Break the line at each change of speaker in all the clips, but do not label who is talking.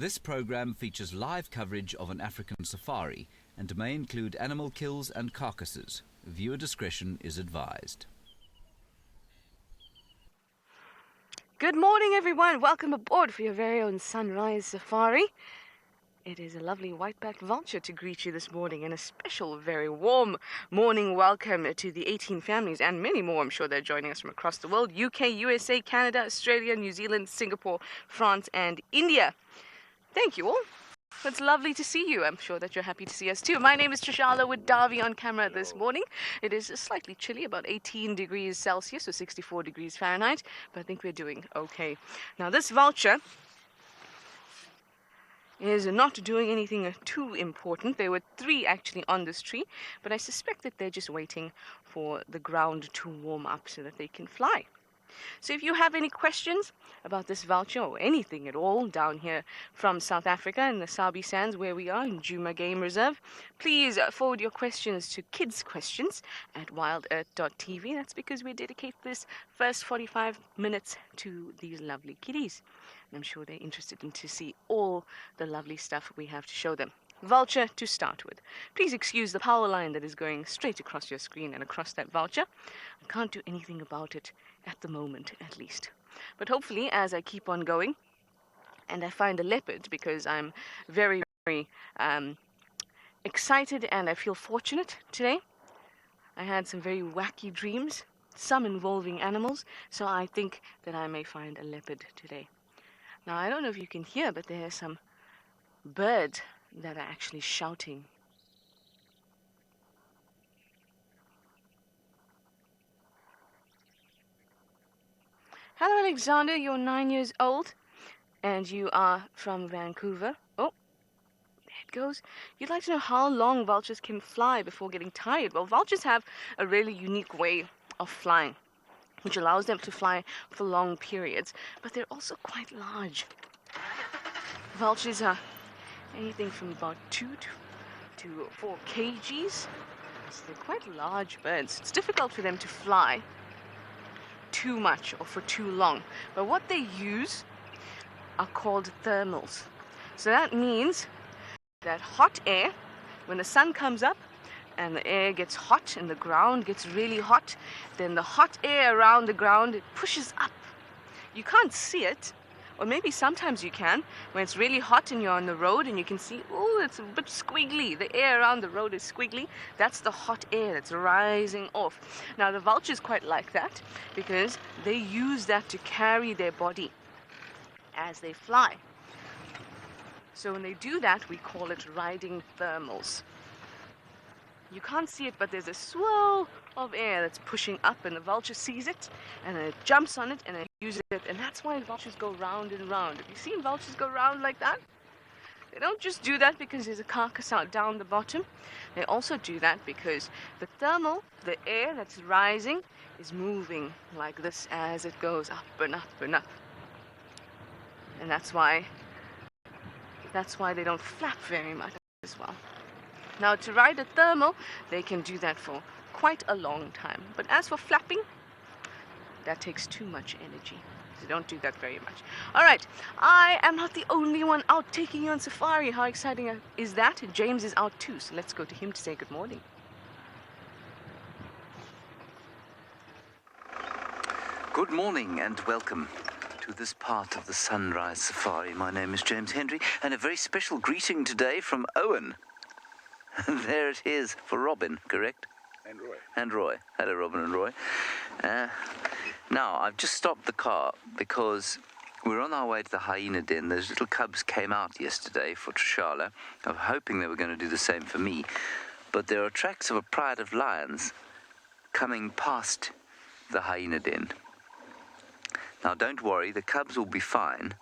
This program features live coverage of an African safari and may include animal kills and carcasses. Viewer discretion is advised.
Good morning, everyone. Welcome aboard for your very own sunrise safari. It is a lovely white-backed vulture to greet you this morning, and a special, very warm morning welcome to the 18 families and many more. I'm sure they're joining us from across the world: UK, USA, Canada, Australia, New Zealand, Singapore, France, and India. Thank you all. It's lovely to see you. I'm sure that you're happy to see us too. My name is Trishala with Darby on camera this morning. It is slightly chilly, about 18 degrees Celsius or 64 degrees Fahrenheit, but I think we're doing okay. Now, this vulture is not doing anything too important. There were 3 actually on this tree, but I suspect that they're just waiting for the ground to warm up so that they can fly. So if you have any questions about this vulture or anything at all down here from South Africa in the Sabi Sands where we are in Djuma Game Reserve, please forward your questions to kidsquestions at WildEarth.tv. That's because we dedicate this first 45 minutes to these lovely kitties. And I'm sure they're interested in to see all the lovely stuff we have to show them. Vulture to start with. Please excuse the power line that is going straight across your screen and across that vulture. I can't do anything about it at the moment, at least. But hopefully, as I keep on going, and I find a leopard, because I'm very, very excited and I feel fortunate today. I had some very wacky dreams, some involving animals, so I think that I may find a leopard today. Now, I don't know if you can hear, but there are some birds that are actually shouting. Hello, Alexander. You're 9 years old, and you are from Vancouver. Oh, there it goes. You'd like to know how long vultures can fly before getting tired. Well, vultures have a really unique way of flying, which allows them to fly for long periods, but they're also quite large. Vultures are anything from about 2 to 4 kgs. So they're quite large birds. It's difficult for them to fly too much or for too long. But what they use are called thermals. So that means that hot air, when the sun comes up and the air gets hot and the ground gets really hot, then the hot air around the ground, it pushes up. You can't see it, or maybe sometimes you can, when it's really hot and you're on the road and you can see, oh, it's a bit squiggly. The air around the road is squiggly. That's the hot air that's rising off. Now, the vultures quite like that because they use that to carry their body as they fly. So when they do that, we call it riding thermals. You can't see it, but there's a swirl of air that's pushing up, and the vulture sees it, and then it jumps on it, and it uses it, and that's why vultures go round and round. Have you seen vultures go round like that? They don't just do that because there's a carcass out down the bottom. They also do that because the thermal, the air that's rising, is moving like this as it goes up and up and up. And that's why they don't flap very much as well. Now, to ride a thermal, they can do that for quite a long time. But as for flapping, that takes too much energy. So don't do that very much. All right, I am not the only one out taking you on safari. How exciting is that? James is out too, so let's go to him to say good morning.
Good morning and welcome to this part of the Sunrise Safari. My name is James Hendry, and a very special greeting today from Owen. There it is for Robin, correct?
And Roy.
And Roy. Hello, Robin and Roy. Now, I've just stopped the car because we're on our way to the hyena den. Those little cubs came out yesterday for Trishala. I'm hoping they were going to do the same for me. But there are tracks of a pride of lions coming past the hyena den. Now, don't worry, the cubs will be fine.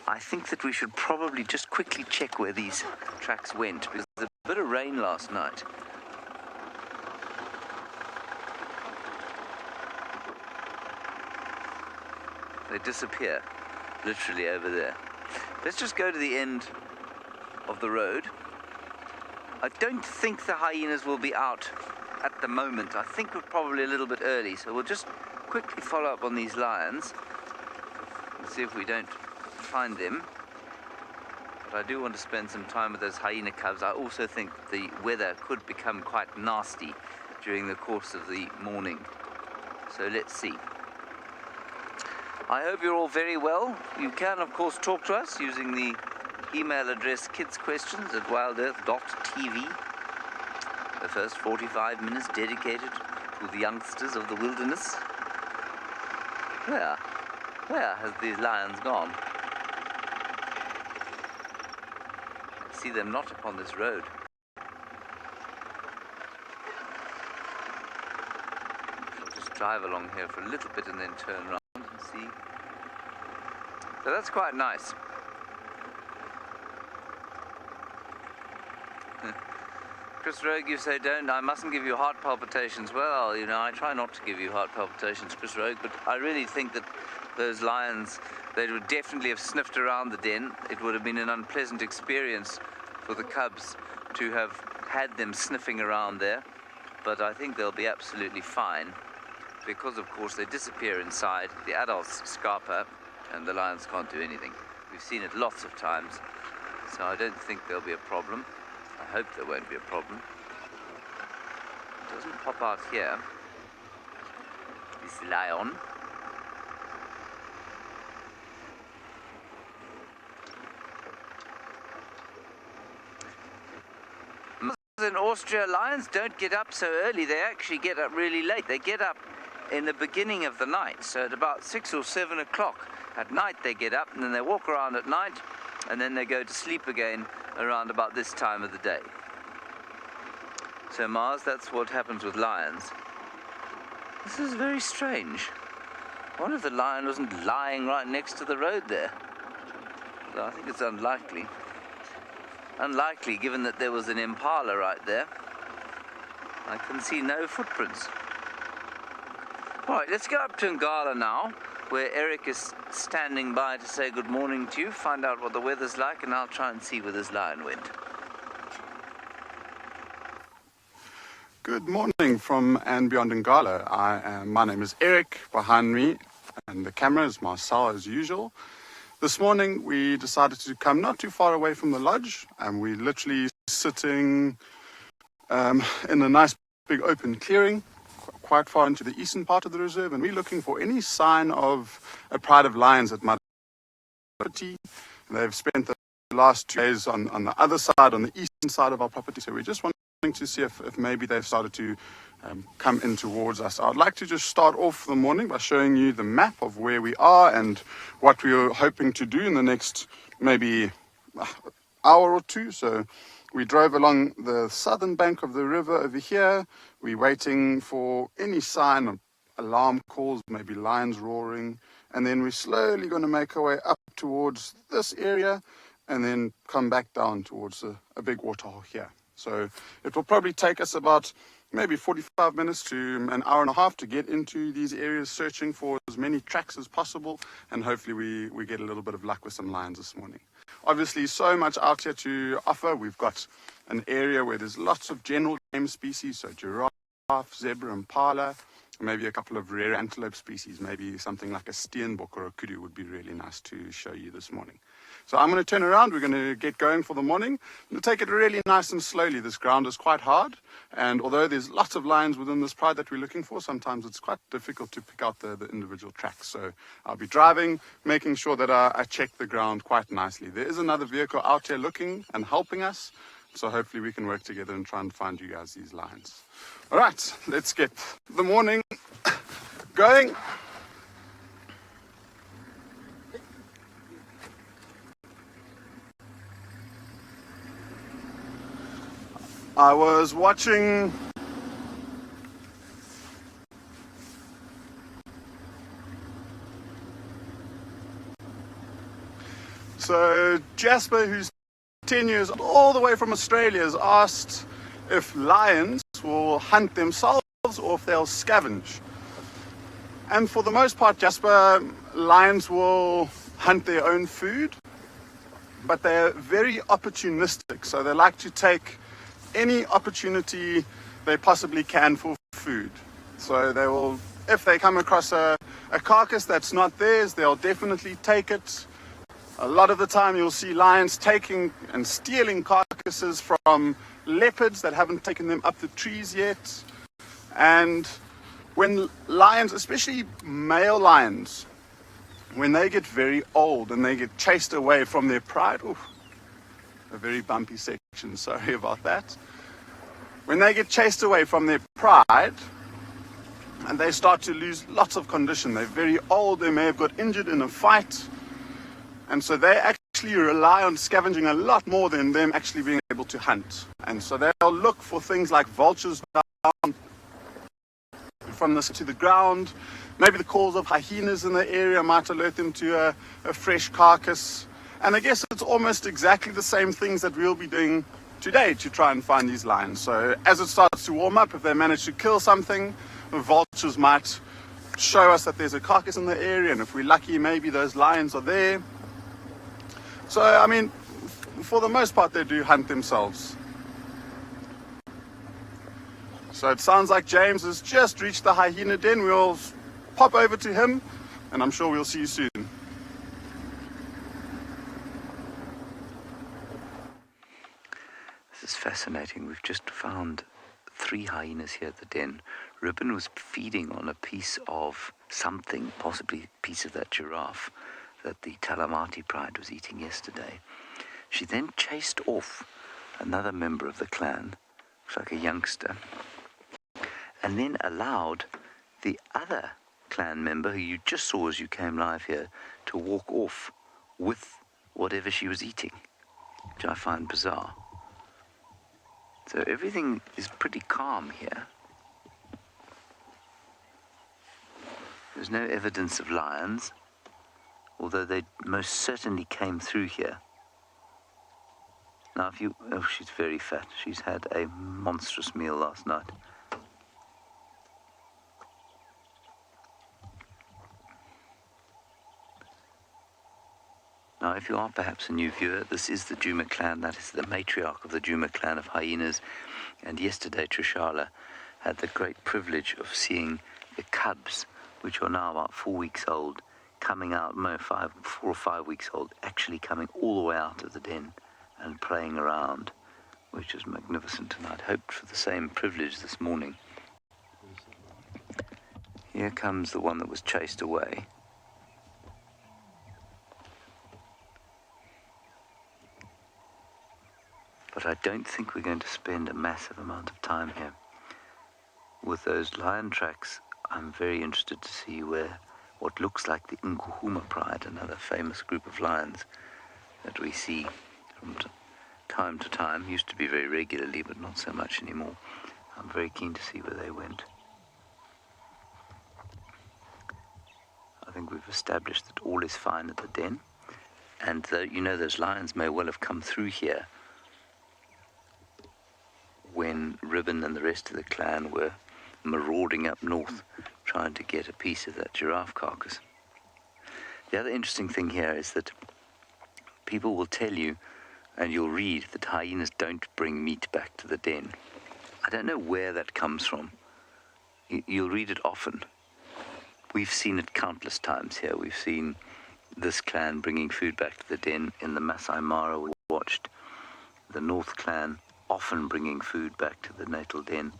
I think that we should probably just quickly check where these tracks went, because there was a bit of rain last night. They disappear, literally over there. Let's just go to the end of the road. I don't think the hyenas will be out at the moment. I think we're probably a little bit early, so we'll just quickly follow up on these lions and see if we don't find them. but I do want to spend some time with those hyena cubs. I also think the weather could become quite nasty during the course of the morning. So let's see. I hope you're all very well. You can, of course, talk to us using the email address kidsquestions@wildearth.tv. The first 45 minutes dedicated to the youngsters of the wilderness. Where has these lions gone? I see them not upon this road. I'll just drive along here for a little bit and then turn around and see. So that's quite nice. Chris Rogue, you say I mustn't give you heart palpitations. Well, you know, I try not to give you heart palpitations, Chris Rogue, but I really think that those lions, they would definitely have sniffed around the den. It would have been an unpleasant experience for the cubs to have had them sniffing around there, but I think they'll be absolutely fine because, of course, they disappear inside. The adults scarper and the lions can't do anything. We've seen it lots of times, so I don't think there'll be a problem. I hope there won't be a problem. It doesn't pop out here. This lion. In Austria, lions don't get up so early. They actually get up really late. They get up in the beginning of the night, so at about 6 or 7 o'clock at night they get up, and then they walk around at night, and then they go to sleep again around about this time of the day. So Mars, that's what happens with lions. This is very strange. I wonder if the lion wasn't lying right next to the road there. Well, I think it's unlikely. Unlikely, given that there was an Impala right there. I can see no footprints. All right, let's go up to Ngala now, where Eric is standing by to say good morning to you, find out what the weather's like, and I'll try and see where this lion went.
Good morning from andBeyond Ngala. My name is Eric. Behind me and the camera is Marcel as usual. This morning we decided to come not too far away from the lodge, and we're literally sitting in a nice big open clearing quite far into the eastern part of the reserve, and we're looking for any sign of a pride of lions that might be. They've spent the last 2 days on the other side, on the eastern side of our property, so we're just wanting to see if maybe they've started to come in towards us. I'd like to just start off the morning by showing you the map of where we are and what we're hoping to do in the next maybe hour or two. So we drove along the southern bank of the river over here. We're waiting for any sign of alarm calls, maybe lions roaring, and then we're slowly going to make our way up towards this area and then come back down towards a big waterhole here. So it will probably take us about maybe 45 minutes to an hour and a half to get into these areas, searching for as many tracks as possible, and hopefully we get a little bit of luck with some lions this morning. Obviously, so much out here to offer. We've got an area where there's lots of general game species, so giraffe, zebra, Impala, maybe a couple of rare antelope species, maybe something like a steenbok or a kudu would be really nice to show you this morning. So I'm going to turn around. We're going to get going for the morning. I'm going to take it really nice and slowly. This ground is quite hard, and although there's lots of lions within this pride that we're looking for, sometimes it's quite difficult to pick out the individual tracks. So I'll be driving, making sure that I check the ground quite nicely. There is another vehicle out here looking and helping us, so hopefully we can work together and try and find you guys these lions. All right, let's get the morning going. I was watching so Jasper, who's 10 years old, all the way from Australia, has asked if lions will hunt themselves or if they'll scavenge. And for the most part, Jasper, lions will hunt their own food, but they're very opportunistic, so they like to take any opportunity they possibly can for food. So they will, if they come across a carcass that's not theirs, they'll definitely take it, A lot of the time you'll see lions taking and stealing carcasses from leopards that haven't taken them up the trees yet. And when lions, especially male lions, when they get very old and they get chased away from their pride, a very bumpy section, sorry about that. When they get chased away from their pride and they start to lose lots of condition, they're very old, they may have got injured in a fight, and so they actually rely on scavenging a lot more than them actually being able to hunt. And so they'll look for things like vultures down from this to the ground. Maybe the calls of hyenas in the area might alert them to a fresh carcass. And I guess it's almost exactly the same things that we'll be doing today to try and find these lions. So as it starts to warm up, if they manage to kill something, the vultures might show us that there's a carcass in the area, and if we're lucky, maybe those lions are there. So, I mean, for the most part, they do hunt themselves. So it sounds like James has just reached the hyena den. We'll pop over to him, and I'm sure we'll see you soon.
This is fascinating. We've just found 3 hyenas here at the den. Ribbon was feeding on a piece of something, possibly a piece of that giraffe that the Talamati pride was eating yesterday. She then chased off another member of the clan, looks like a youngster, and then allowed the other clan member, who you just saw as you came live here, to walk off with whatever she was eating, which I find bizarre. So everything is pretty calm here. There's no evidence of lions, although they most certainly came through here. Now, she's very fat. She's had a monstrous meal last night. Now, if you are perhaps a new viewer, this is the Juma clan. That is the matriarch of the Juma clan of hyenas. And yesterday, Trishala had the great privilege of seeing the cubs, which are now about 4 weeks old, coming out, 4 or 5 weeks old, actually coming all the way out of the den and playing around, which is magnificent. And I'd hoped for the same privilege this morning. Here comes the one that was chased away. But I don't think we're going to spend a massive amount of time here. With those lion tracks, I'm very interested to see where what looks like the Juma pride, another famous group of lions that we see from time to time, used to be very regularly, but not so much anymore. I'm very keen to see where they went. I think we've established that all is fine at the den, and those lions may well have come through here when Ribbon and the rest of the clan were marauding up north, trying to get a piece of that giraffe carcass. The other interesting thing here is that people will tell you, and you'll read, that hyenas don't bring meat back to the den. I don't know where that comes from. You'll read it often. We've seen it countless times here. We've seen this clan bringing food back to the den. In the Masai Mara we watched the North clan often bringing food back to the natal den.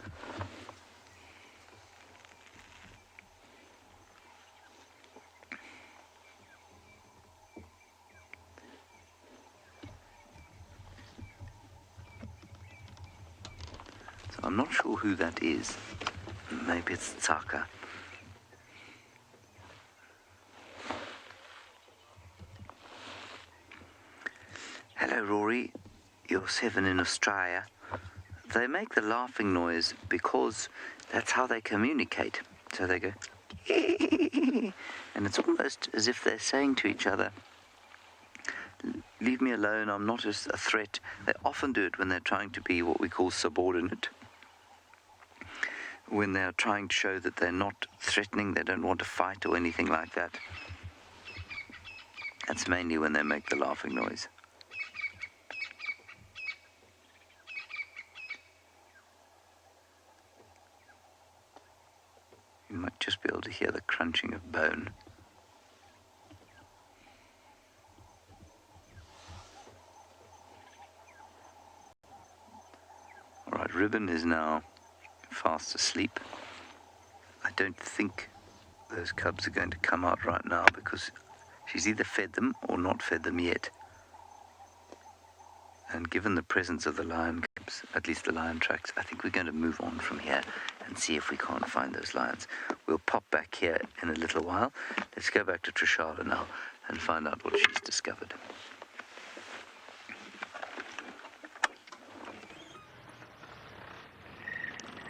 So I'm not sure who that is. Maybe it's Tsaka. Hello, Rory. You're 7 in Australia. They make the laughing noise because that's how they communicate. So they go, and it's almost as if they're saying to each other, leave me alone, I'm not a threat. They often do it when they're trying to be what we call subordinate. When they're trying to show that they're not threatening, they don't want to fight or anything like that. That's mainly when they make the laughing noise. You might just be able to hear the crunching of bone. Ribbon is now fast asleep. I don't think those cubs are going to come out right now because she's either fed them or not fed them yet. And given the presence of the lion cubs, at least the lion tracks, I think we're going to move on from here and see if we can't find those lions. We'll pop back here in a little while. Let's go back to Trishala now and find out what she's discovered.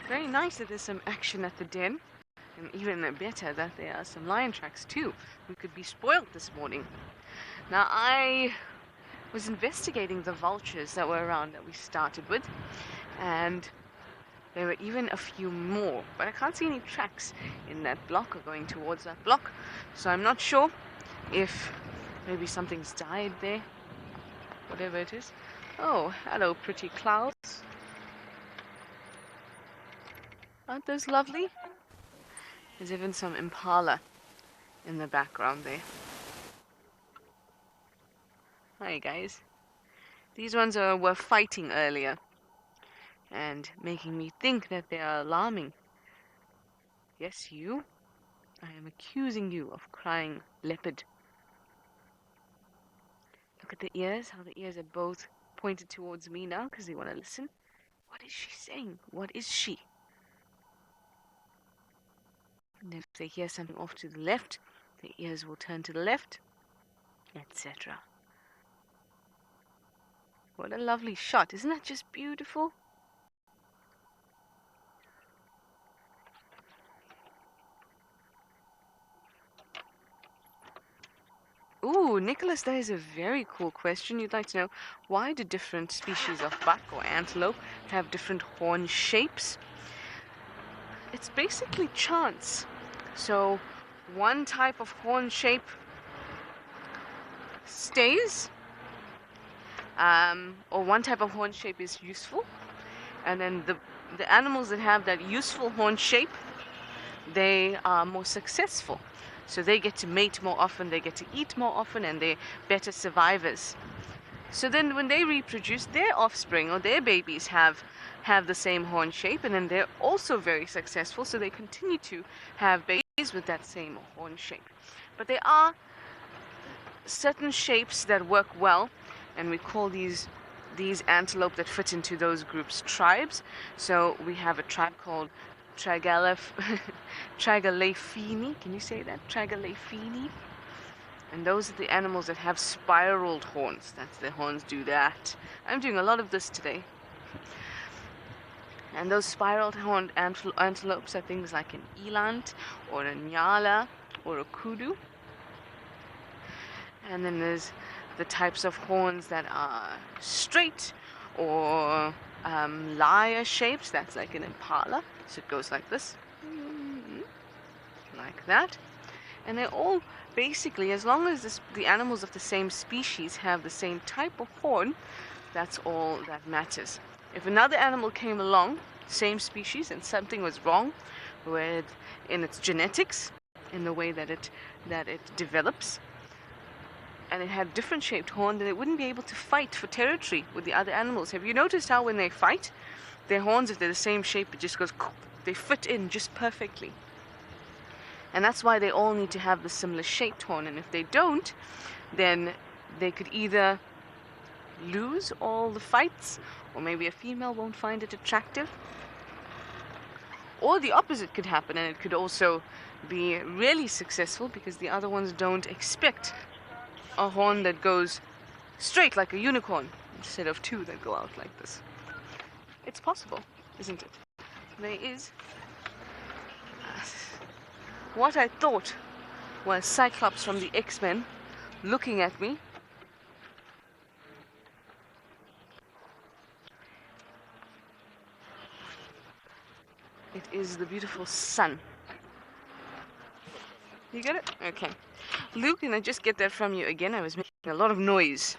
Very nice that there's some action at the den. And even better that there are some lion tracks too. We could be spoiled this morning. Now I was investigating the vultures that were around that we started with, and there were even a few more, but I can't see any tracks in that block or going towards that block, so I'm not sure if maybe something's died there, whatever it is. Oh, hello pretty clouds. Aren't those lovely? There's even some Impala in the background there. Hi guys. These ones were fighting earlier and making me think that they are alarming. Yes, you. I am accusing you of crying leopard. Look at the ears, how the ears are both pointed towards me now because they want to listen. What is she saying? What is she? And if they hear something off to the left, their ears will turn to the left, etc. What a lovely shot. Isn't that just beautiful? Ooh, Nicholas, that is a very cool question. You'd like to know, why do different species of buck or antelope have different horn shapes? It's basically chance. So one type of horn shape stays, or one type of horn shape is useful, and then the animals that have that useful horn shape, they are more successful. So they get to mate more often, they get to eat more often, and they're better survivors. So then when they reproduce, their offspring or their babies have the same horn shape, and then they're also very successful, so they continue to have babies with that same horn shape. But there are certain shapes that work well, and we call these antelope that fit into those groups tribes. So we have a tribe called Tragalaphini. Can you say that? Tragalaphini. And those are the animals that have spiraled horns. That's their horns do that. I'm doing a lot of this today. And those spiraled horned antelopes are things like an eland or a Ngala or a kudu. And then there's the types of horns that are straight or lyre shapes. That's like an Impala. So it goes like this. Like that. And they're all basically, as long as the animals of the same species have the same type of horn, that's all that matters. If another animal came along, same species, and something was wrong in its genetics, in the way that it develops, and it had different shaped horn, then it wouldn't be able to fight for territory with the other animals. Have you noticed how when they fight, their horns, if they're the same shape, it just goes, they fit in just perfectly. And that's why they all need to have the similar shaped horn. And if they don't, then they could either lose all the fights, or maybe a female won't find it attractive, or the opposite could happen, and it could also be really successful because the other ones don't expect a horn that goes straight like a unicorn instead of two that go out like this. It's possible, isn't it? There is what I thought was Cyclops from the X-Men looking at me. It is the beautiful sun. You get it? Okay. Luke, can I just get that from you again? I was making a lot of noise.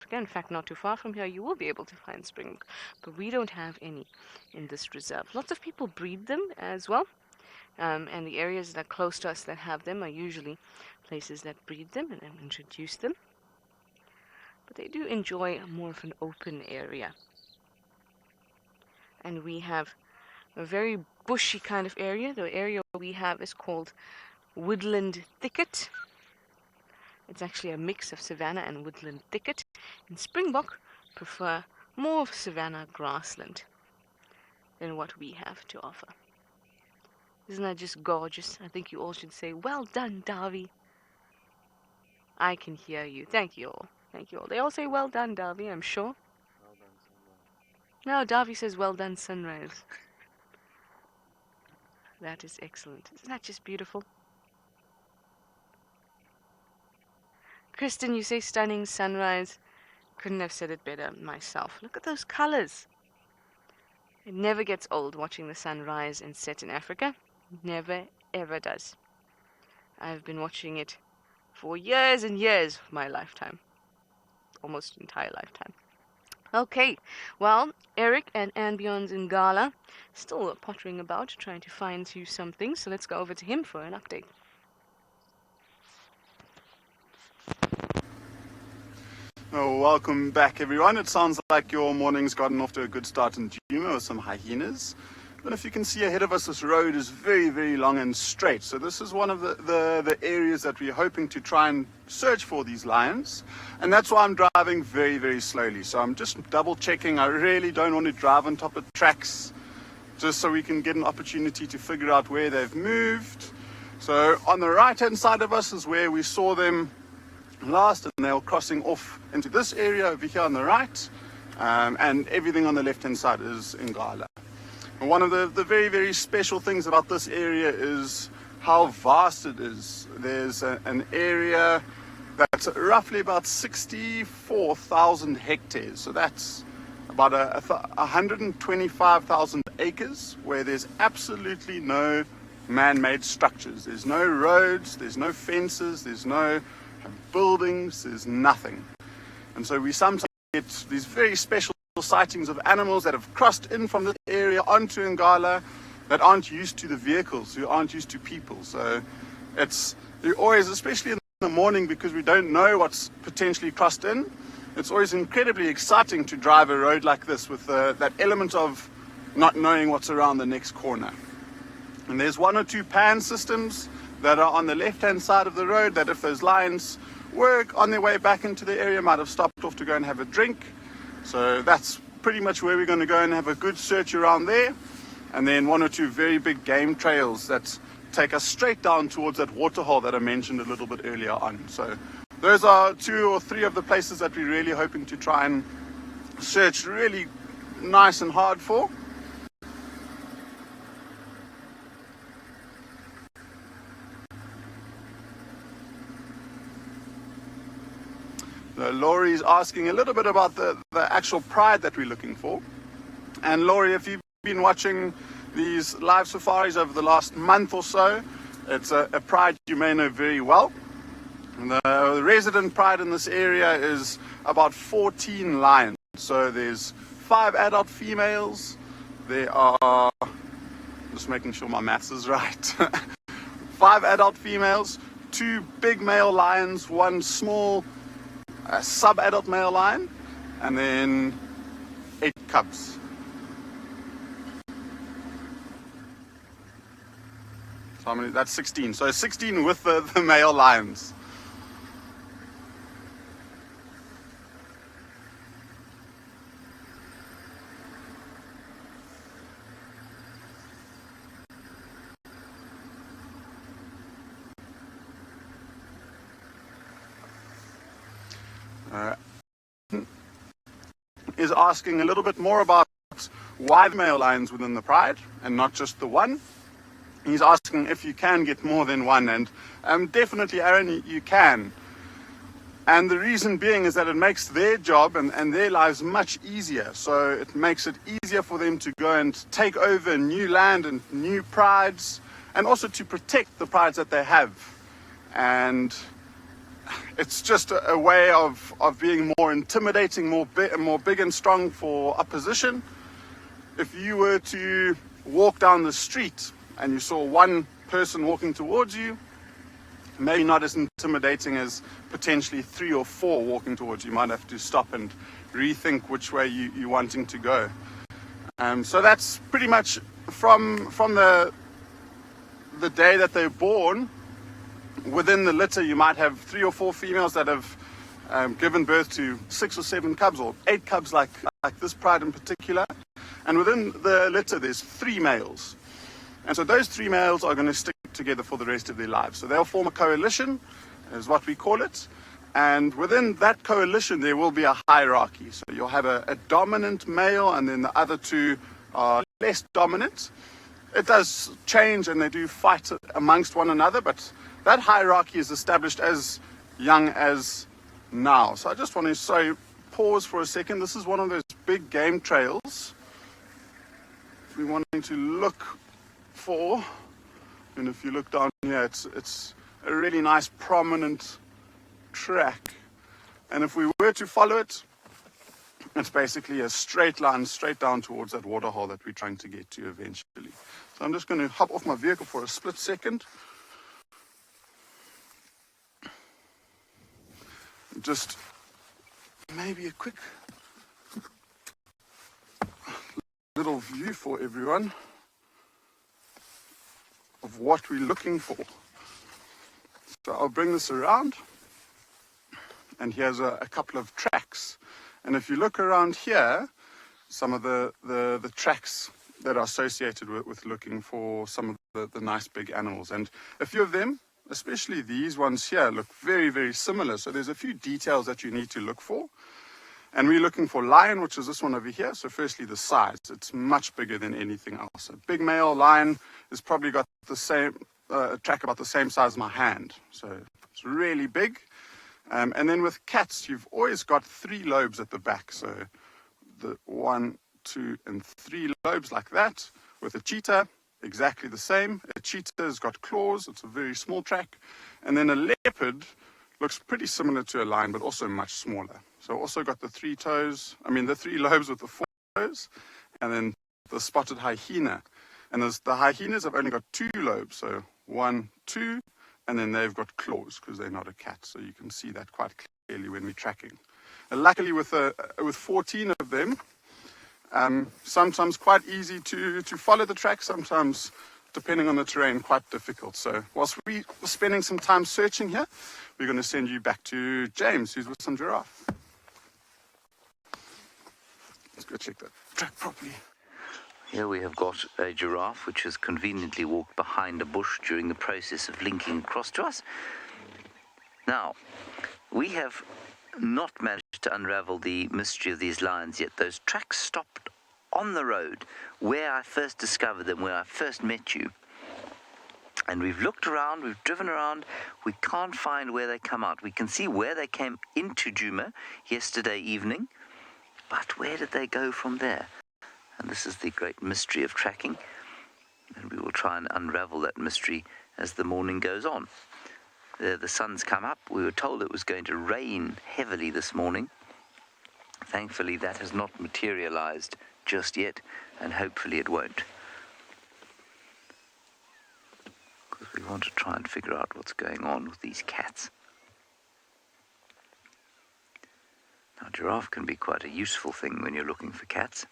Africa. In fact, not too far from here, you will be able to find springbok, but we don't have any in this reserve. Lots of people breed them as well, and the areas that are close to us that have them are usually places that breed them and introduce them. But they do enjoy more of an open area. And we have a very bushy kind of area. The area we have is called woodland thicket. It's actually a mix of savanna and woodland thicket. And springbok prefer more of savanna grassland than what we have to offer. Isn't that just gorgeous? I think you all should say, well done, Davi. I can hear you. Thank you all. Thank you all. They all say, well done, Davi, I'm sure.
Well done,
No, Davi says, well done, sunrise. That is excellent. Isn't that just beautiful? Kristen, you say stunning sunrise. Couldn't have said it better myself. Look at those colors. It never gets old watching the sun rise and set in Africa. Never, ever does. I've been watching it for years and years of my lifetime. Almost entire lifetime. Okay, well, Eric and andBeyond's Ngala still pottering about, trying to find you something. So let's go over to him for an update.
Oh, welcome back, everyone. It sounds like your morning's gotten off to a good start in Juma with some hyenas. But if you can see ahead of us, this road is very, very long and straight. So this is one of the areas that we're hoping to try and search for these lions. And that's why I'm driving very, very slowly. So I'm just double checking. I really don't want to drive on top of tracks, just so we can get an opportunity to figure out where they've moved. So on the right-hand side of us is where we saw them last, and they were crossing off into this area over here on the right. And everything on the left-hand side is Ngala. And one of the very, very special things about this area is how vast it is. There's an area that's roughly about 64,000 hectares. So that's about 125,000 acres where there's absolutely no man-made structures. There's no roads, there's no fences, there's no buildings, there's nothing. And so we sometimes get these very special sightings of animals that have crossed in from this area onto Ngala that aren't used to the vehicles, who aren't used to people. So you're always, especially in the morning, because we don't know what's potentially crossed in, it's always incredibly exciting to drive a road like this with that element of not knowing what's around the next corner. And there's one or two pan systems that are on the left-hand side of the road that if those lions were on their way back into the area might have stopped off to go and have a drink. So that's pretty much where we're going to go and have a good search around there. And then one or two very big game trails that take us straight down towards that waterhole that I mentioned a little bit earlier on. So those are 2 or 3 of the places that we're really hoping to try and search really nice and hard for. Laurie's asking a little bit about the actual pride that we're looking for. And Laurie, if you've been watching these live safaris over the last month or so, it's a pride you may know very well. The resident pride in this area is about 14 lions. So there's 5 adult females. There are, just making sure my maths is right, 5 adult females, 2 big male lions, 1 small sub-adult male lion, and then 8 cubs. So how many? That's 16. So 16 with the male lions. Is asking a little bit more about why the male lions within the pride and not just the one. He's asking if you can get more than one, and definitely, Aaron, you can. And the reason being is that it makes their job and their lives much easier. So it makes it easier for them to go and take over new land and new prides, and also to protect the prides that they have. And it's just a way of being more intimidating, more big and strong for opposition. If you were to walk down the street and you saw one person walking towards you, maybe not as intimidating as potentially 3 or 4 walking towards you. You might have to stop and rethink which way you're wanting to go. So that's pretty much from the day that they're born. Within the litter, you might have 3 or 4 females that have given birth to 6 or 7 cubs, or 8 cubs like this pride in particular. And within the litter, there's 3 males. And so those 3 males are going to stick together for the rest of their lives. So they'll form a coalition, is what we call it. And within that coalition, there will be a hierarchy. So you'll have a dominant male, and then the other 2 are less dominant. It does change, and they do fight amongst one another, but that hierarchy is established as young as now. So I just want to pause for a second. This is one of those big game trails we're wanting to look for. And if you look down here, it's a really nice prominent track. And if we were to follow it, it's basically a straight line straight down towards that waterhole that we're trying to get to eventually. So I'm just going to hop off my vehicle for a split second. Just maybe a quick little view for everyone of what we're looking for. So I'll bring this around, and here's a couple of tracks. And if you look around here, some of the tracks that are associated with looking for some of the nice big animals. And a few of them, especially these ones here, look very, very similar. So there's a few details that you need to look for. And we're looking for lion, which is this one over here. So firstly, the size. It's much bigger than anything else. A big male lion has probably got the same, a track about the same size as my hand. So it's really big. And then with cats, you've always got 3 lobes at the back. So the 1, 2, and 3 lobes like that. With a cheetah, exactly the same. A cheetah has got claws. It's a very small track. And then a leopard looks pretty similar to a lion, but also much smaller. So also got the 3 lobes with the 4 toes, and then the spotted hyena. And the hyenas have only got 2 lobes, so 1, 2, and then they've got claws because they're not a cat. So you can see that quite clearly when we're tracking. And luckily with 14 of them, sometimes quite easy to follow the track, sometimes depending on the terrain, quite difficult. So whilst we're spending some time searching here, we're going to send you back to James, who's with some giraffe. Let's go check that track properly.
Here we have got a giraffe which has conveniently walked behind a bush during the process of linking across to us. Now, we have not managed to unravel the mystery of these lions yet. Those tracks stopped on the road where I first discovered them, where I first met you. And we've looked around, we've driven around, we can't find where they come out. We can see where they came into Juma yesterday evening, but where did they go from there? And this is the great mystery of tracking, and we will try and unravel that mystery as the morning goes on. The sun's come up. We were told it was going to rain heavily this morning. Thankfully, that has not materialized just yet, and hopefully it won't. Because we want to try and figure out what's going on with these cats. Now, giraffe can be quite a useful thing when you're looking for cats,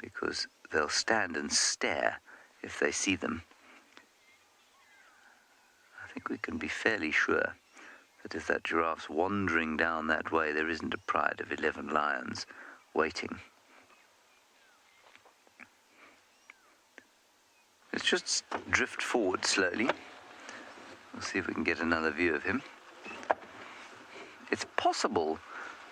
because they'll stand and stare if they see them. I think we can be fairly sure that if that giraffe's wandering down that way, there isn't a pride of 11 lions waiting. Let's just drift forward slowly. We'll see if we can get another view of him. It's possible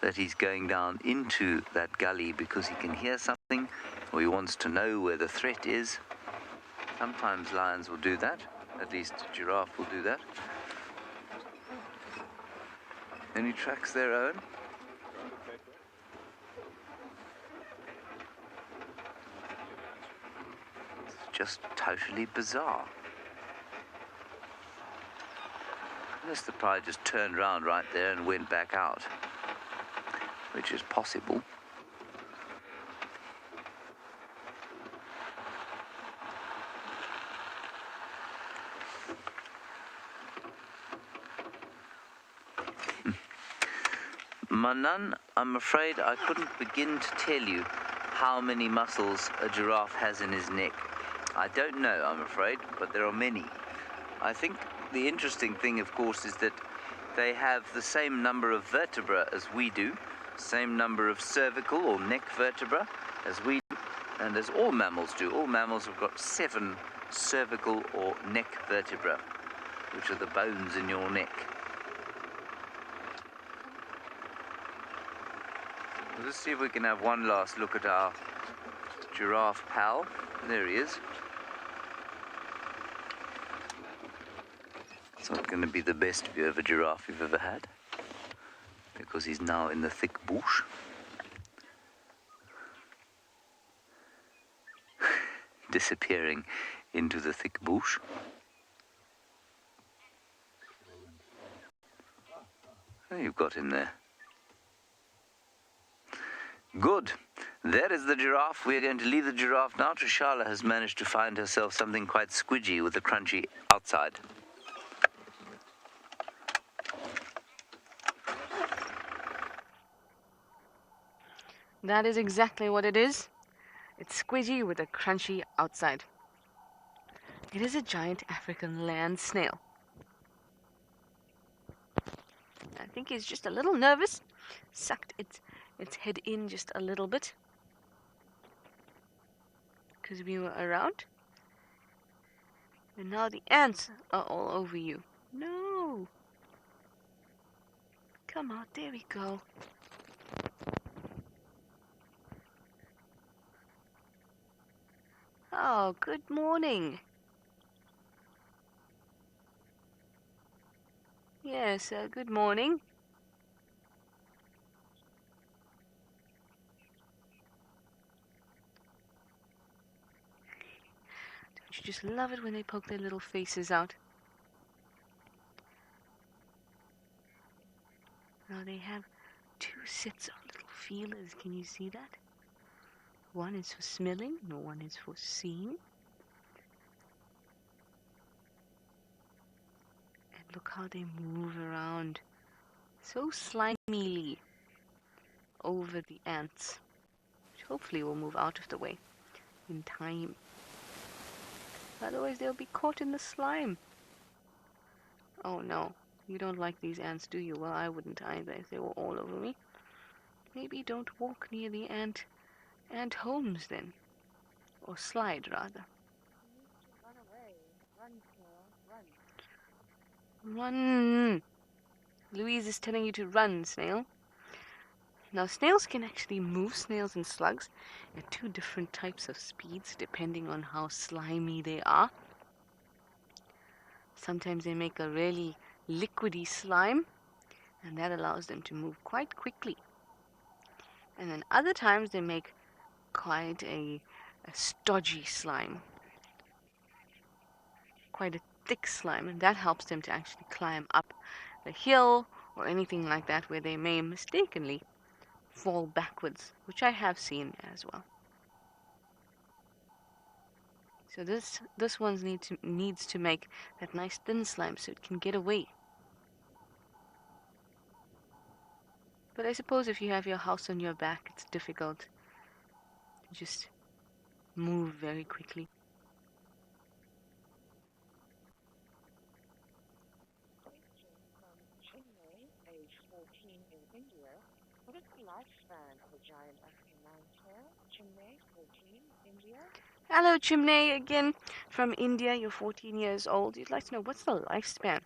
that he's going down into that gully because he can hear something, or he wants to know where the threat is. Sometimes lions will do that. At least giraffe will do that. Any tracks there, Owen? It's just totally bizarre. Unless the pride just turned round right there and went back out, which is possible. Manan, I'm afraid I couldn't begin to tell you how many muscles a giraffe has in his neck. I don't know, I'm afraid, but there are many. I think the interesting thing, of course, is that they have the same number of vertebrae as we do, same number of cervical or neck vertebrae as we do, and as all mammals do. All mammals have got 7 cervical or neck vertebrae, which are the bones in your neck. Let's see if we can have one last look at our giraffe pal. There he is. It's not going to be the best view of a giraffe you've ever had, because he's now in the thick bush. Disappearing into the thick bush. Oh, you've got him there. Good. There is the giraffe. We are going to leave the giraffe now. Trishala has managed to find herself something quite squidgy with a crunchy outside.
That is exactly what it is. It's squidgy with a crunchy outside. It is a giant African land snail. I think he's just a little nervous. Sucked its head in just a little bit because we were around. And now the ants are all over you. No! Come out, there we go. Oh, good morning. Yes, good morning. Don't you just love it when they poke their little faces out? Now they have 2 sets of little feelers. Can you see that? One is for smelling, and one is for seeing. And look how they move around so slimily over the ants, which hopefully will move out of the way in time. Otherwise they'll be caught in the slime. Oh no, you don't like these ants, do you? Well, I wouldn't either if they were all over me. Maybe don't walk near the ant homes then. Or slide, rather.
Run away. Run, Snail. Run.
Run! Louise is telling you to run, Snail. Now, snails can actually move, snails and slugs, at 2 different types of speeds, depending on how slimy they are. Sometimes they make a really liquidy slime, and that allows them to move quite quickly. And then other times they make quite a stodgy slime, quite a thick slime, and that helps them to actually climb up the hill or anything like that where they may mistakenly fall backwards, which I have seen as well. So this one needs to make that nice thin slime so it can get away. But I suppose if you have your house on your back, it's difficult to just move very quickly.
Question from Chinmay, age 14 in India. What is the lifespan of a giant African land snail? Chinmay, 14, India.
Hello, Chimney again from India. You're 14 years old. You'd like to know what's the lifespan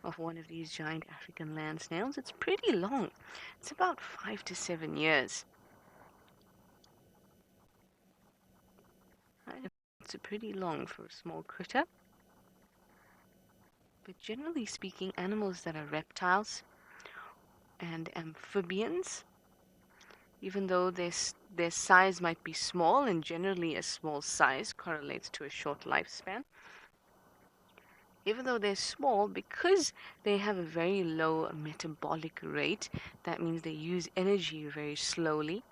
of one of these giant African land snails? It's pretty long. It's about 5 to 7 years. It's pretty long for a small critter. But generally speaking, animals that are reptiles and amphibians, even though their size might be small, and generally a small size correlates to a short lifespan, even though they're small, because they have a very low metabolic rate, that means they use energy very slowly,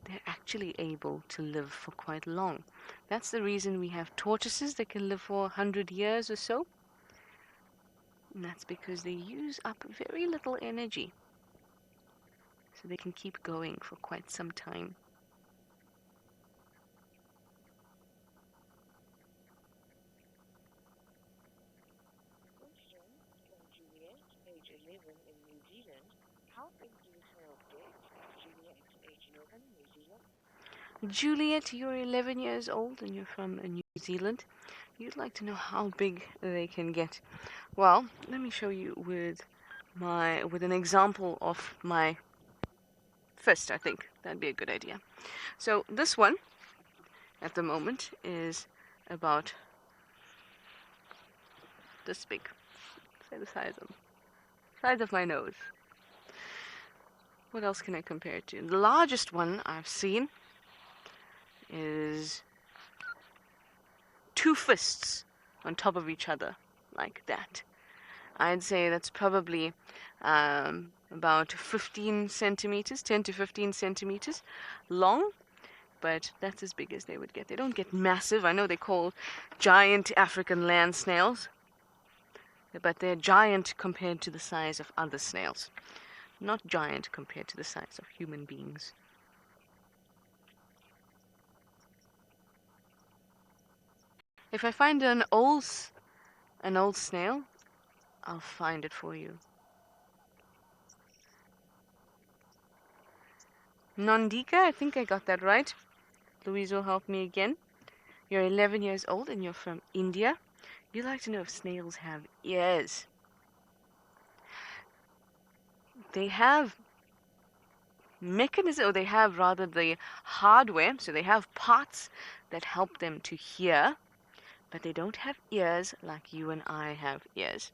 they're actually able to live for quite long. That's the reason we have tortoises that can live for 100 years or so. And that's because they use up very little energy. So they can keep going for quite some time.
Question from Juliet, age 11 in New Zealand. How big do the snails get? Juliet, age 11, New Zealand.
Juliet, you're 11 years old and you're from New Zealand. You'd like to know how big they can get. Well, let me show you with an example of my fist. I think that'd be a good idea. So this one at the moment is about this big. Say the size of my nose. What else can I compare it to? The largest one I've seen is 2 fists on top of each other, like that. I'd say that's probably about 15 centimeters, 10 to 15 centimeters long, but that's as big as they would get. They don't get massive. I know they're called giant African land snails, but they're giant compared to the size of other snails, not giant compared to the size of human beings. If I find an old snail, I'll find it for you. Nondika, I think I got that right. Louise will help me again. You're 11 years old and you're from India. You'd like to know if snails have ears. They have mechanism, or they have rather the hardware, so they have parts that help them to hear, but they don't have ears like you and I have ears.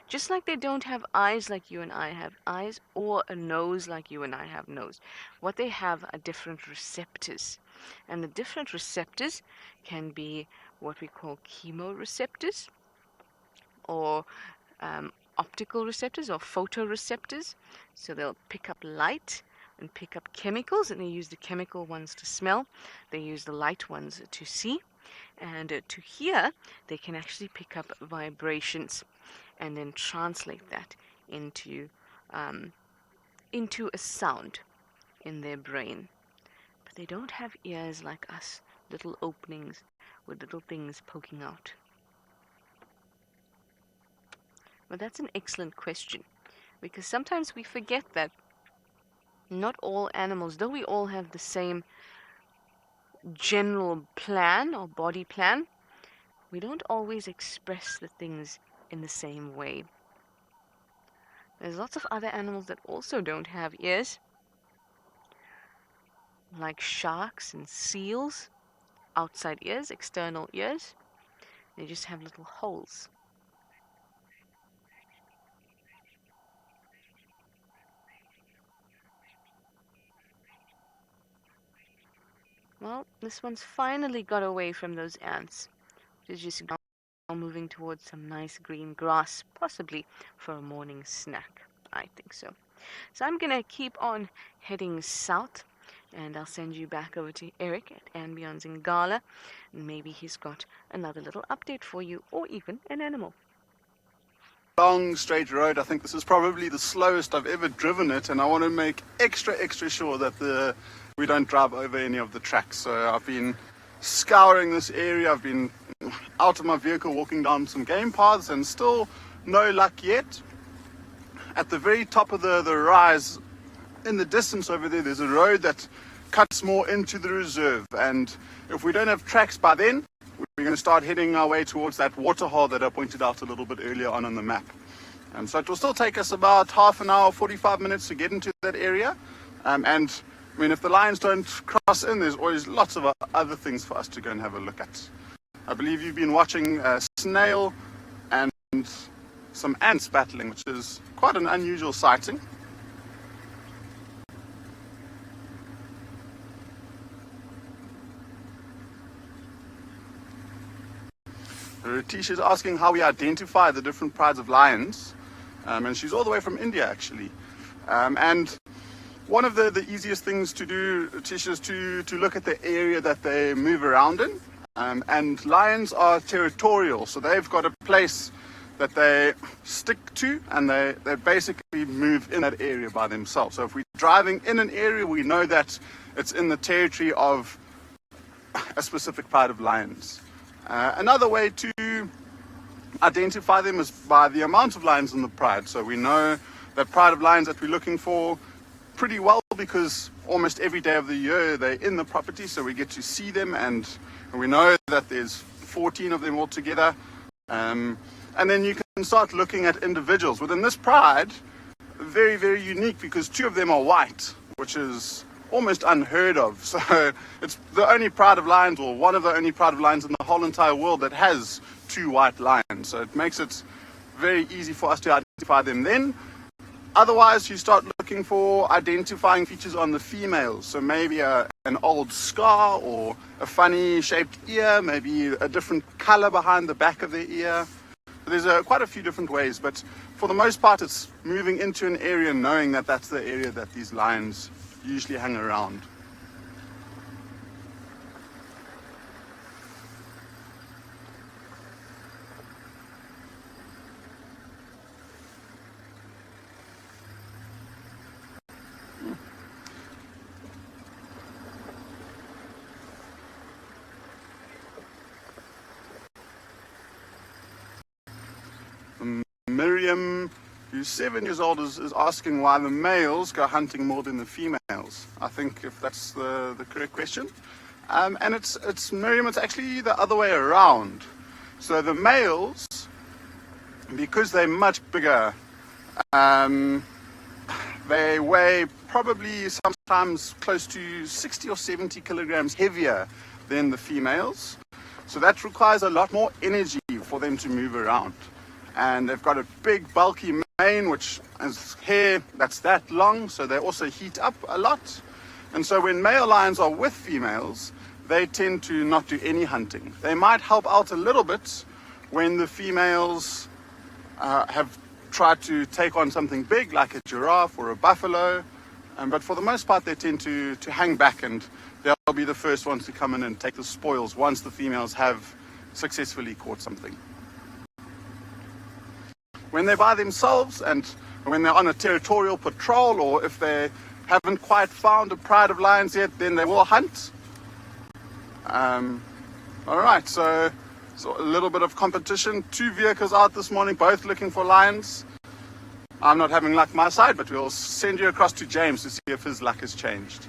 Just like they don't have eyes like you and I have eyes, or a nose like you and I have nose. What they have are different receptors. And the different receptors can be what we call chemoreceptors, or optical receptors, or photoreceptors. So they'll pick up light and pick up chemicals, and they use the chemical ones to smell. They use the light ones to see. And to hear, they can actually pick up vibrations and then translate that into a sound in their brain. But they don't have ears like us, little openings with little things poking out. Well, that's an excellent question, because sometimes we forget that not all animals, though we all have the same general plan or body plan, we don't always express the things in the same way. There's lots of other animals that also don't have ears, like sharks and seals. Outside ears, external ears. They just have little holes. Well, this one's finally got away from those ants. It's just now moving towards some nice green grass, possibly for a morning snack. I think so. So I'm going to keep on heading south, and I'll send you back over to Eric at andBeyond's Ngala, and maybe he's got another little update for you, or even an animal.
Long straight road. I think this is probably the slowest I've ever driven it, and I want to make extra sure that we don't drive over any of the tracks. So I've been scouring this area. I've been out of my vehicle walking down some game paths, and still no luck yet. At the very top of the rise, in the distance over there, there's a road that cuts more into the reserve, and if we don't have tracks by then, we're going to start heading our way towards that waterhole that I pointed out a little bit earlier on the map. So it will still take us about half an hour, 45 minutes to get into that area. And I mean, if the lions don't cross in, there's always lots of other things for us to go and have a look at. I believe you've been watching snail and some ants battling, which is quite an unusual sighting. Ratisha's asking how we identify the different prides of lions, and she's all the way from India actually. And one of the easiest things to do, Ratisha, is to look at the area that they move around in. And lions are territorial, so they've got a place that they stick to, and they basically move in that area by themselves. So if we're driving in an area, we know that it's in the territory of a specific pride of lions. Another way to identify them is by the amount of lions in the pride. So we know that pride of lions that we're looking for pretty well because almost every day of the year they're in the property, so we get to see them, and we know that there's 14 of them altogether. And then you can start looking at individuals. Within this pride, very, very unique because 2 of them are white, which is almost unheard of. So it's the only pride of lions, or one of the only pride of lions in the whole entire world that has 2 white lions. So it makes it very easy for us to identify them then. Otherwise, you start looking for identifying features on the females. So maybe an old scar or a funny shaped ear, maybe a different color behind the back of the ear. There's quite a few different ways, but for the most part, it's moving into an area knowing that that's the area that these lions usually hang around. Miriam, who's 7 years old, is asking why the males go hunting more than the females. I think if that's the correct question. And it's Miriam, it's actually the other way around. So the males, because they're much bigger, they weigh probably sometimes close to 60 or 70 kilograms heavier than the females. So that requires a lot more energy for them to move around. And they've got a big bulky mane which has hair that's that long, so they also heat up a lot. And so when male lions are with females, they tend to not do any hunting. They might help out a little bit when the females have tried to take on something big like a giraffe or a buffalo, but for the most part they tend to hang back, and they'll be the first ones to come in and take the spoils once the females have successfully caught something. When they're by themselves and when they're on a territorial patrol, or if they haven't quite found a pride of lions yet, then they will hunt. All right, so a little bit of competition. 2 vehicles out this morning, both looking for lions. I'm not having luck my side, but we'll send you across to James to see if his luck has changed.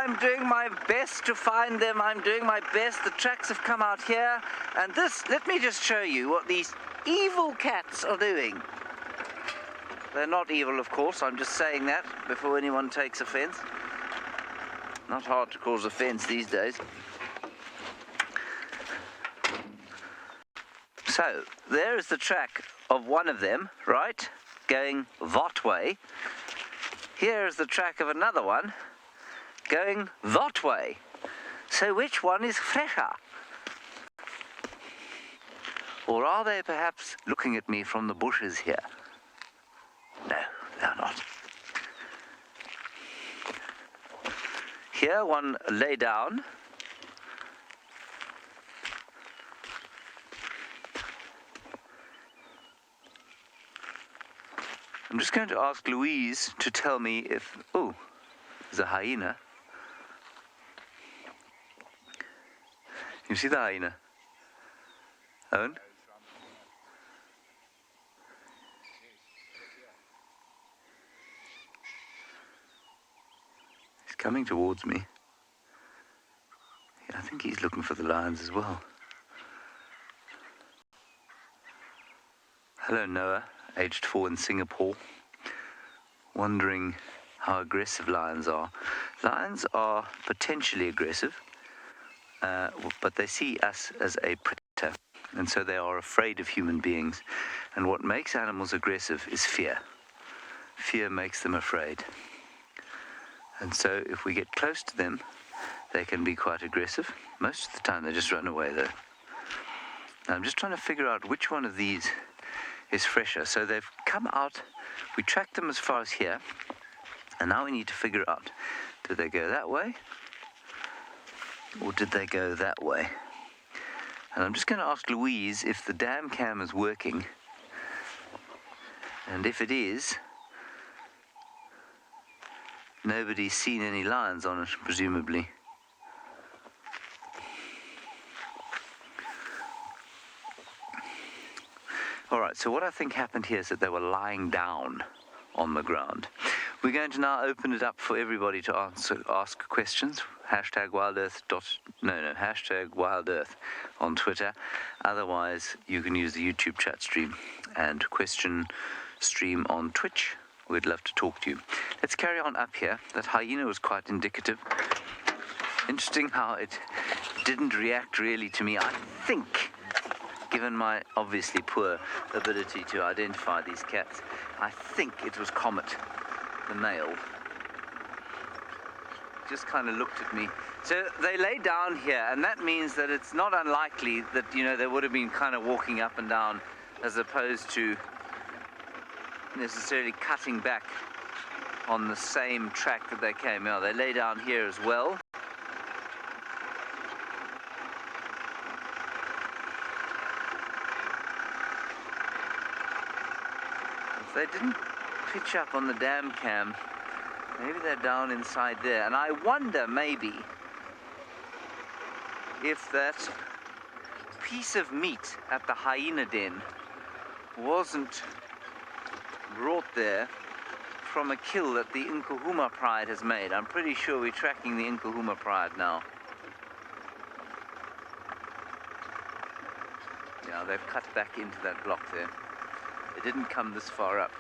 I'm doing my best to find them. I'm doing my best. The tracks have come out here. And this, let me just show you what these evil cats are doing. They're not evil, of course. I'm just saying that before anyone takes offense. Not hard to cause offense these days. So, there is the track of one of them, right? Going that way. Here is the track of another one going that way. So which one is fresher? Or are they perhaps looking at me from the bushes here? No, they're not. Here one lay down. I'm just going to ask Louise to tell me if... Oh, there's a hyena. You see the hyena? Owen? He's coming towards me. Yeah, I think he's looking for the lions as well. Hello, Noah, aged 4 in Singapore. Wondering how aggressive lions are. Lions are potentially aggressive. But they see us as a predator, and so they are afraid of human beings. And what makes animals aggressive is fear. Fear makes them afraid. And so if we get close to them, they can be quite aggressive. Most of the time they just run away though. Now, I'm just trying to figure out which one of these is fresher. So they've come out, we tracked them as far as here, and now we need to figure out, did they go that way or did they go that way? And I'm just going to ask Louise if the dam cam is working, and if it is, nobody's seen any lions on it, presumably. Alright, so what I think happened here is that they were lying down on the ground. We're going to now open it up for everybody to ask questions. Hashtag WildEarth on Twitter. Otherwise, you can use the YouTube chat stream and question stream on Twitch. We'd love to talk to you. Let's carry on up here. That hyena was quite indicative. Interesting how it didn't react really to me. I think, given my obviously poor ability to identify these cats, I think it was Comet, the male. Just kind of looked at me. So they lay down here, and that means that it's not unlikely that, you know, they would have been kind of walking up and down as opposed to necessarily cutting back on the same track that they came out. They lay down here as well. If they didn't pitch up on the dam cam, maybe they're down inside there. And I wonder maybe if that piece of meat at the hyena den wasn't brought there from a kill that the Juma Pride has made. I'm pretty sure we're tracking the Juma Pride now. Yeah, they've cut back into that block there. They didn't come this far up,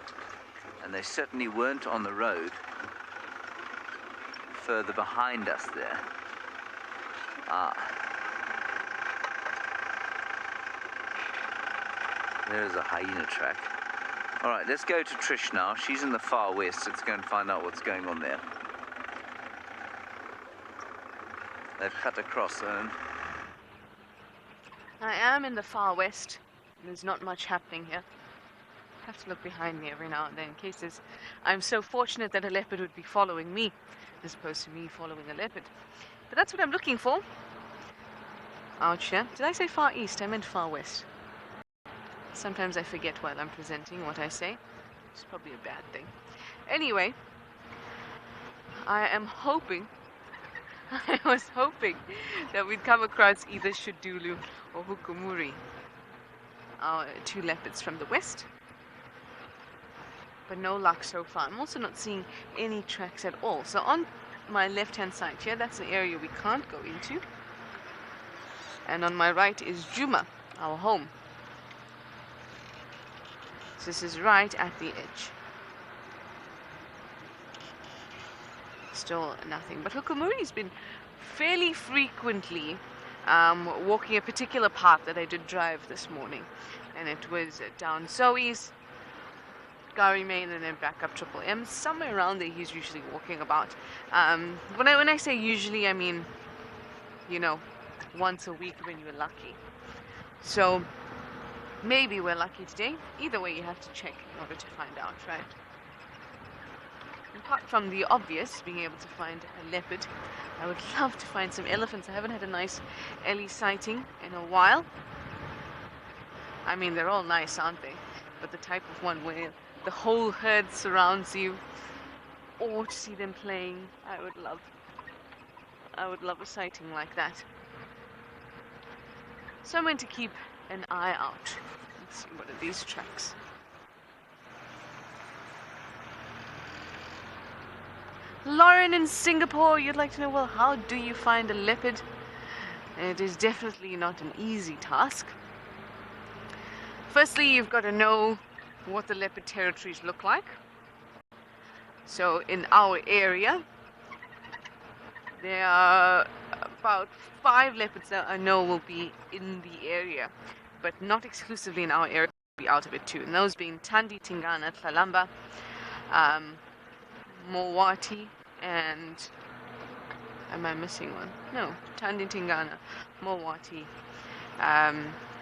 and they certainly weren't on the road further behind us there. There's a hyena track. Alright, let's go to Trish now. She's in the far west. Let's go and find out what's going on there. They've cut across, Owen.
I am in the far west. There's not much happening here. I have to look behind me every now and then in cases I'm so fortunate that a leopard would be following me as opposed to me following a leopard. But that's what I'm looking for. Ouch, yeah. Did I say far east? I meant far west. Sometimes I forget while I'm presenting what I say. It's probably a bad thing. Anyway, I am hoping, I was hoping that we'd come across either Shudulu or Hukumuri, our two leopards from the west. But no luck so far. I'm also not seeing any tracks at all. So on my left-hand side here, that's the area we can't go into. And on my right is Juma, our home. So this is right at the edge. Still nothing. But Hukumuri's been fairly frequently walking a particular path that I did drive this morning. And it was down Zoe's, Gary Main, and then back up Triple M. Somewhere around there he's usually walking about. When I say usually, I mean, you know, once a week when you're lucky. So maybe we're lucky today. Either way, you have to check in order to find out, right? Apart from the obvious, being able to find a leopard, I would love to find some elephants. I haven't had a nice Ellie sighting in a while. I mean, they're all nice, aren't they? But the type of one where the whole herd surrounds you, or to see them playing, I would love a sighting like that. So I'm going to keep an eye out. Let's see, what are these tracks? Lauren in Singapore, you'd like to know, well, how do you find a leopard? It is definitely not an easy task. Firstly, you've got to know what the leopard territories look like. So in our area, there are about 5 leopards that I know will be in the area, but not exclusively in our area, will be out of it too. And those being Tandi, Tingana, Tlalamba, Mowati, and Am I missing one? No. Tingana, Mowati,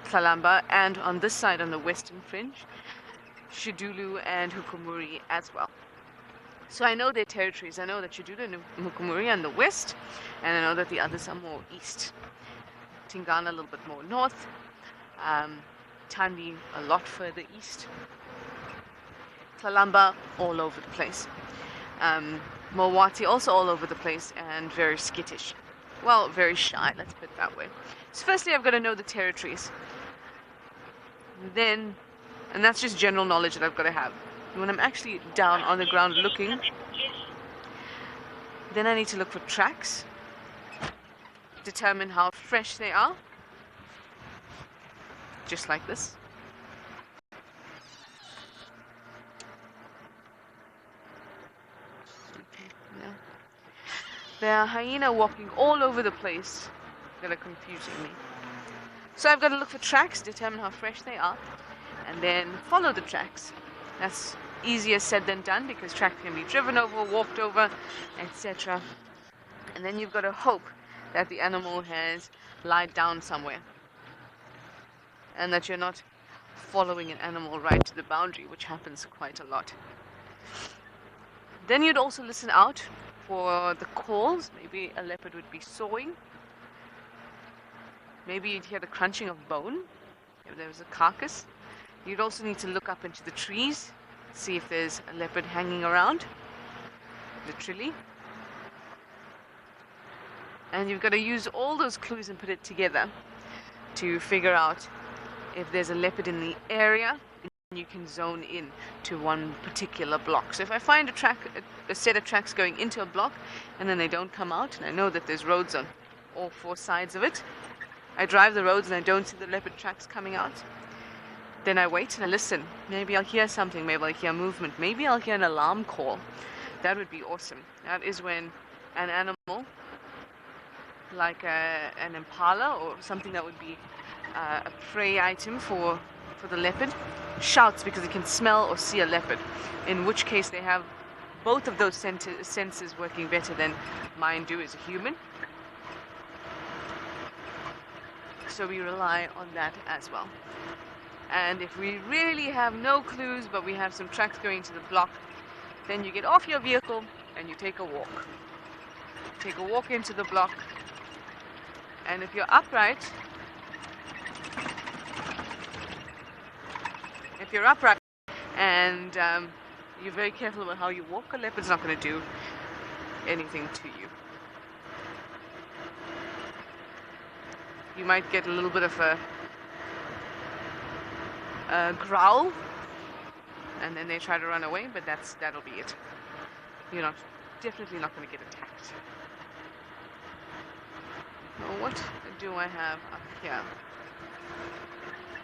Tlalamba, and on this side, on the western fringe, Shidulu and Hukumuri as well. So I know their territories. I know that Shidulu and Hukumuri are in the west, and I know that the others are more east. Tingana a little bit more north, Tandi a lot further east, Tlalamba all over the place. Mowati also all over the place and very skittish. Well, very shy, let's put it that way. So firstly, I've got to know the territories. Then, and that's just general knowledge that I've got to have. When I'm actually down on the ground looking, then I need to look for tracks, determine how fresh they are, just like this. There are hyena walking all over the place that are confusing me. So I've got to look for tracks, determine how fresh they are, and then follow the tracks. That's easier said than done because tracks can be driven over, walked over, etc. And then you've got to hope that the animal has lied down somewhere and that you're not following an animal right to the boundary, which happens quite a lot. Then you'd also listen out for the calls. Maybe a leopard would be sawing. Maybe you'd hear the crunching of bone if there was a carcass. You'd also need to look up into the trees, see if there's a leopard hanging around, literally. And you've got to use all those clues and put it together to figure out if there's a leopard in the area. You can zone in to one particular block. So if I find a set of tracks going into a block and then they don't come out, and I know that there's roads on all four sides of it, I drive the roads and I don't see the leopard tracks coming out, then I wait and I listen. Maybe I'll hear something, maybe I'll hear movement, maybe I'll hear an alarm call. That would be awesome. That is when an animal like an impala or something that would be a prey item for the leopard shouts because it can smell or see a leopard, in which case they have both of those senses working better than mine do as a human. So we rely on that as well. And if we really have no clues but we have some tracks going to the block, then you get off your vehicle and you take a walk. Take a walk into the block, and if you're upright, and you're very careful about how you walk, a leopard's not going to do anything to you. You might get a little bit of a growl, and then they try to run away, but that'll be it. You're definitely not going to get attacked. Now, what do I have up here?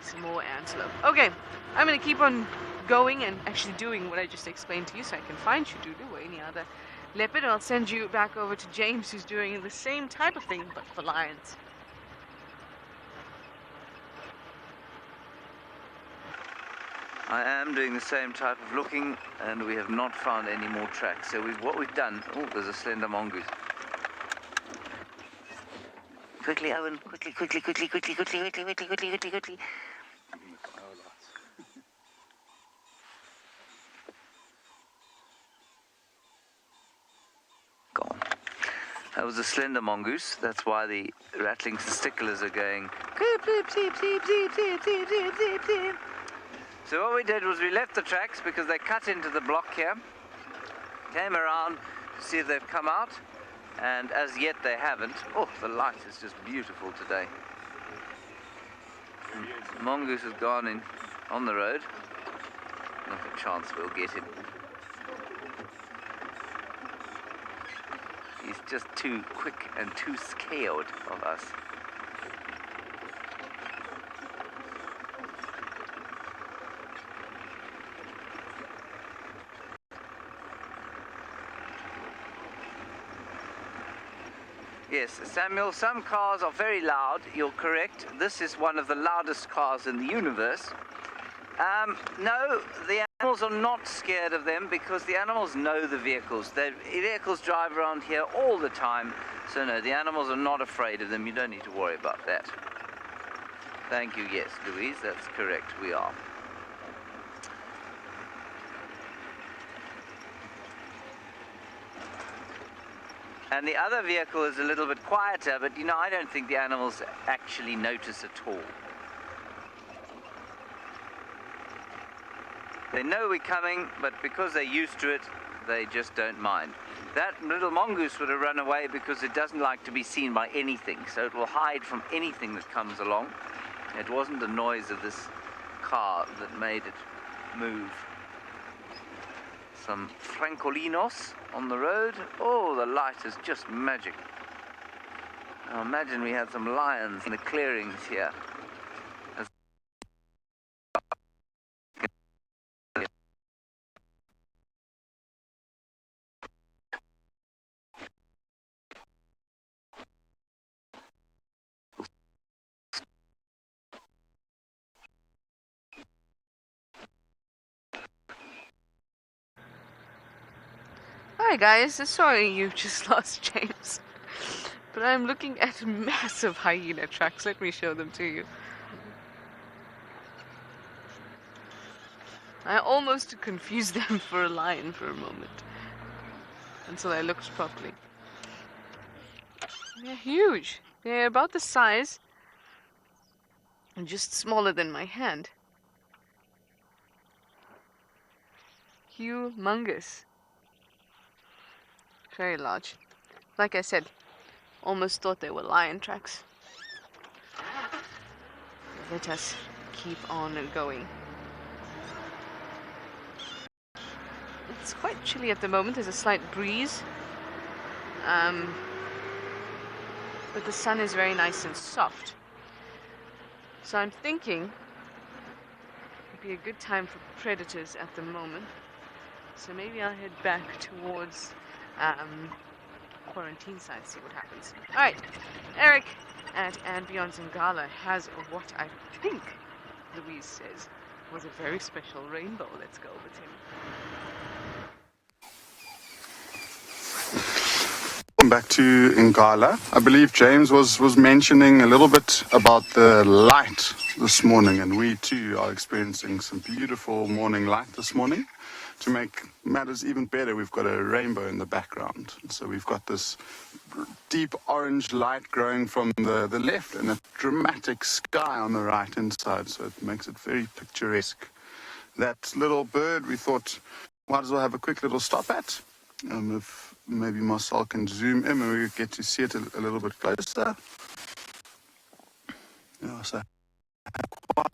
Some more antelope. Okay, I'm going to keep on going and actually doing what I just explained to you so I can find Shidulu or any other leopard, and I'll send you back over to James, who's doing the same type of thing but for lions.
I am doing the same type of looking, and we have not found any more tracks. So what we've done... Oh, there's a slender mongoose. Quickly, Owen. Quickly. Gone. That was a slender mongoose. That's why the rattling testiculars are going... So what we did was we left the tracks because they cut into the block here, came around to see if they've come out, and as yet they haven't. Oh, the light is just beautiful today. The mongoose has gone in on the road. Not a chance we'll get him. He's just too quick and too scared of us. Yes, Samuel, some cars are very loud. You're correct. This is one of the loudest cars in the universe. No, the animals are not scared of them because the animals know the vehicles. The vehicles drive around here all the time, so no, the animals are not afraid of them. You don't need to worry about that. Thank you. Yes, Louise, that's correct. We are. And the other vehicle is a little bit quieter, but I don't think the animals actually notice at all. They know we're coming, but because they're used to it, they just don't mind. That little mongoose would have run away because it doesn't like to be seen by anything, so it will hide from anything that comes along. It wasn't the noise of this car that made it move. Some francolinos on the road. Oh, the light is just magic. Now imagine we had some lions in the clearings here.
Hi guys, sorry you just lost James. But I'm looking at massive hyena tracks. Let me show them to you. I almost confused them for a lion for a moment. Until I looked properly. They're huge. They're about the size, and just smaller than my hand. Humongous. Very large. Like I said, almost thought they were lion tracks. Let us keep on going. It's quite chilly at the moment. There's a slight breeze. But the sun is very nice and soft. So I'm thinking it'd be a good time for predators at the moment. So maybe I'll head back towards quarantine side, see what happens. Alright, Eric at andBeyond Ngala has what I think Louise says was a very special rainbow. Let's go with him.
Welcome back to Ngala. I believe James was mentioning a little bit about the light this morning, and we too are experiencing some beautiful morning light this morning. To make matters even better, we've got a rainbow in the background. So we've got this deep orange light growing from the left and a dramatic sky on the right hand side. So it makes it very picturesque. That little bird we thought might as well have a quick little stop at. If maybe Marcel can zoom in and we get to see it a little bit closer. Yeah, so quite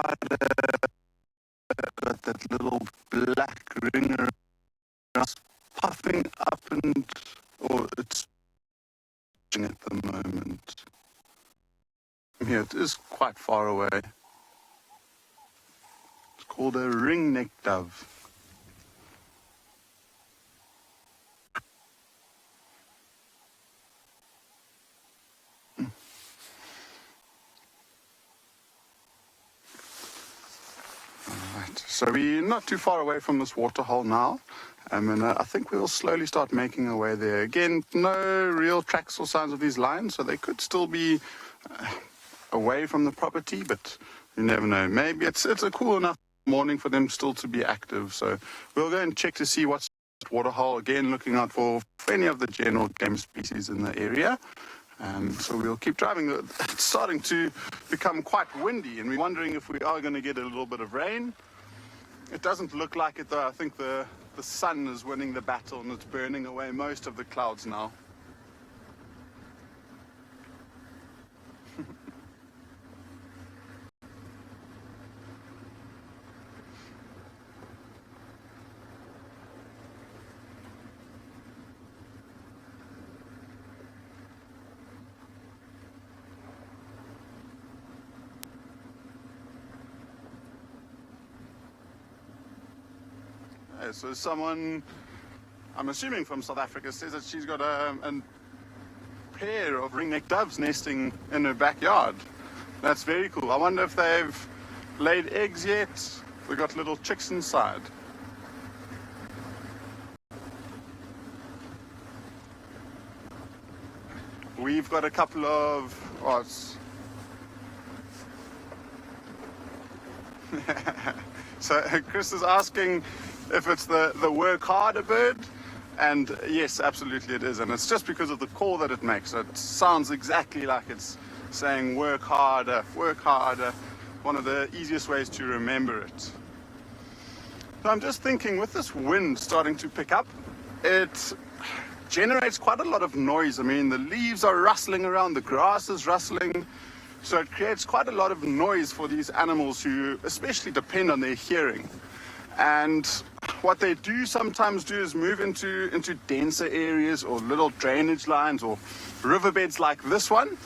got that little black ring around, puffing up or it's at the moment. Here it is quite far away. It's called a ring-necked dove. So we're not too far away from this waterhole now, and I think we'll slowly start making our way there. Again, no real tracks or signs of these lions, so they could still be away from the property, but you never know. Maybe it's a cool enough morning for them still to be active, so we'll go and check to see what's waterhole. Again, looking out for any of the general game species in the area. So we'll keep driving. It's starting to become quite windy, and we're wondering if we are going to get a little bit of rain. It doesn't look like it, though. I think the sun is winning the battle, and it's burning away most of the clouds now. So someone, I'm assuming from South Africa, says that she's got a pair of ring-necked doves nesting in her backyard. That's very cool. I wonder if they've laid eggs yet. We've got little chicks inside. we've got a couple of... So Chris is asking if it's the work harder bird, and yes, absolutely it is, and it's just because of the call that it makes. It sounds exactly like it's saying work harder, one of the easiest ways to remember it. So I'm just thinking, with this wind starting to pick up, it generates quite a lot of noise. I mean, the leaves are rustling around, the grass is rustling, so it creates quite a lot of noise for these animals who especially depend on their hearing. And what they do sometimes do is move into denser areas or little drainage lines or riverbeds like this one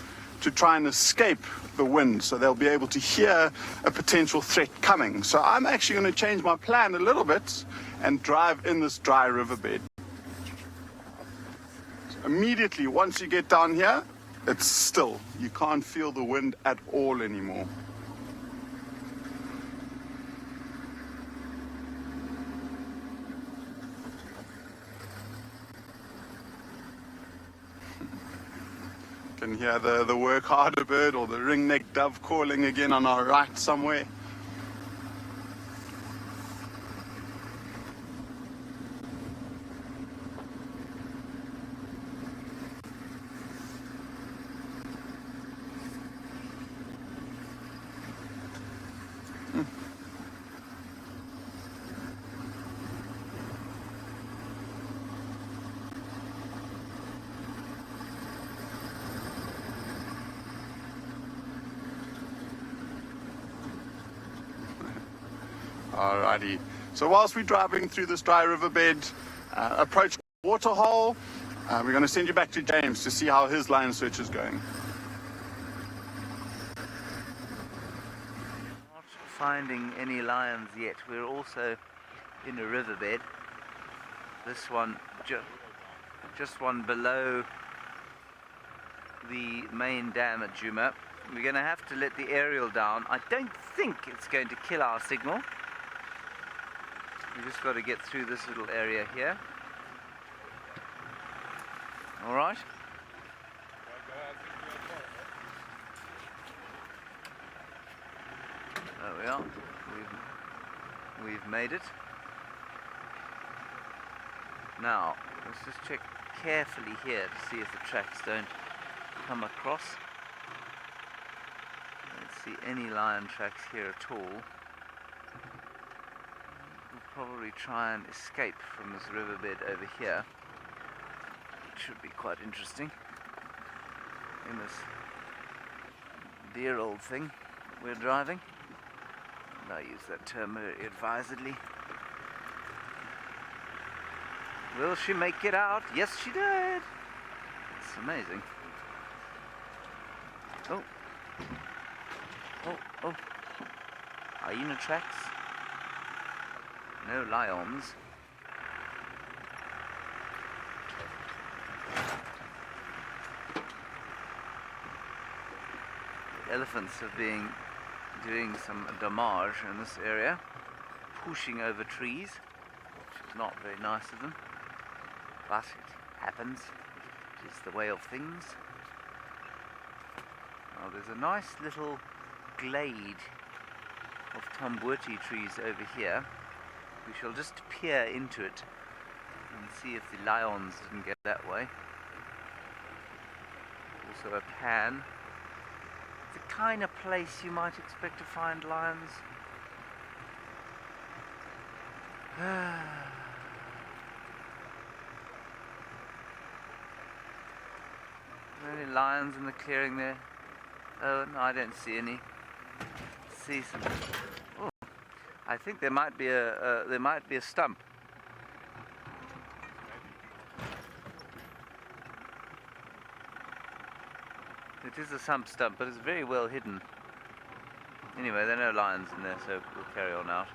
to try and escape the wind, so they'll be able to hear a potential threat coming. So I'm actually going to change my plan a little bit and drive in this dry riverbed. So immediately, once you get down here, it's still. You can't feel the wind at all anymore. You can hear the work harder bird or the ringneck dove calling again on our right somewhere. Alrighty, so whilst we're driving through this dry riverbed, approach waterhole, we're going to send you back to James to see how his lion search is going.
Not finding any lions yet. We're also in a riverbed. This one, just one below the main dam at Juma. We're going to have to let the aerial down. I don't think it's going to kill our signal. We just got to get through this little area here. All right. There we are. We've made it. Now, let's just check carefully here to see if the tracks don't come across. I don't see any lion tracks here at all. We'll probably try and escape from this riverbed over here. It should be quite interesting in this dear old thing we're driving. And I use that term very advisedly. Will she make it out? Yes, she did. It's amazing. Oh. Oh, oh. Hyena tracks. No lions. The elephants have been doing some damage in this area, pushing over trees, which is not very nice of them, but it happens. It is the way of things. Now there's a nice little glade of tambuti trees over here. We shall just peer into it and see if the lions didn't get that way. Also a pan. It's the kind of place you might expect to find lions. Are there any lions in the clearing there? Oh, no, I don't see any. See some. Oh, I think there might be a stump. It is a stump, but it's very well hidden. Anyway, there are no lions in there, so we'll carry on out.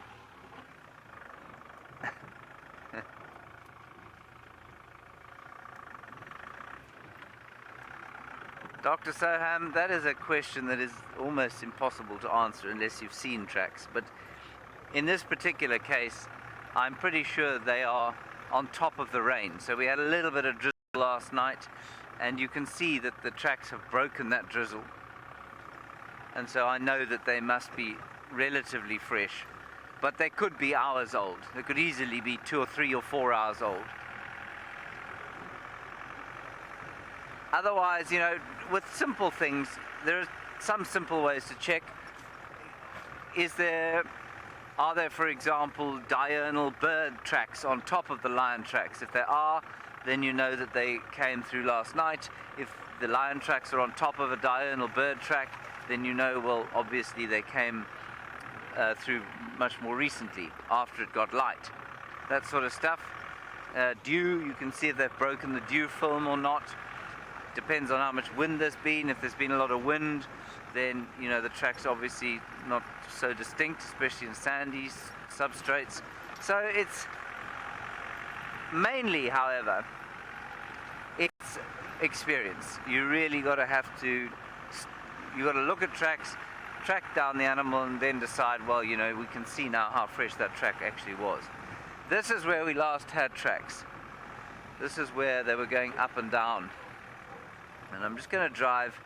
Dr. Soham, that is a question that is almost impossible to answer unless you've seen tracks. But in this particular case, I'm pretty sure they are on top of the rain. So we had a little bit of drizzle last night, and you can see that the tracks have broken that drizzle, and so I know that they must be relatively fresh, but they could be hours old. They could easily be 2 or 3 or 4 hours old. Otherwise, you know, with simple things, there are some simple ways to check. Are there, for example, diurnal bird tracks on top of the lion tracks? If there are, then you know that they came through last night. If the lion tracks are on top of a diurnal bird track, then you know, well, obviously they came through much more recently, after it got light. That sort of stuff. Dew, you can see if they've broken the dew film or not. Depends on how much wind there's been. If there's been a lot of wind, then, you know, the track's obviously not so distinct, especially in sandy substrates. So it's mainly, however, it's experience. You really got to look at tracks, track down the animal, and then decide, well, you know, we can see now how fresh that track actually was. This is where we last had tracks. This is where they were going up and down. And I'm just going to drive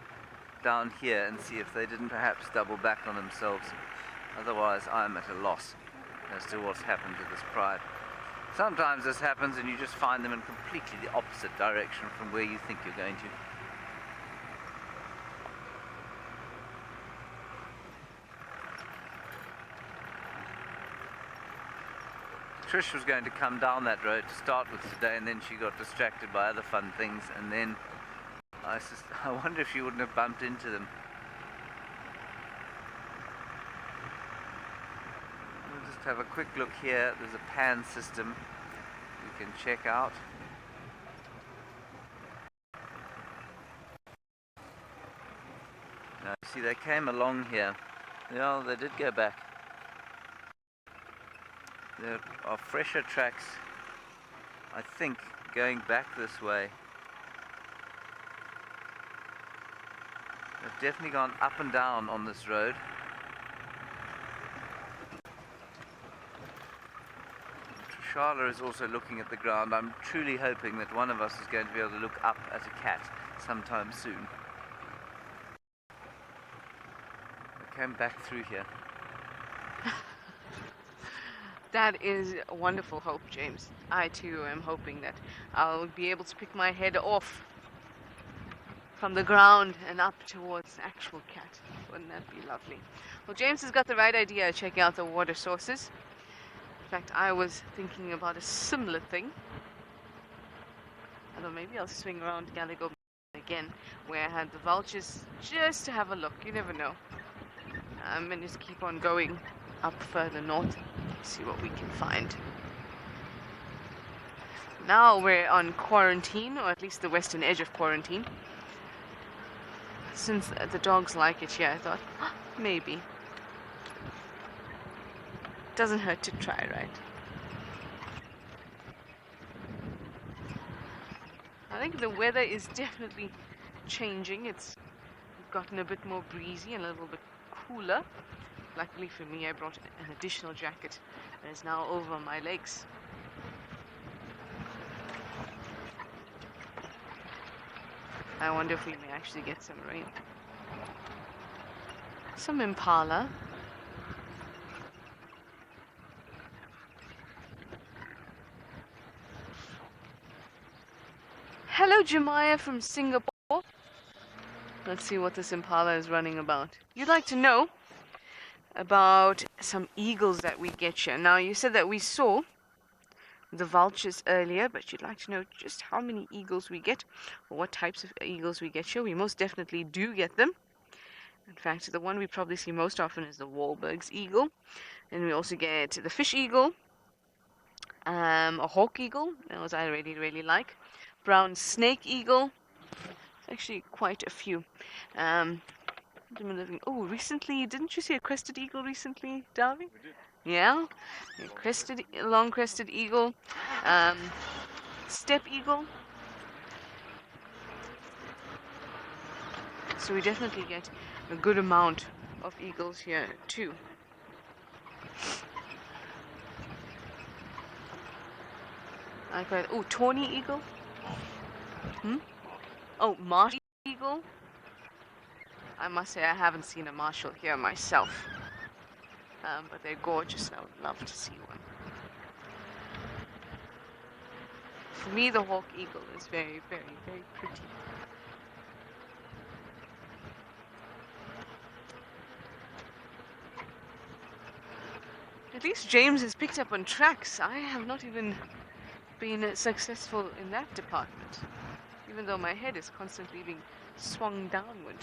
down here and see if they didn't perhaps double back on themselves. Otherwise, I'm at a loss as to what's happened to this pride. Sometimes this happens and you just find them in completely the opposite direction from where you think you're going to. Trish was going to come down that road to start with today, and then she got distracted by other fun things, and then I wonder if she wouldn't have bumped into them. We'll just have a quick look here. There's a pan system you can check out. Now, see, they came along here. Yeah, they did go back. There are fresher tracks, I think, going back this way. They've definitely gone up and down on this road. Charla is also looking at the ground. I'm truly hoping that one of us is going to be able to look up at a cat sometime soon. I came back through here.
That is a wonderful hope, James. I too am hoping that I'll be able to pick my head off from the ground and up towards the actual cat. Wouldn't that be lovely? Well, James has got the right idea, checking out the water sources. In fact, I was thinking about a similar thing. Although maybe I'll swing around Gallagher again, where I had the vultures, just to have a look. You never know. And just keep on going up further north, see what we can find. Now we're on quarantine, or at least the western edge of quarantine. Since the dogs like it here, I thought, maybe. Doesn't hurt to try, right? I think the weather is definitely changing. It's gotten a bit more breezy and a little bit cooler. Luckily for me, I brought an additional jacket that is now over my legs. I wonder if we may actually get some rain. Some Impala. Hello, Jumaya from Singapore. Let's see what this Impala is running about. You'd like to know about some eagles that we get here. Now, you said that we saw the vultures earlier, but you'd like to know just how many eagles we get, or what types of eagles we get here. We most definitely do get them. In fact, the one we probably see most often is the Wahlberg's eagle. And we also get the fish eagle, a hawk eagle, those I really like, brown snake eagle, actually quite a few. Oh, recently, didn't you see a crested eagle recently, Darby?
We did.
Yeah, long crested eagle, steppe eagle. So we definitely get a good amount of eagles here too. I got tawny eagle. Oh, marsh eagle? I must say I haven't seen a marshal here myself. But they're gorgeous and I would love to see one. For me, the hawk eagle is very, very, very pretty. At least James has picked up on tracks. I have not even been successful in that department, even though my head is constantly being swung downward.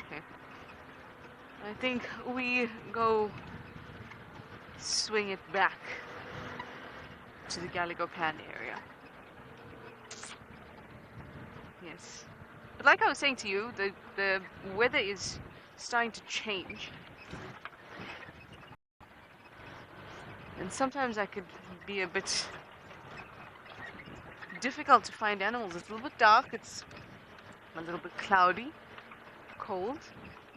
Okay. I think we go swing it back to the Gallagher-Pan area. Yes. But like I was saying to you, the weather is starting to change. And sometimes I could be a bit difficult to find animals. It's a little bit dark, it's a little bit cloudy, cold.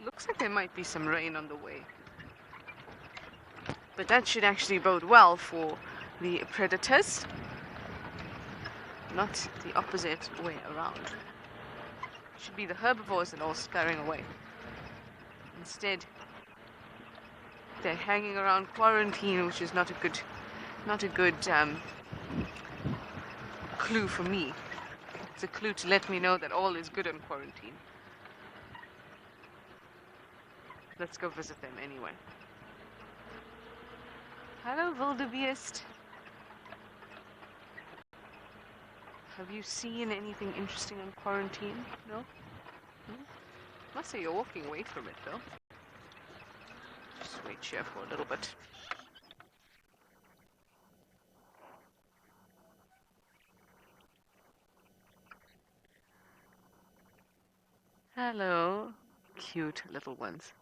Looks like there might be some rain on the way. But that should actually bode well for the predators, not the opposite way around. It should be the herbivores that are all scurrying away. Instead, they're hanging around quarantine, which is not a good clue for me. It's a clue to let me know that all is good in quarantine. Let's go visit them anyway. Hello, wildebeest. Have you seen anything interesting in quarantine? No? Must say you're walking away from it, though. Just wait here for a little bit. Hello, cute little ones.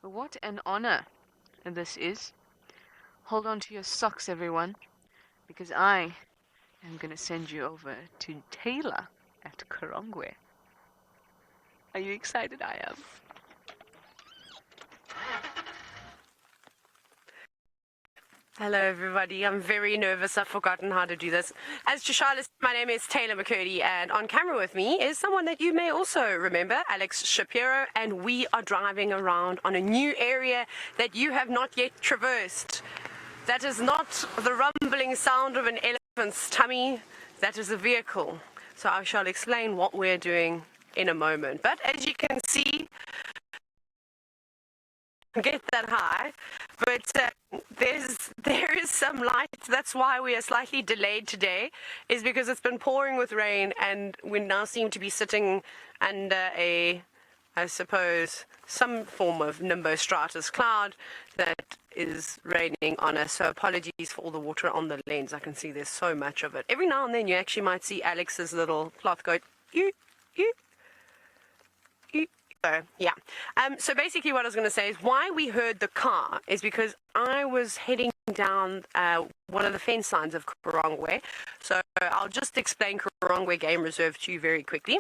What an honor this is. Hold on to your socks, everyone, because I am going to send you over to Taylor at Karongwe. Are you excited? I am.
Hello everybody, I'm very nervous, I've forgotten how to do this. As Joshala said, my name is Taylor McCurdy, and on camera with me is someone that you may also remember, Alex Shapiro, and we are driving around on a new area that you have not yet traversed. That is not the rumbling sound of an elephant's tummy, that is a vehicle. So I shall explain what we're doing in a moment. But as you can see, get that high, but there is some light. That's why we are slightly delayed today, is because it's been pouring with rain and we now seem to be sitting under I suppose some form of nimbostratus cloud that is raining on us. So apologies for all the water on the lens. I can see there's so much of it. Every now and then you actually might see Alex's little cloth go yeah. So basically what I was going to say is why we heard the car is because I was heading down one of the fence lines of Karongwe. So I'll just explain Karongwe Game Reserve to you very quickly.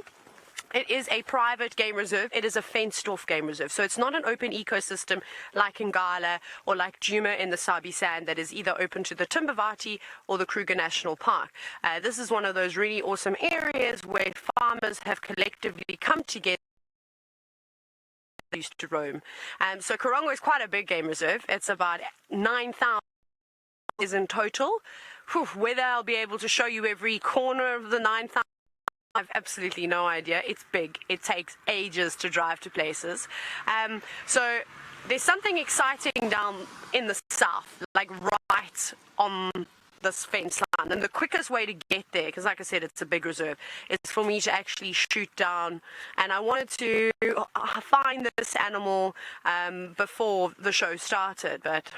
It is a private game reserve. It is a fenced-off game reserve. So it's not an open ecosystem like Ngala or like Juma in the Sabi Sand that is either open to the Timbavati or the Kruger National Park. This is one of those really awesome areas where farmers have collectively come together used to roam. So Karongwe is quite a big game reserve. It's about 9,000 is in total. Whether I'll be able to show you every corner of the 9,000, I've absolutely no idea. It's big. It takes ages to drive to places. So there's something exciting down in the south, like right on this fence line, and the quickest way to get there, because like I said, it's a big reserve, is for me to actually shoot down. And I wanted to find this animal before the show started, but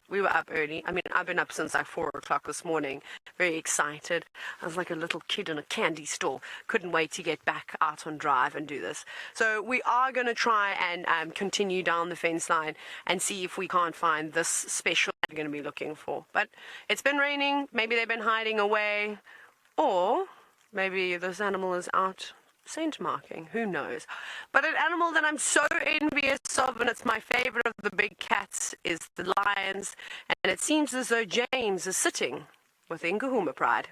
we were up early. I mean, I've been up since like 4 o'clock this morning, very excited. I was like a little kid in a candy store. Couldn't wait to get back out on drive and do this. So we are going to try and continue down the fence line and see if we can't find this special we're going to be looking for. But it's been raining. Maybe they've been hiding away, or maybe this animal is out scent marking, who knows? But an animal that I'm so envious of, and it's my favorite of the big cats, is the lions. And it seems as though James is sitting with Ngahuma Pride.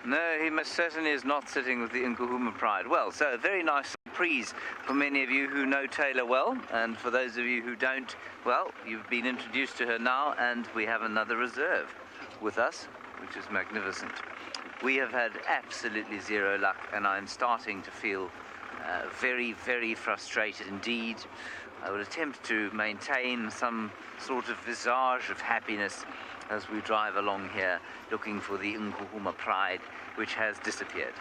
No, he most certainly is not sitting with the Ngahuma Pride. Well, so a very nice surprise for many of you who know Taylor well, and for those of you who don't, well, you've been introduced to her now, and we have another reserve with us, which is magnificent. We have had absolutely zero luck, and I'm starting to feel very, very frustrated indeed. I will attempt to maintain some sort of visage of happiness as we drive along here looking for the Ngahuma Pride, which has disappeared.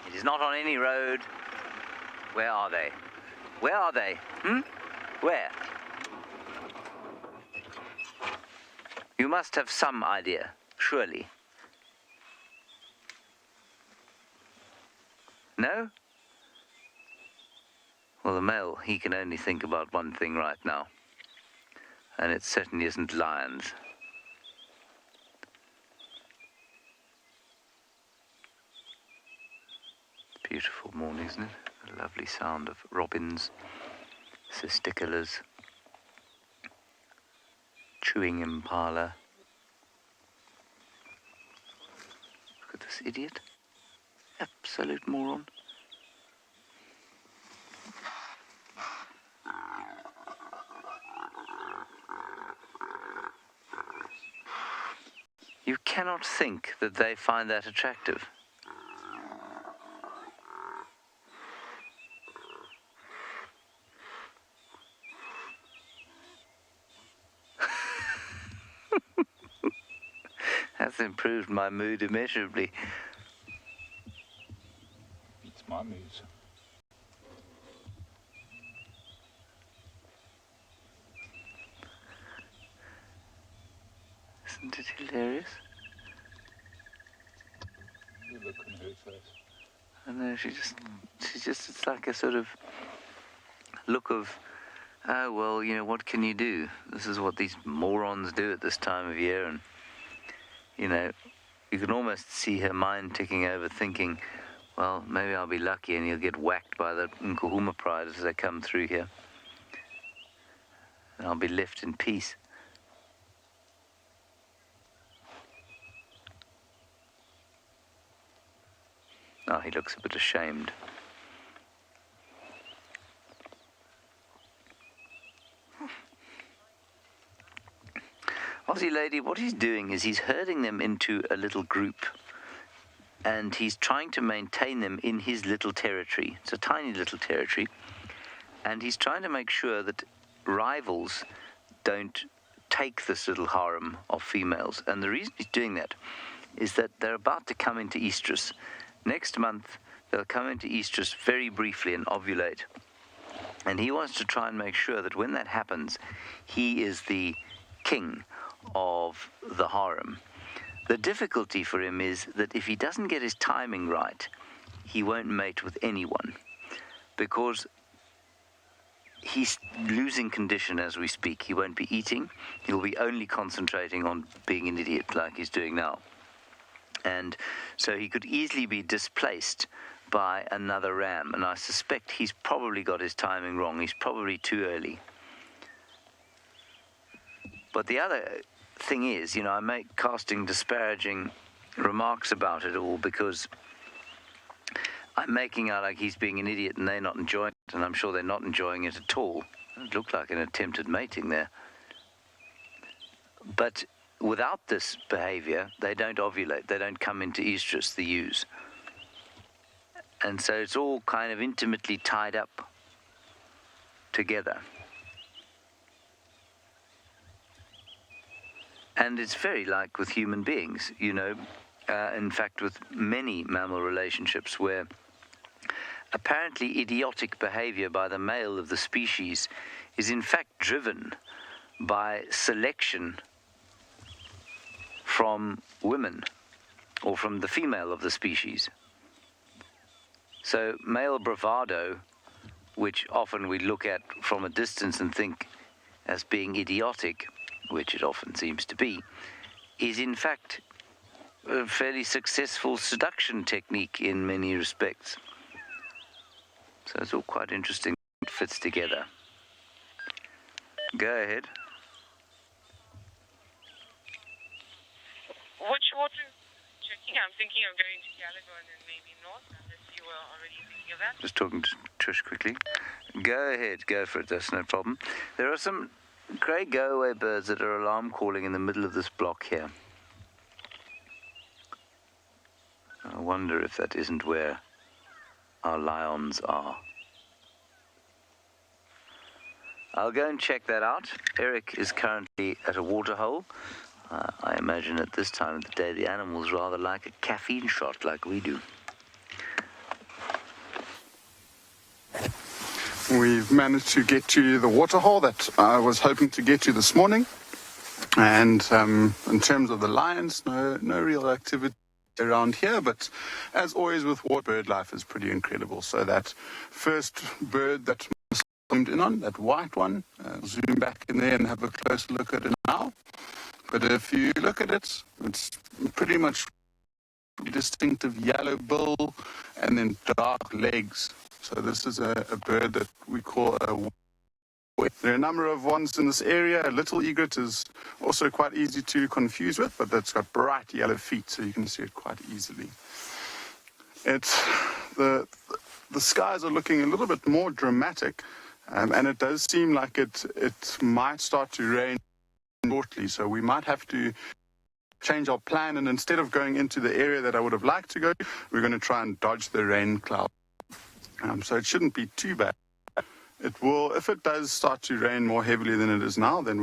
It is not on any road. Where are they? Where are they? Where? You must have some idea, surely. No? Well, the male, he can only think about one thing right now. And it certainly isn't lions. Beautiful morning, isn't it? A lovely sound of robins, cisticolas, chewing impala. Look at this idiot. Absolute moron. You cannot think that they find that attractive. That's improved my mood immeasurably.
It's my mood.
Isn't it hilarious?
You look on her face.
I know, it's like a sort of look of, oh, well, you know, what can you do? This is what these morons do at this time of year, and, you know, you can almost see her mind ticking over, thinking, well, maybe I'll be lucky and you'll get whacked by the Ngahuma Pride as they come through here. And I'll be left in peace. Oh, he looks a bit ashamed. Aussie lady, what he's doing is he's herding them into a little group, and he's trying to maintain them in his little territory. It's a tiny little territory, and he's trying to make sure that rivals don't take this little harem of females. And the reason he's doing that is that they're about to come into estrus. Next month, they'll come into estrus very briefly and ovulate. And he wants to try and make sure that when that happens, he is the king of the harem. The difficulty for him is that if he doesn't get his timing right, he won't mate with anyone, because he's losing condition as we speak. He won't be eating. He'll be only concentrating on being an idiot like he's doing now. And so he could easily be displaced by another ram, and I suspect he's probably got his timing wrong. He's probably too early. But the other thing is, you know, I make casting disparaging remarks about it all because I'm making out like he's being an idiot and they're not enjoying it, and I'm sure they're not enjoying it at all. It looked like an attempt at mating there. But without this behavior, they don't ovulate. They don't come into estrus, the ewes. And so it's all kind of intimately tied up together. And it's very like with human beings, you know, in fact with many mammal relationships where apparently idiotic behavior by the male of the species is in fact driven by selection from women or from the female of the species. So male bravado, which often we look at from a distance and think as being idiotic, which it often seems to be, is in fact a fairly successful seduction technique in many respects. So it's all quite interesting. It fits together. Go ahead.
Which water checking? I'm thinking of going to Gallagher and then maybe north, unless you were already thinking of that.
Just talking to Trish quickly. Go ahead, go for it, that's no problem. There are some grey go-away birds that are alarm calling in the middle of this block here. I wonder if that isn't where our lions are. I'll go and check that out. Eric is currently at a waterhole. I imagine at this time of the day the animals rather like a caffeine shot like we do.
We've managed to get to the waterhole that I was hoping to get to this morning. And in terms of the lions, no real activity around here, but as always with water, bird life is pretty incredible. So that first bird that I zoomed in on, that white one, zoom back in there and have a closer look at it now. But if you look at it, it's pretty much distinctive yellow bill and then dark legs. So this is a bird that we call a egret. There are a number of ones in this area. A little egret is also quite easy to confuse with, but that's got bright yellow feet, so you can see it quite easily. It's the skies are looking a little bit more dramatic, and it does seem like it might start to rain shortly, so we might have to change our plan, and instead of going into the area that I would have liked to go, we're going to try and dodge the rain cloud. So it shouldn't be too bad. It will, if it does start to rain more heavily than it is now, then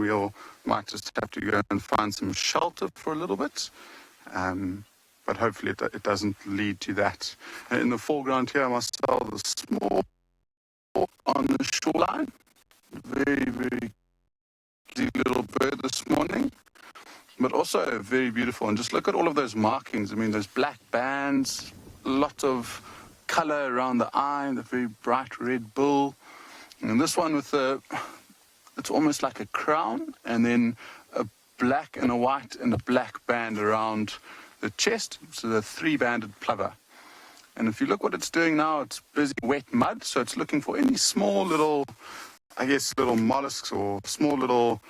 might just have to go and find some shelter for a little bit. But hopefully it doesn't lead to that. And in the foreground here, I must tell the small on the shoreline. Very, very cute little bird this morning. But also very beautiful. And just look at all of those markings. I mean, those black bands, a lot of color around the eye, the very bright red bill. And this one with it's almost like a crown, and then a black and a white and a black band around the chest. So the three-banded plover. And if you look what it's doing now, it's busy wet mud. So it's looking for any small little, little mollusks or small little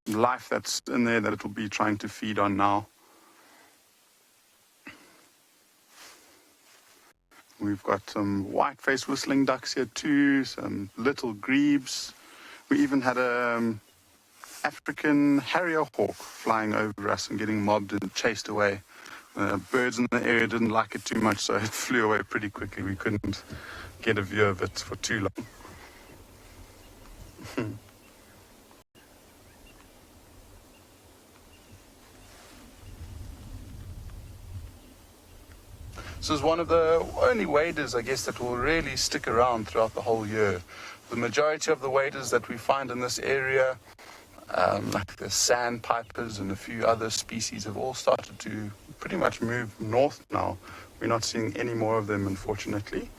life that's in there that it'll be trying to feed on now. We've got some white-faced whistling ducks here too, some little grebes. We even had a African harrier hawk flying over us and getting mobbed and chased away. Birds in the area didn't like it too much, so it flew away pretty quickly. We couldn't get a view of it for too long. This is one of the only waders, I guess, that will really stick around throughout the whole year. The majority of the waders that we find in this area, like the sandpipers and a few other species, have all started to pretty much move north now. We're not seeing any more of them, unfortunately.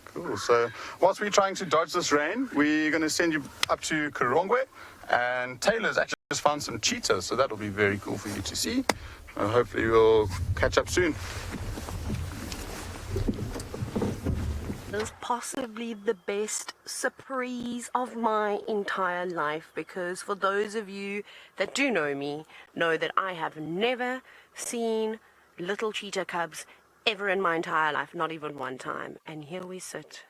Cool. So whilst we're trying to dodge this rain, we're going to send you up to Karongwe, and Taylor's actually just found some cheetahs, so that'll be very cool for you to see. Hopefully we'll catch up soon.
This is possibly the best surprise of my entire life, because for those of you that do know me, know that I have never seen little cheetah cubs ever in my entire life, not even one time. And here we sit,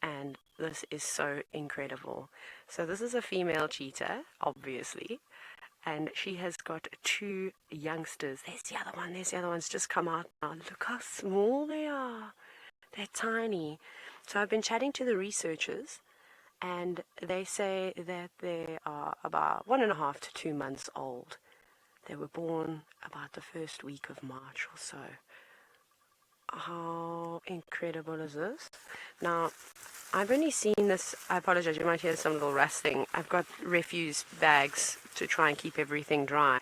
and this is so incredible. So this is a female cheetah, obviously, and she has got two youngsters. There's the other one, it's just come out now. Look how small they are. They're tiny. So I've been chatting to the researchers, and they say that they are about 1.5 to 2 months old. They were born about the first week of March or so. How incredible is this? Now, I've only seen this, I apologize, you might hear some little rustling. I've got refuse bags to try and keep everything dry.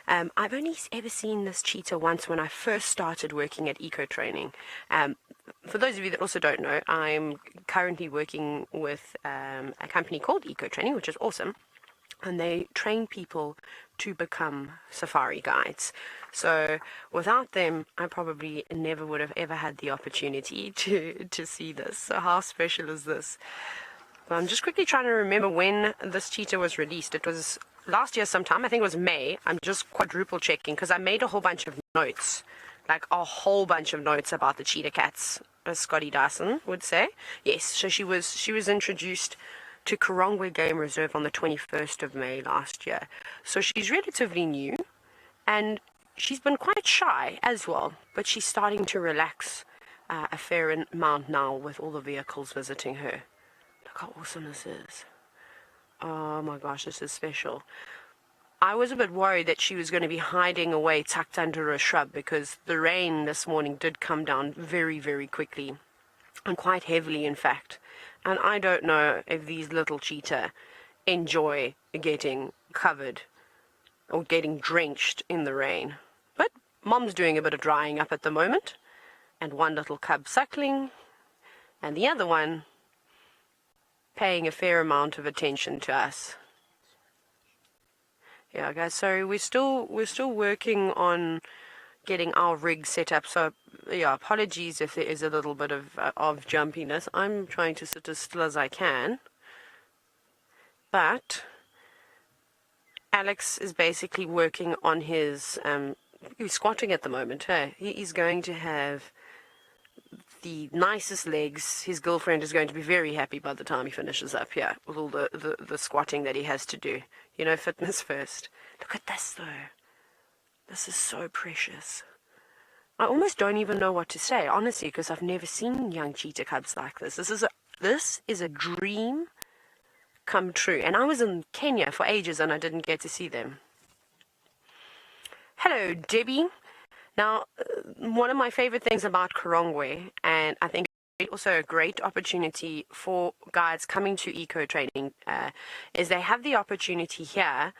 I've only ever seen this cheetah once when I first started working at eco training. For those of you that also don't know, I'm currently working with a company called Eco Training, which is awesome. And they train people to become safari guides. So without them, I probably never would have ever had the opportunity to see this. So how special is this? Well, I'm just quickly trying to remember when this cheetah was released. It was last year sometime. I think it was May. I'm just quadruple checking because I made a whole bunch of notes, like a whole bunch of notes about the cheetah cats, as Scotty Dyson would say. Yes, so she was introduced to Kwara Game Reserve on the 21st of May last year. So she's relatively new, and she's been quite shy as well, but she's starting to relax a fair amount now with all the vehicles visiting her. Look how awesome this is. Oh my gosh, this is special. I was a bit worried that she was going to be hiding away tucked under a shrub because the rain this morning did come down very, very quickly, and quite heavily in fact. And I don't know if these little cheetah enjoy getting covered or getting drenched in the rain. But Mom's doing a bit of drying up at the moment, and one little cub suckling, and the other one paying a fair amount of attention to us. Yeah, guys, sorry, we're still working on getting our rig set up, so yeah, apologies if there is a little bit of jumpiness. I'm trying to sit as still as I can, but Alex is basically working on his he's squatting at the moment. Hey, he's going to have the nicest legs. His girlfriend is going to be very happy by the time he finishes up here with all the squatting that he has to do. You know, fitness first. Look at this though. This is so precious. I almost don't even know what to say, honestly, because I've never seen young cheetah cubs like this. This is a dream come true. And I was in Kenya for ages and I didn't get to see them. Hello, Debbie. Now, one of my favorite things about Kwara, and I think also a great opportunity for guides coming to eco training, is they have the opportunity here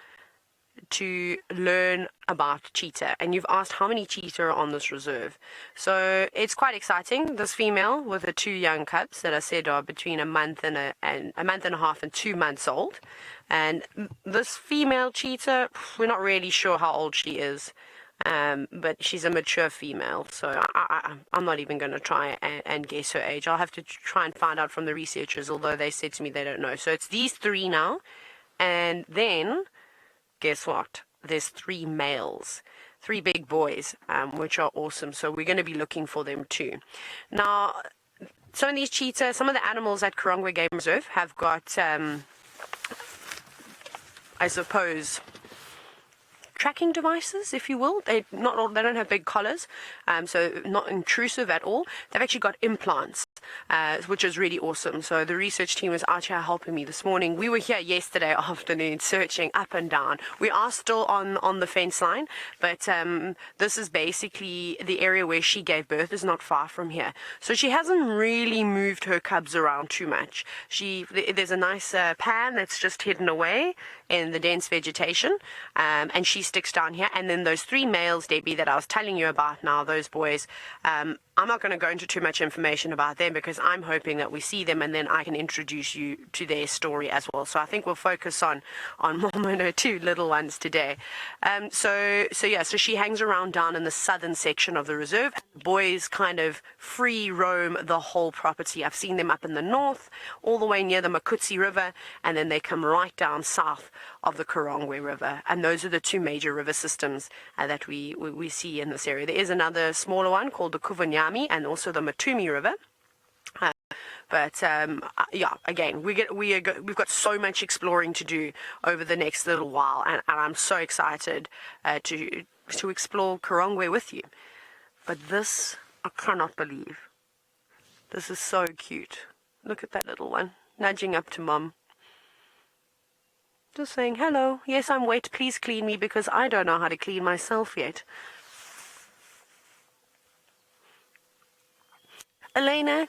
to learn about cheetah. And you've asked how many cheetah are on this reserve. So it's quite exciting. This female with the two young cubs that I said are between a month and a month and a half and 2 months old. And this female cheetah, we're not really sure how old she is. But she's a mature female, so I'm not even going to try and guess her age. I'll have to try and find out from the researchers, although they said to me they don't know. So it's these three now, and then guess what? There's 3 males, 3 big boys, which are awesome. So we're going to be looking for them too. Now, some of these cheetah, some of the animals at Kwara Game Reserve have got, I suppose, tracking devices, if you will. They don't have big collars, so not intrusive at all. They've actually got implants, which is really awesome. So the research team was out here helping me this morning. We were here yesterday afternoon searching up and down. We are still on the fence line, but this is basically the area where she gave birth is not far from here. So she hasn't really moved her cubs around too much. There's a nice pan that's just hidden away in the dense vegetation, and she sticks down here. And then those 3 males, Debbie, that I was telling you about now, those boys, I'm not going to go into too much information about them because I'm hoping that we see them and then I can introduce you to their story as well. So I think we'll focus on her 2 little ones today. So she hangs around down in the southern section of the reserve. Boys kind of free roam the whole property. I've seen them up in the north, all the way near the Makutsi River, and then they come right down south of the Kwara River. And those are the 2 major river systems that we see in this area. There is another smaller one called the Kuvanyami and also the Matumi River. Again, we've got so much exploring to do over the next little while, and I'm so excited to explore Kwara with you. But this, I cannot believe. This is so cute. Look at that little one, nudging up to Mom. Just saying, hello, yes, I'm wet, please clean me because I don't know how to clean myself yet. Elena,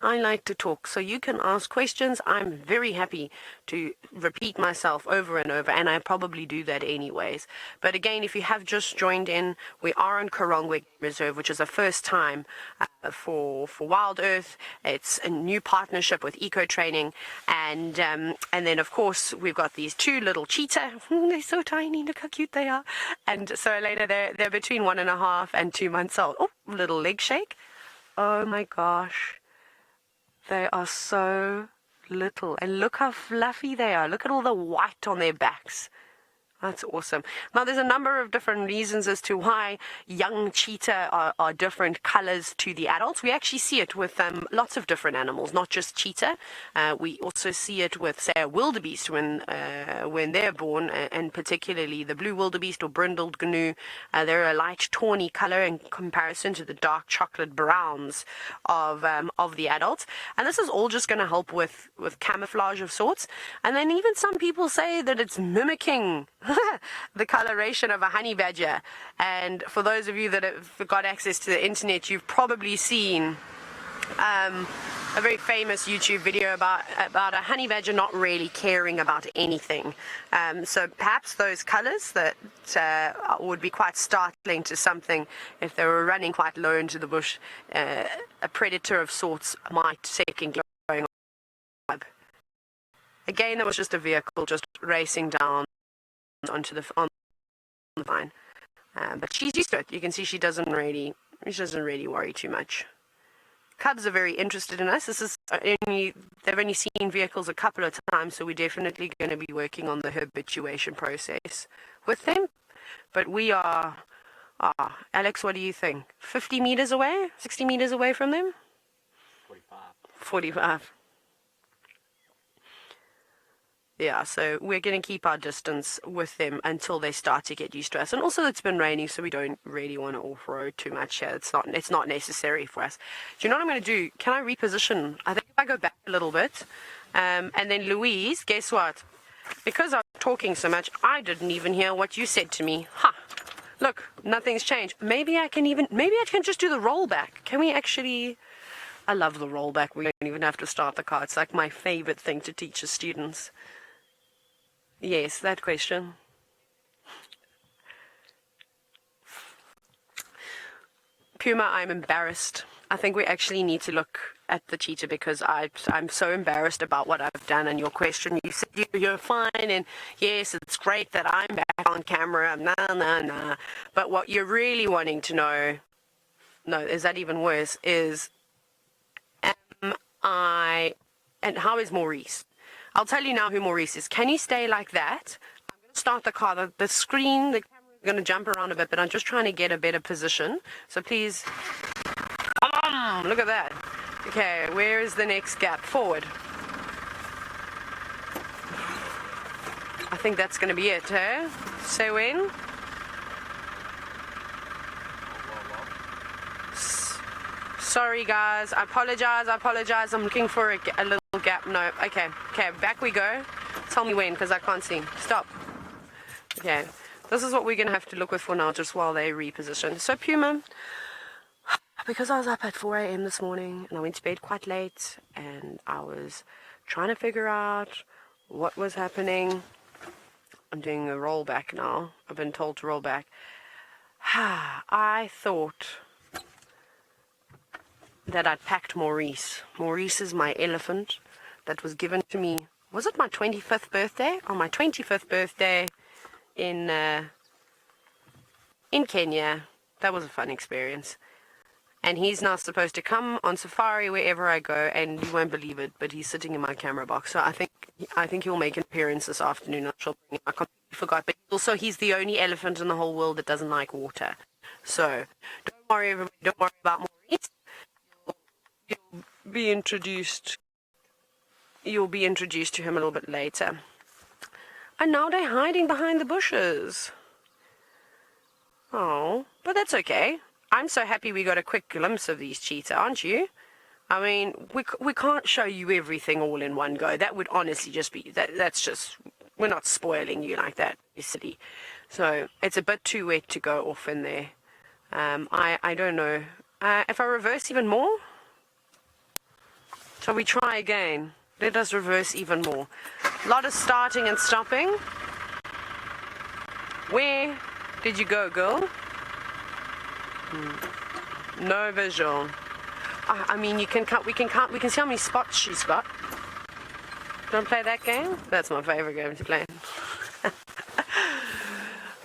I like to talk, so you can ask questions. I'm very happy to repeat myself over and over, and I probably do that anyways. But again, if you have just joined in, we are on Karongwe Game Reserve, which is the first time for WildEarth. It's a new partnership with Eco Training, and then of course we've got these two little cheetah. They're so tiny, look how cute they are. And so Elena, they're between 1.5 and 2 months old. Oh, little leg shake. Oh my gosh, they are so little, and look how fluffy they are. Look at all the white on their backs. That's awesome. Now, there's a number of different reasons as to why young cheetah are different colors to the adults. We actually see it with lots of different animals, not just cheetah. We also see it with, say, a wildebeest when they're born, and particularly the blue wildebeest or brindled gnu. They're a light tawny color in comparison to the dark chocolate browns of the adults. And this is all just going to help with camouflage of sorts. And then even some people say that it's mimicking the coloration of a honey badger. And for those of you that have got access to the internet, you've probably seen a very famous YouTube video about a honey badger not really caring about anything. So perhaps those colors that would be quite startling to something if they were running quite low into the bush. A predator of sorts might second going on. Again, it was just a vehicle just racing down onto the vine, but she's used to it. You can see she doesn't really worry too much. Cubs are very interested in us. They've only seen vehicles a couple of times, so we're definitely going to be working on the habituation process with them. But we are, Alex, what do you think? 50 meters away, 60 meters away from them? 45. Yeah, so we're going to keep our distance with them until they start to get used to us. And also it's been raining, so we don't really want to off-road too much here. It's not necessary for us. Do you know what I'm going to do? Can I reposition? I think if I go back a little bit, and then Louise, guess what? Because I'm talking so much, I didn't even hear what you said to me. Look, nothing's changed. Maybe I can just do the rollback. Can we actually... I love the rollback. We don't even have to start the car. It's like my favorite thing to teach the students. Yes, that question. Puma, I'm embarrassed. I think we actually need to look at the cheetah because I'm so embarrassed about what I've done. And your question, you said you're fine, and yes, it's great that I'm back on camera. Nah. But what you're really wanting to know, is that even worse, is and how is Maurice? I'll tell you now who Maurice is. Can you stay like that? I'm going to start the car. The screen, the camera is going to jump around a bit, but I'm just trying to get a better position. So please, look at that. Okay, where is the next gap? Forward. I think that's going to be it, eh? Say when? Sorry, guys. I apologize. I'm looking for a little gap. No. Okay, back we go. Tell me when, because I can't see. Stop. Okay, this is what we're going to have to look with for now, just while they reposition. So, Puma, because I was up at 4 a.m. this morning, and I went to bed quite late, and I was trying to figure out what was happening. I'm doing a rollback now. I've been told to roll back. I thought that I'd packed Maurice. Maurice is my elephant that was given to me. Was it my 25th birthday? On my 25th birthday in Kenya. That was a fun experience. And he's now supposed to come on safari wherever I go, and you won't believe it, but he's sitting in my camera box. So I think he'll make an appearance this afternoon. I completely forgot. But also, he's the only elephant in the whole world that doesn't like water. So don't worry, everybody. Don't worry about Maurice. You'll be introduced to him a little bit later. And now they're hiding behind the bushes. Oh, but that's okay. I'm so happy we got a quick glimpse of these cheetah, aren't you? I mean, we can't show you everything all in one go. That would honestly just be, that's just, we're not spoiling you like that, you silly. So it's a bit too wet to go off in there. I don't know. If I reverse even more, Shall we try again? Let us reverse even more. A lot of starting and stopping. Where did you go, girl? No visual. I mean, we can see how many spots she's got. Do you want to play that game? That's my favorite game to play.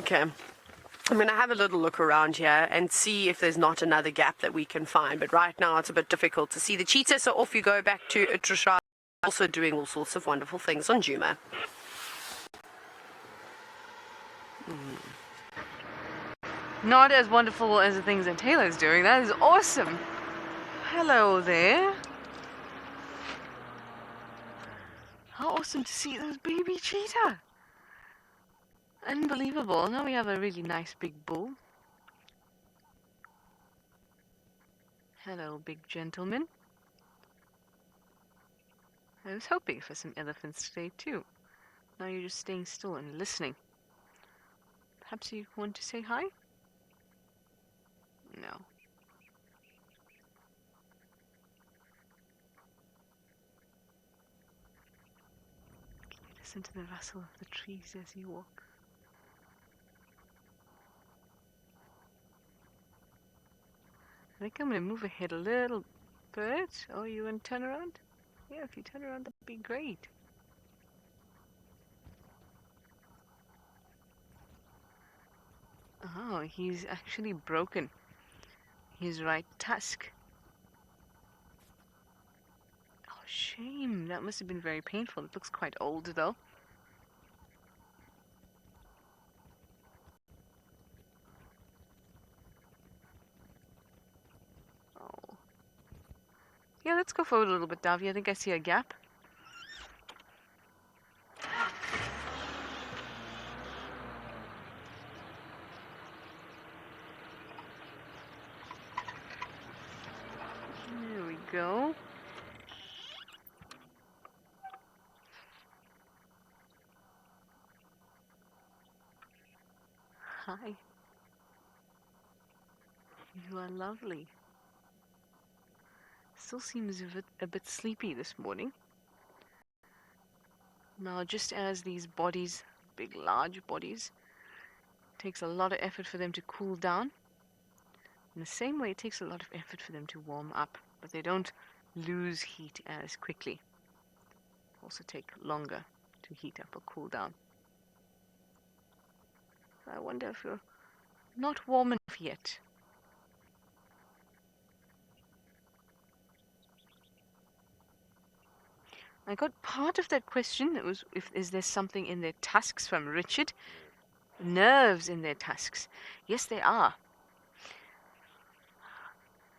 Okay. I'm going to have a little look around here and see if there's not another gap that we can find. But right now it's a bit difficult to see the cheetah, so off you go back to Trisha, also doing all sorts of wonderful things on Juma.
Not as wonderful as the things that Taylor's doing. That is awesome. Hello there. How awesome to see those baby cheetah. Unbelievable. Now we have a really nice big bull. Hello, big gentleman. I was hoping for some elephants today too. Now you're just staying still and listening. Perhaps you want to say hi? No. Can you listen to the rustle of the trees as you walk? I think I'm going to move ahead a little bit. Oh, you want to turn around? Yeah, if you turn around, that'd be great. Oh, he's actually broken his right tusk. Oh, shame. That must have been very painful. It looks quite old, though. Oh. Yeah, let's go forward a little bit, Davi. I think I see a gap. There we go. Hi. You are lovely. Still seems a bit sleepy this morning. Now, just as these bodies, big, large bodies, takes a lot of effort for them to cool down, in the same way it takes a lot of effort for them to warm up, but they don't lose heat as quickly. Also take longer to heat up or cool down. So I wonder if you're not warm enough yet. I got part of that question. It was, is there something in their tusks, from Richard? Nerves in their tusks. Yes, there are.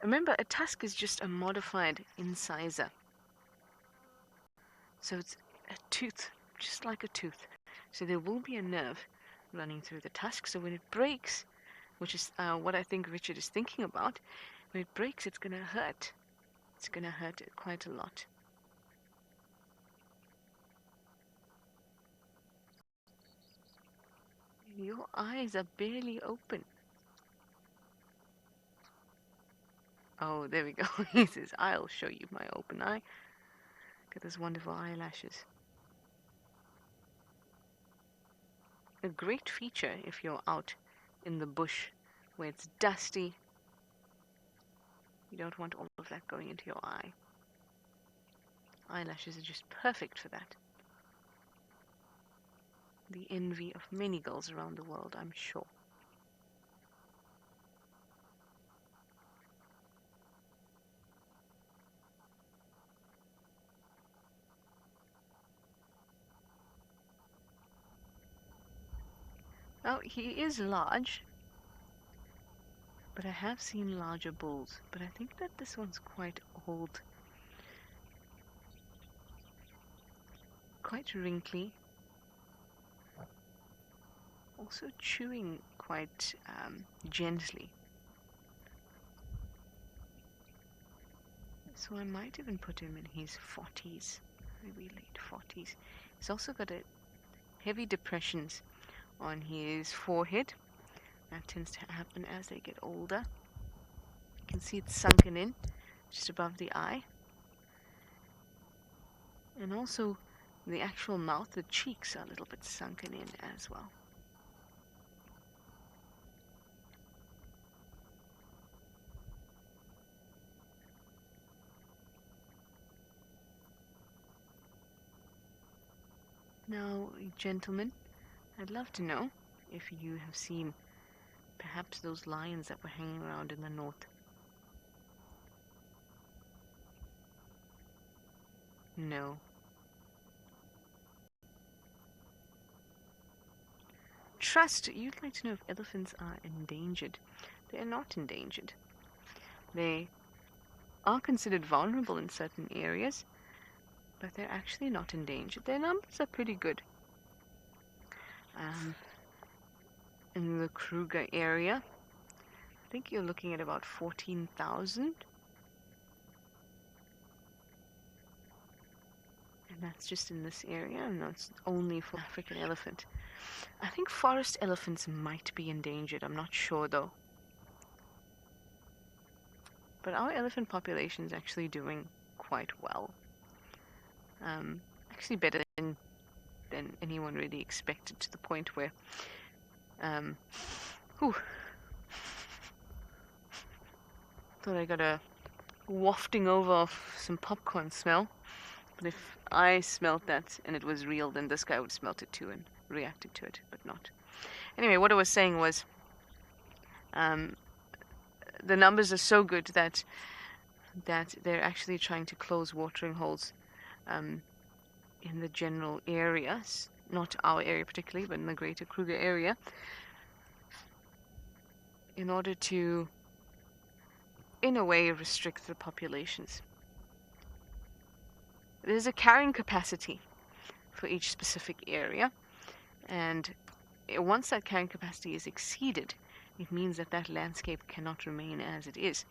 Remember, a tusk is just a modified incisor. So it's a tooth, just like a tooth. So there will be a nerve running through the tusk. So when it breaks, which is what I think Richard is thinking about, when it breaks, it's going to hurt. It's going to hurt quite a lot. Your eyes are barely open. Oh, there we go. He says, I'll show you my open eye. Look at those wonderful eyelashes. A great feature if you're out in the bush where it's dusty. You don't want all of that going into your eye. Eyelashes are just perfect for that. The envy of many girls around the world, I'm sure. Now, he is large, but I have seen larger bulls, but I think that this one's quite old. Quite wrinkly. Also chewing quite gently. So I might even put him in his 40s, maybe late 40s. He's also got heavy depressions on his forehead. That tends to happen as they get older. You can see it's sunken in just above the eye. And also the actual mouth, the cheeks are a little bit sunken in as well. Now, gentlemen, I'd love to know if you have seen perhaps those lions that were hanging around in the north. No. Trust, you'd like to know if elephants are endangered. They are not endangered. They are considered vulnerable in certain areas, but they're actually not endangered. Their numbers are pretty good. In the Kruger area, I think you're looking at about 14,000. And that's just in this area, and that's only for African elephant. I think forest elephants might be endangered. I'm not sure though. But our elephant population is actually doing quite well. Actually better than anyone really expected, to the point where thought I got a wafting over of some popcorn smell. But if I smelt that and it was real, then this guy would smelt it too and reacted to it, but not. Anyway, what I was saying was the numbers are so good that they're actually trying to close watering holes in the general areas, not our area particularly, but in the greater Kruger area, in order to, in a way, restrict the populations. There's a carrying capacity for each specific area, and once that carrying capacity is exceeded, it means that that landscape cannot remain as it is.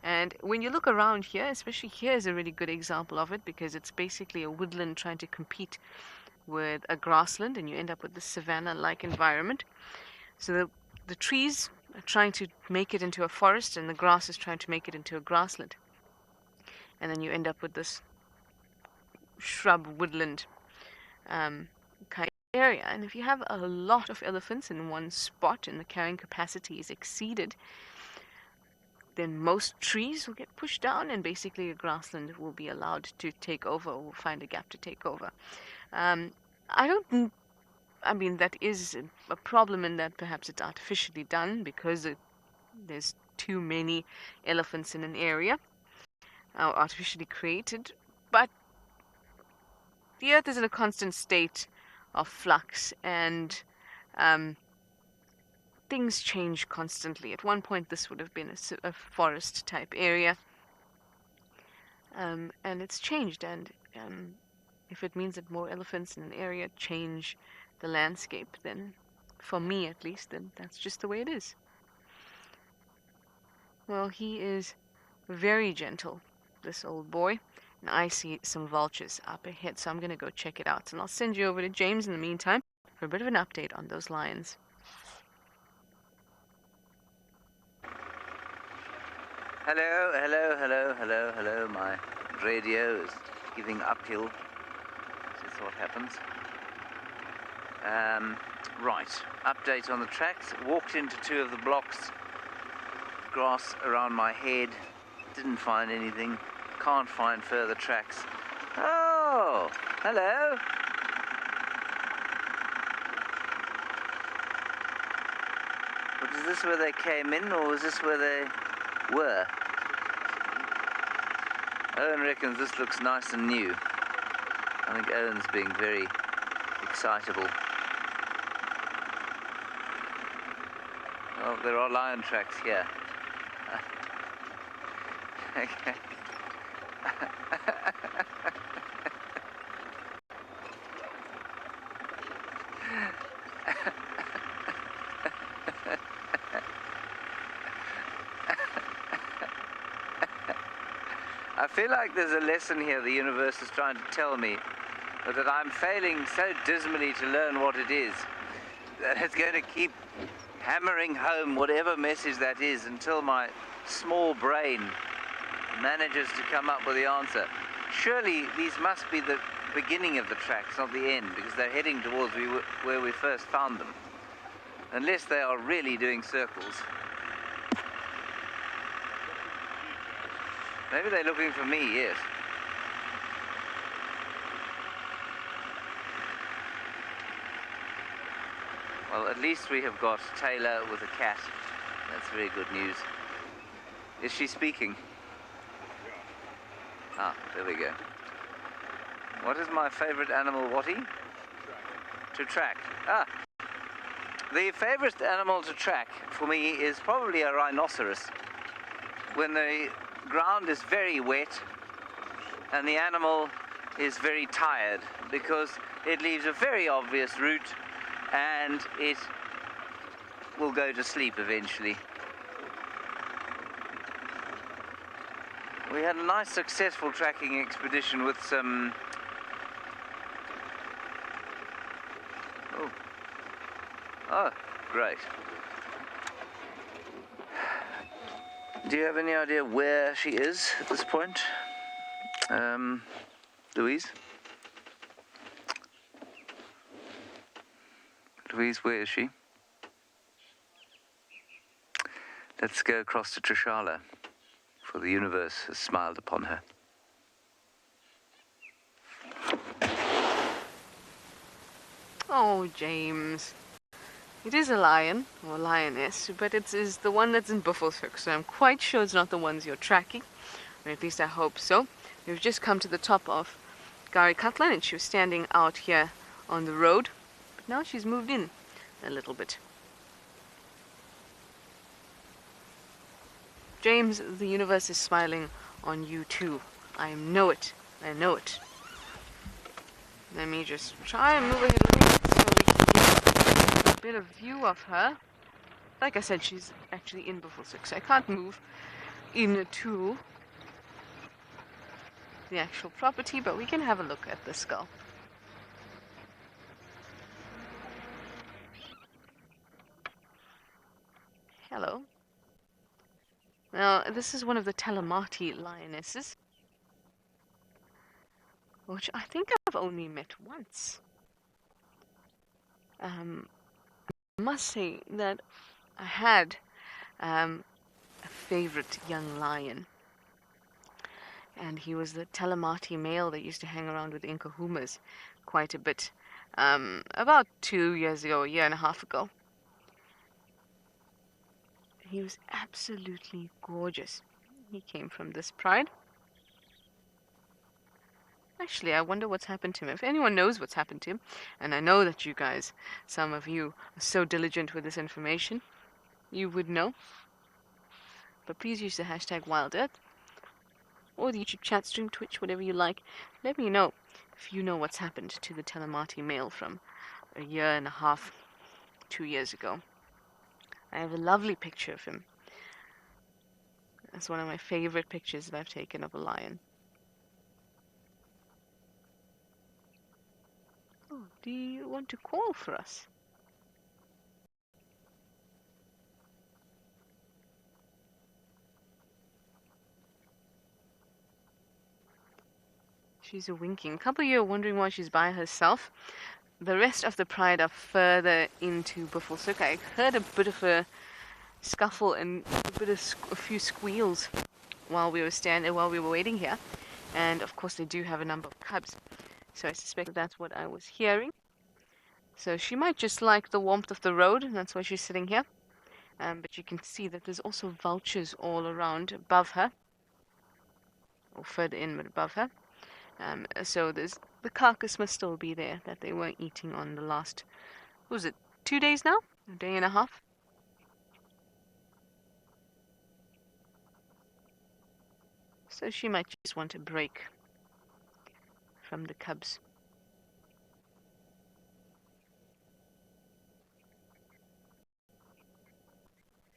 And when you look around here, especially here is a really good example of it, because it's basically a woodland trying to compete with a grassland, and you end up with this savanna-like environment. So the trees are trying to make it into a forest, and the grass is trying to make it into a grassland. And then you end up with this shrub woodland kind of area. And if you have a lot of elephants in one spot and the carrying capacity is exceeded, then most trees will get pushed down, and basically a grassland will be allowed to take over, or will find a gap to take over. I mean, that is a problem in that perhaps it's artificially done because there's too many elephants in an area, artificially created. But the earth is in a constant state of flux, and things change constantly. At one point, this would have been a forest-type area, and it's changed. And if it means that more elephants in an area change the landscape, then, for me at least, then that's just the way it is. Well, he is very gentle, this old boy. And I see some vultures up ahead, so I'm going to go check it out. And I'll send you over to James in the meantime for a bit of an update on those lions.
Hello. My radio is giving uphill. This is what happens. Right, update on the tracks. Walked into two of the blocks. Grass around my head. Didn't find anything. Can't find further tracks. Oh, hello. But is this where they came in, or is this where they were? Owen reckons this looks nice and new. I think Owen's being very excitable. Well, there are lion tracks here. Okay. I feel like there's a lesson here the universe is trying to tell me, but that I'm failing so dismally to learn what it is, that it's going to keep hammering home whatever message that is until my small brain manages to come up with the answer. Surely these must be the beginning of the tracks, not the end, because they're heading towards where we first found them. Unless they are really doing circles. Maybe they're looking for me, yes. Well, at least we have got Taylor with a cat. That's very good news. Is she speaking? Ah, there we go. What is my favorite animal, Watty? To track. Ah, the favorite animal to track for me is probably a rhinoceros. When the ground is very wet and the animal is very tired, because it leaves a very obvious route and it will go to sleep eventually. We had a nice successful tracking expedition with some... Oh, great. Do you have any idea where she is at this point? Louise? Louise, where is she? Let's go across to Trishala, for the universe has smiled upon her.
Oh, James. It is a lion, or lioness, but it is the one that's in Buffelshoek, so I'm quite sure it's not the ones you're tracking. Or at least I hope so. We've just come to the top of Garikatlan, and she was standing out here on the road. But now she's moved in a little bit. James, the universe is smiling on you too. I know it. I know it. Let me just try and move ahead a little bit so we can get a bit of view of her. Like I said, she's actually in Buffelshoek, so I can't move into the actual property, but we can have a look at the skull. Hello. Now, this is one of the Telemati lionesses, which I think I've only met once. I must say that I had a favorite young lion, and he was the Telemati male that used to hang around with Inkahumas quite a bit, about 2 years ago, a year and a half ago. He was absolutely gorgeous. He came from this pride. Actually, I wonder what's happened to him. If anyone knows what's happened to him, and I know that you guys, some of you, are so diligent with this information, you would know. But please use the hashtag WildEarth, or the YouTube chat stream, Twitch, whatever you like. Let me know if you know what's happened to the Telemati male from a year and a half, 2 years ago. I have a lovely picture of him. That's one of my favorite pictures that I've taken of a lion. Oh, do you want to call for us? She's winking. A couple of you are wondering why she's by herself. The rest of the pride are further into Buffelshoek. I heard a bit of a scuffle and a few squeals while we were waiting here. And of course they do have a number of cubs. So I suspect that's what I was hearing. So she might just like the warmth of the road, and that's why she's sitting here. But you can see that there's also vultures all around above her. Or further in, but above her. So the carcass must still be there that they were eating on the last, what was it, 2 days now? A day and a half? So she might just want a break from the cubs.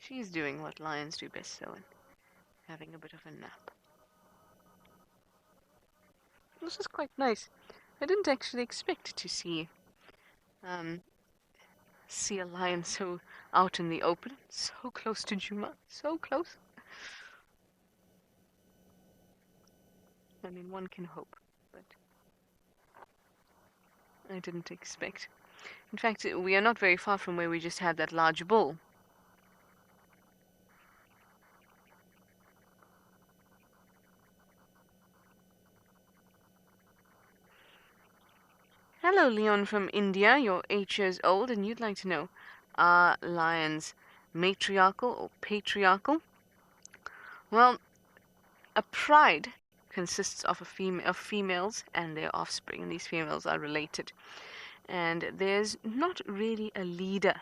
She's doing what lions do best, though, and having a bit of a nap. This is quite nice. I didn't actually expect to see a lion so out in the open, so close to Juma, so close. I mean, one can hope, but I didn't expect. In fact, we are not very far from where we just had that large bull. Hello, Leon from India. You're 8 years old and you'd like to know, are lions matriarchal or patriarchal? Well, a pride consists of females and their offspring, and these females are related. And there's not really a leader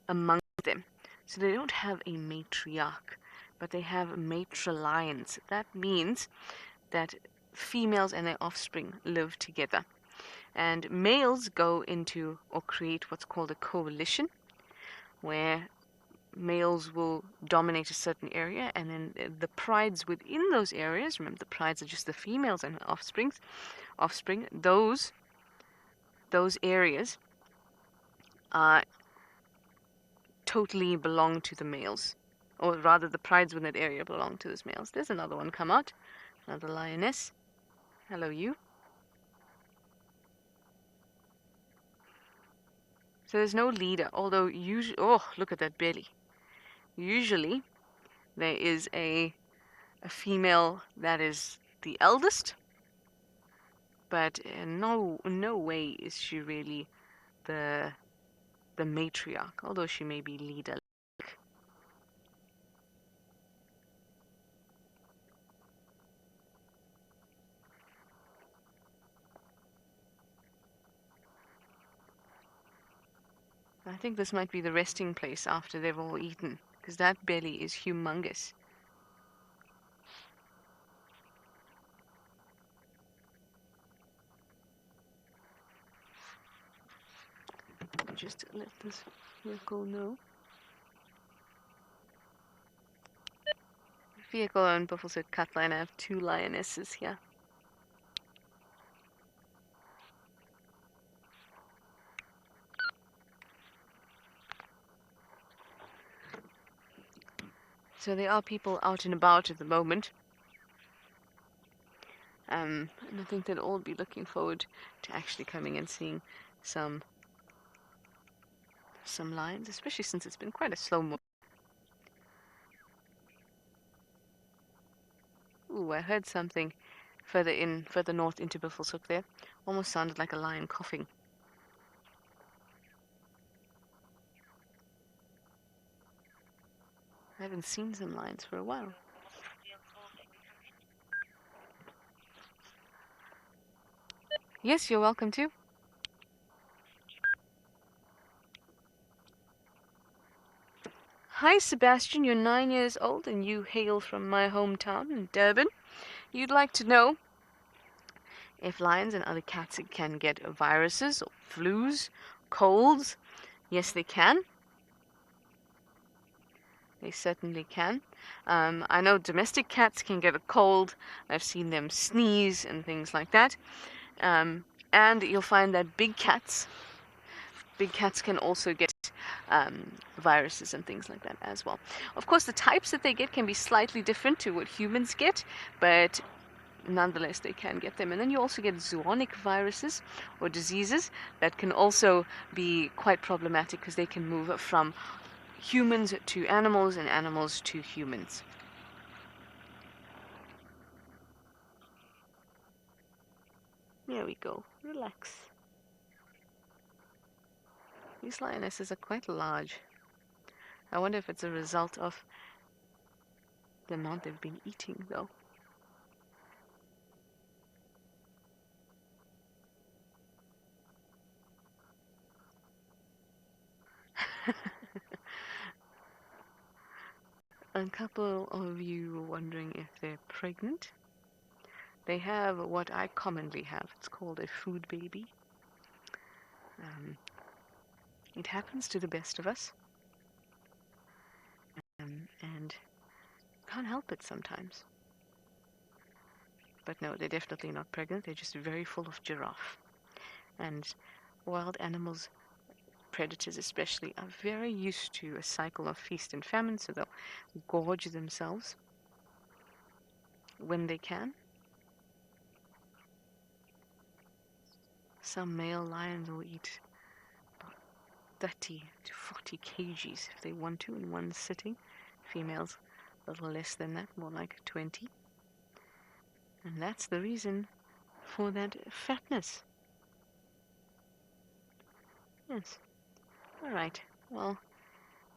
among them. So they don't have a matriarch, but they have matrilions. That means that females and their offspring live together. And males go into or create what's called a coalition, where males will dominate a certain area, and then the prides within those areas, remember the prides are just the females and offspring, those areas are totally belong to the males, or rather the prides within that area belong to those males. There's another one come out, another lioness. Hello, you. So there's no leader, although usually, oh, look at that belly. Usually there is a female that is the eldest, but no way is she really the matriarch, although she may be leader. I think this might be the resting place after they've all eaten, because that belly is humongous. Just let this vehicle know. Vehicle and Buffalo Cutline. I have 2 lionesses here. So there are people out and about at the moment. And I think they'll all be looking forward to actually coming and seeing some lions, especially since it's been quite a slow mo. Ooh, I heard something further north into Buffelshoek there. Almost sounded like a lion coughing. I haven't seen some lions for a while. Yes, you're welcome to. Hi, Sebastian. You're 9 years old and you hail from my hometown in Durban. You'd like to know if lions and other cats can get viruses or flus, colds. Yes, they can. They certainly can. I know domestic cats can get a cold. I've seen them sneeze and things like that. And you'll find that big cats can also get viruses and things like that as well. Of course, the types that they get can be slightly different to what humans get, but nonetheless, they can get them. And then you also get zoonotic viruses or diseases that can also be quite problematic because they can move from humans to animals and animals to humans. There we go. Relax. These lionesses are quite large. I wonder if it's a result of the amount they've been eating, though. A couple of you were wondering if they're pregnant. They have what I commonly have. It's called a food baby. It happens to the best of us. And can't help it sometimes. But no, they're definitely not pregnant. They're just very full of giraffe. And wild animals, predators especially, are very used to a cycle of feast and famine, so they'll gorge themselves when they can. Some male lions will eat about 30 to 40 kgs if they want to in one sitting. Females, a little less than that, more like 20. And that's the reason for that fatness. Yes. All right. Well,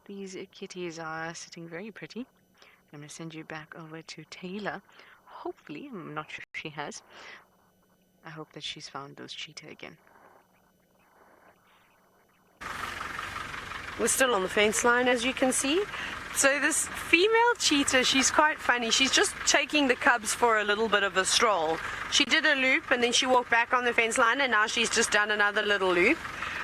these kitties are sitting very pretty. I'm going to send you back over to Taylor. Hopefully, I'm not sure if she has. I hope that she's found those cheetah again.
We're still on the fence line, as you can see. So this female cheetah, she's quite funny. She's just taking the cubs for a little bit of a stroll. She did a loop and then she walked back on the fence line, and now she's just done another little loop.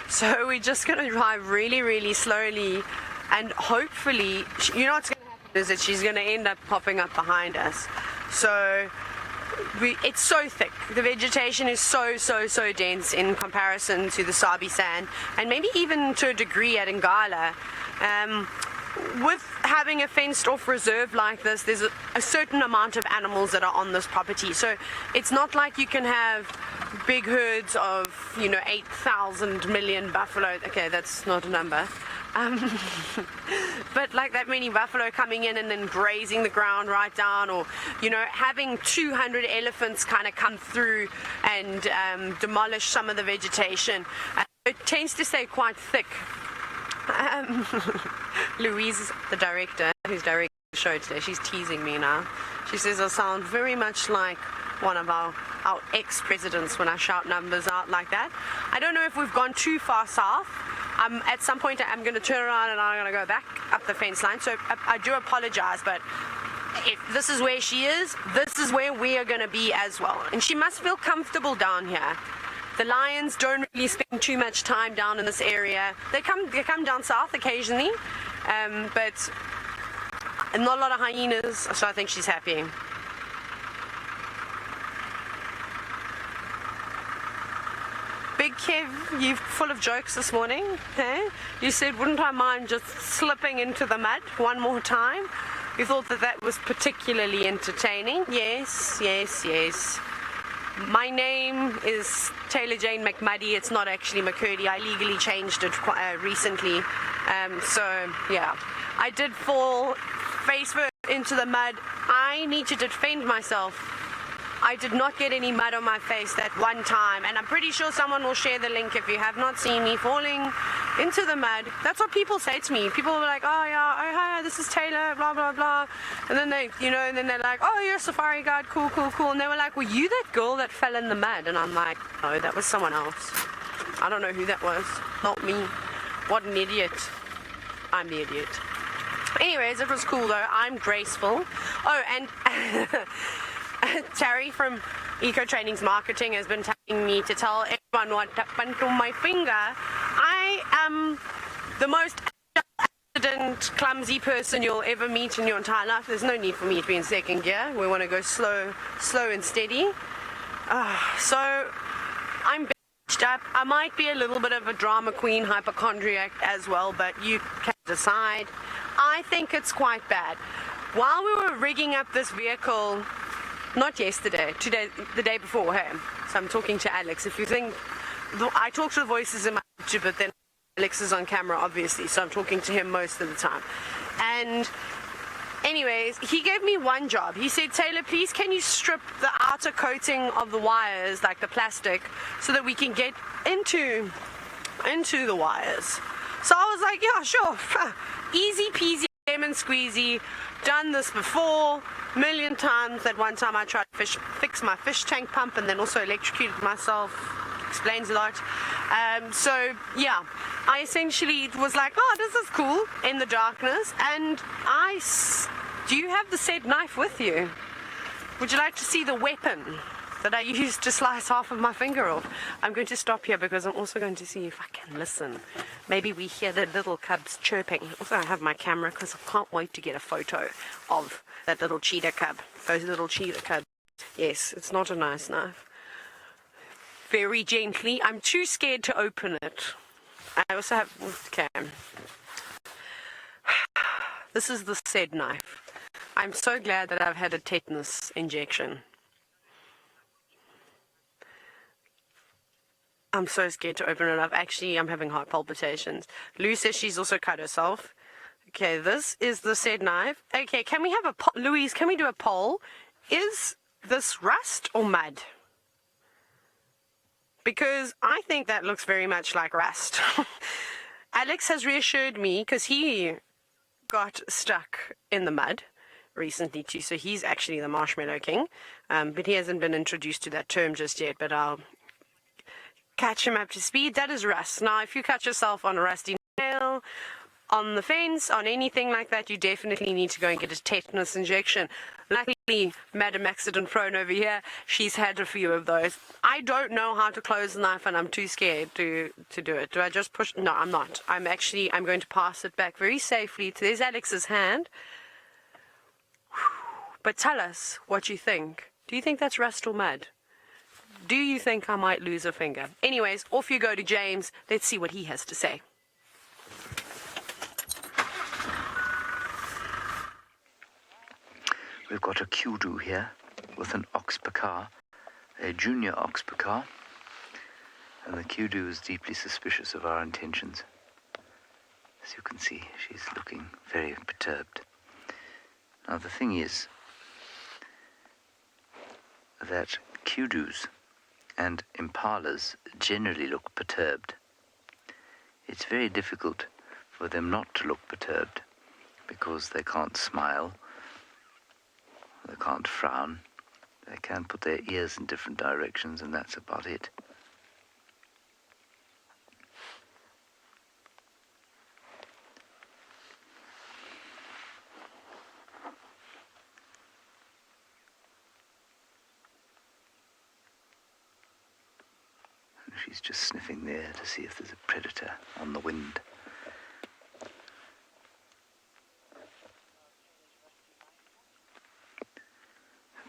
So we're just going to drive really, really slowly, and hopefully, you know what's going to happen is that she's going to end up popping up behind us. So it's so thick. The vegetation is so dense in comparison to the Sabi Sand, and maybe even to a degree at Ngala. With having a fenced-off reserve like this, there's a certain amount of animals that are on this property. So it's not like you can have big herds of, 8,000 million buffalo. Okay, that's not a number. But like that many buffalo coming in and then grazing the ground right down, or having 200 elephants kind of come through and demolish some of the vegetation. It tends to stay quite thick. Louise, the director, who's directing the show today, she's teasing me now. She says I sound very much like one of our ex-presidents when I shout numbers out like that. I don't know if we've gone too far south. At some point I'm going to turn around and I'm going to go back up the fence line, so I do apologize, but if this is where she is, this is where we are going to be as well. And she must feel comfortable down here. The lions don't really spend too much time down in this area. They come down south occasionally, but not a lot of hyenas, so I think she's happy. Big Kev, you're full of jokes this morning, eh? You said, wouldn't I mind just slipping into the mud one more time? You thought that was particularly entertaining. Yes. My name is Taylor Jane McMuddy. It's not actually McCurdy. I legally changed it recently. So, yeah. I did fall face first into the mud. I need to defend myself. I did not get any mud on my face that one time, and I'm pretty sure someone will share the link if you have not seen me falling into the mud. That's what people say to me. People will be like, oh yeah, oh hi, this is Taylor, blah blah blah, and then they're like, oh, you're a safari guide, cool, and they were like, were you that girl that fell in the mud? And I'm like, no, that was someone else. I don't know who that was, not me. What an idiot. I'm the idiot. Anyways, it was cool though. I'm graceful. Oh, and Terry from Eco Training's marketing has been telling me to tell everyone what happened to my finger. I am the most accident, clumsy person you'll ever meet in your entire life. There's no need for me to be in second gear. We want to go slow and steady. So I'm bitched up. I might be a little bit of a drama queen, hypochondriac as well, but you can decide. I think it's quite bad. While we were rigging up this vehicle, not yesterday, today, the day before, hey? So I'm talking to Alex. If you think, I talk to the voices in my YouTube, but then Alex is on camera, obviously, so I'm talking to him most of the time. And anyways, he gave me one job. He said, Taylor, please can you strip the outer coating of the wires, like the plastic, so that we can get into the wires. So I was like, yeah, sure. Easy peasy, lemon squeezy. Done this before, million times. At one time I tried to fix my fish tank pump and then also electrocuted myself. Explains a lot. So yeah, I essentially was like, oh, this is cool, in the darkness. And do you have the said knife with you? Would you like to see the weapon that I used to slice half of my finger off? I'm going to stop here because I'm also going to see if I can listen. Maybe we hear the little cubs chirping. Also, I have my camera because I can't wait to get a photo of that little cheetah cub. Those little cheetah cubs. Yes, it's not a nice knife. Very gently. I'm too scared to open it. I also have... Okay. This is the said knife. I'm so glad that I've had a tetanus injection. I'm so scared to open it up. Actually, I'm having heart palpitations. Lou says she's also cut herself. Okay, this is the said knife. Okay, can we have a Louise, can we do a poll? Is this rust or mud? Because I think that looks very much like rust. Alex has reassured me because he got stuck in the mud recently too, so he's actually the Marshmallow King, but he hasn't been introduced to that term just yet, but I'll catch him up to speed. That is rust. Now, if you catch yourself on a rusty nail, on the fence, on anything like that, you definitely need to go and get a tetanus injection. Luckily, Madam Accident Prone over here, she's had a few of those. I don't know how to close the knife, and I'm too scared to do it. Do I just push? No, I'm not. I'm going to pass it back very safely. There's Alex's hand. But tell us what you think. Do you think that's rust or mud? Do you think I might lose a finger? Anyways, off you go to James. Let's see what he has to say.
We've got a kudu here with an oxpecar, a junior oxpecar, and the kudu is deeply suspicious of our intentions. As you can see, she's looking very perturbed. Now the thing is that kudus and impalas generally look perturbed. It's very difficult for them not to look perturbed because they can't smile. They can't frown. They can put their ears in different directions, and that's about it. And she's just sniffing there to see if there's a predator on the wind.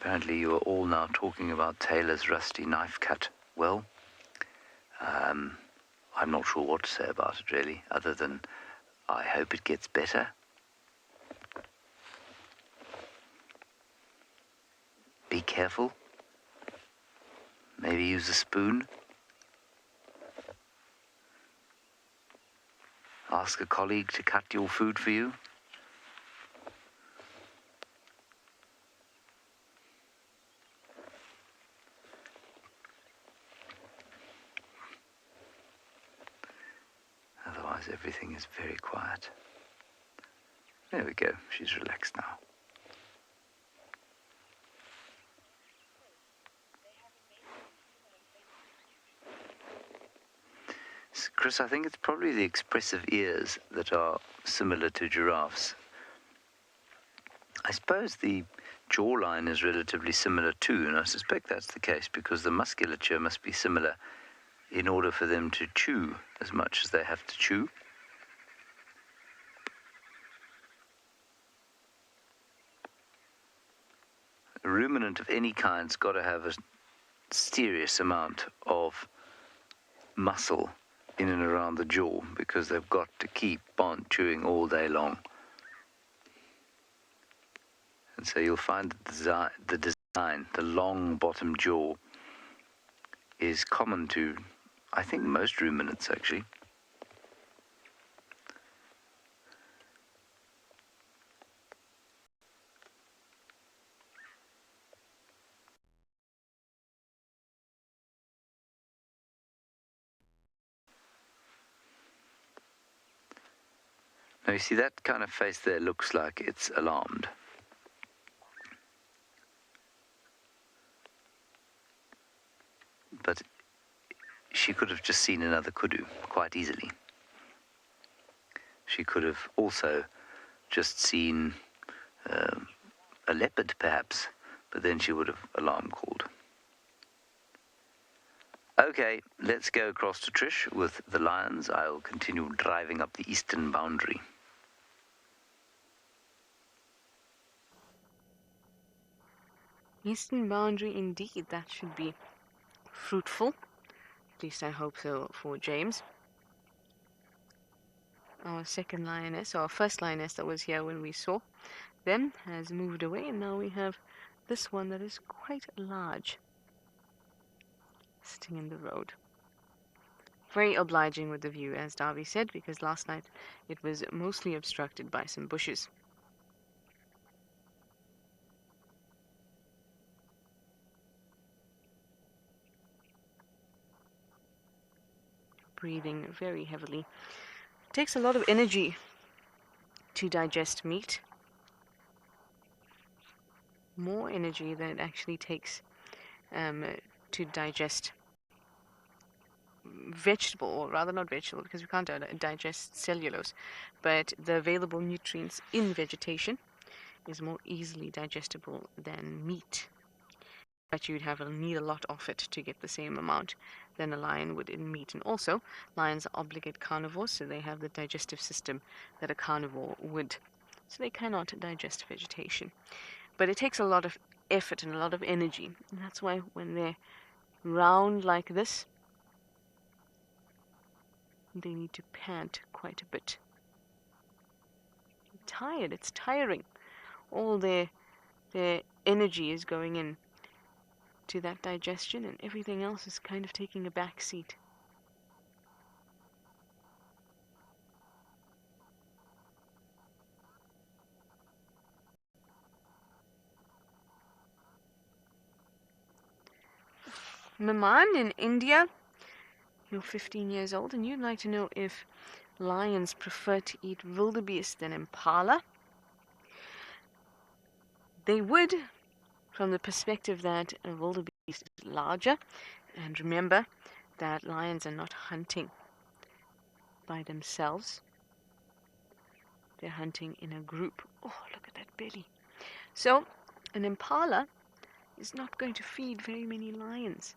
Apparently you are all now talking about Taylor's rusty knife cut. Well, I'm not sure what to say about it really, other than I hope it gets better. Be careful. Maybe use a spoon. Ask a colleague to cut your food for you. Everything is very quiet. There we go. She's relaxed now. Chris, I think it's probably the expressive ears that are similar to giraffes. I suppose the jawline is relatively similar too, and I suspect that's the case because the musculature must be similar in order for them to chew as much as they have to chew. A ruminant of any kind's got to have a serious amount of muscle in and around the jaw because they've got to keep on chewing all day long. And so you'll find that the long bottom jaw, is common to, I think, most ruminants actually. Now you see that kind of face there looks like it's alarmed. But she could have just seen another kudu quite easily. She could have also just seen a leopard perhaps, but then she would have alarm called. Okay, let's go across to Trish with the lions. I'll continue driving up the eastern boundary.
Eastern boundary indeed. That should be fruitful. At least I hope so for James. Our second lioness, or our first lioness that was here when we saw them, has moved away, and now we have this one that is quite large, sitting in the road. Very obliging with the view, as Darby said, because last night it was mostly obstructed by some bushes. Breathing very heavily. It takes a lot of energy to digest meat. More energy than it actually takes to digest vegetable, or rather not vegetable, because we can't digest cellulose, but the available nutrients in vegetation is more easily digestible than meat. But you'd need a lot of it to get the same amount than a lion would in meat. And also, lions are obligate carnivores, so they have the digestive system that a carnivore would. So they cannot digest vegetation. But it takes a lot of effort and a lot of energy. And that's why when they're round like this, they need to pant quite a bit. They're tired, it's tiring. All their energy is going in to that digestion, and everything else is kind of taking a back seat. Maman in India, you're 15 years old, and you'd like to know if lions prefer to eat wildebeest than impala. They would, from the perspective that a wildebeest is larger, and remember that lions are not hunting by themselves. They're hunting in a group. Oh, look at that belly. So, an impala is not going to feed very many lions,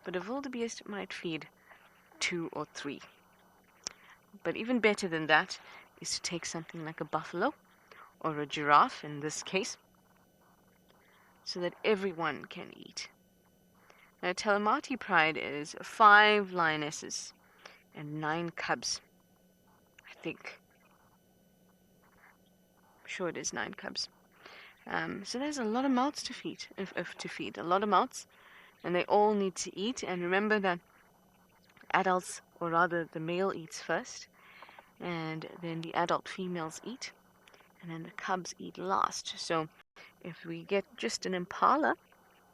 but a wildebeest might feed 2 or 3. But even better than that is to take something like a buffalo or a giraffe in this case, so that everyone can eat. Now, Telemati Pride is 5 lionesses and 9 cubs. I think. I'm sure it is 9 cubs. So there's a lot of mouths to feed, a lot of mouths, and they all need to eat. And remember that adults, or rather the male eats first, and then the adult females eat, and then the cubs eat last. So if we get just an impala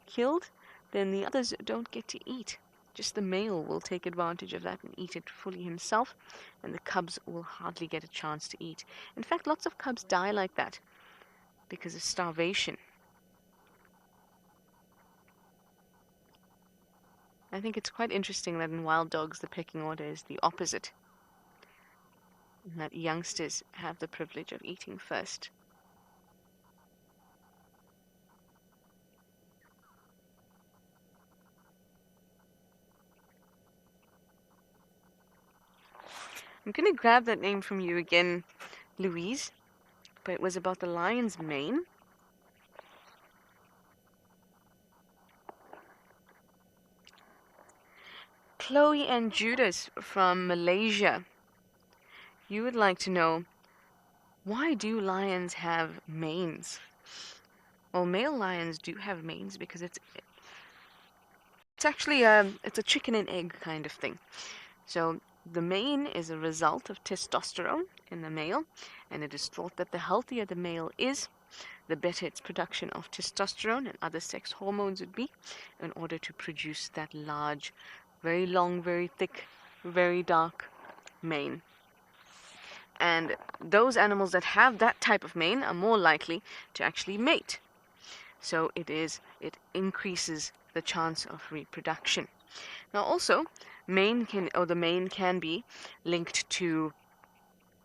killed, then the others don't get to eat. Just the male will take advantage of that and eat it fully himself, and the cubs will hardly get a chance to eat. In fact, lots of cubs die like that because of starvation. I think it's quite interesting that in wild dogs the pecking order is the opposite, and that youngsters have the privilege of eating first. I'm going to grab that name from you again, Louise, but it was about the lion's mane. Chloe and Judas from Malaysia, you would like to know, why do lions have manes? Well, male lions do have manes because it's actually it's a chicken and egg kind of thing. So the mane is a result of testosterone in the male, and it is thought that the healthier the male is, the better its production of testosterone and other sex hormones would be, in order to produce that large, very long, very thick, very dark mane. And those animals that have that type of mane are more likely to actually mate. So it increases the chance of reproduction. Now also, the mane can be linked to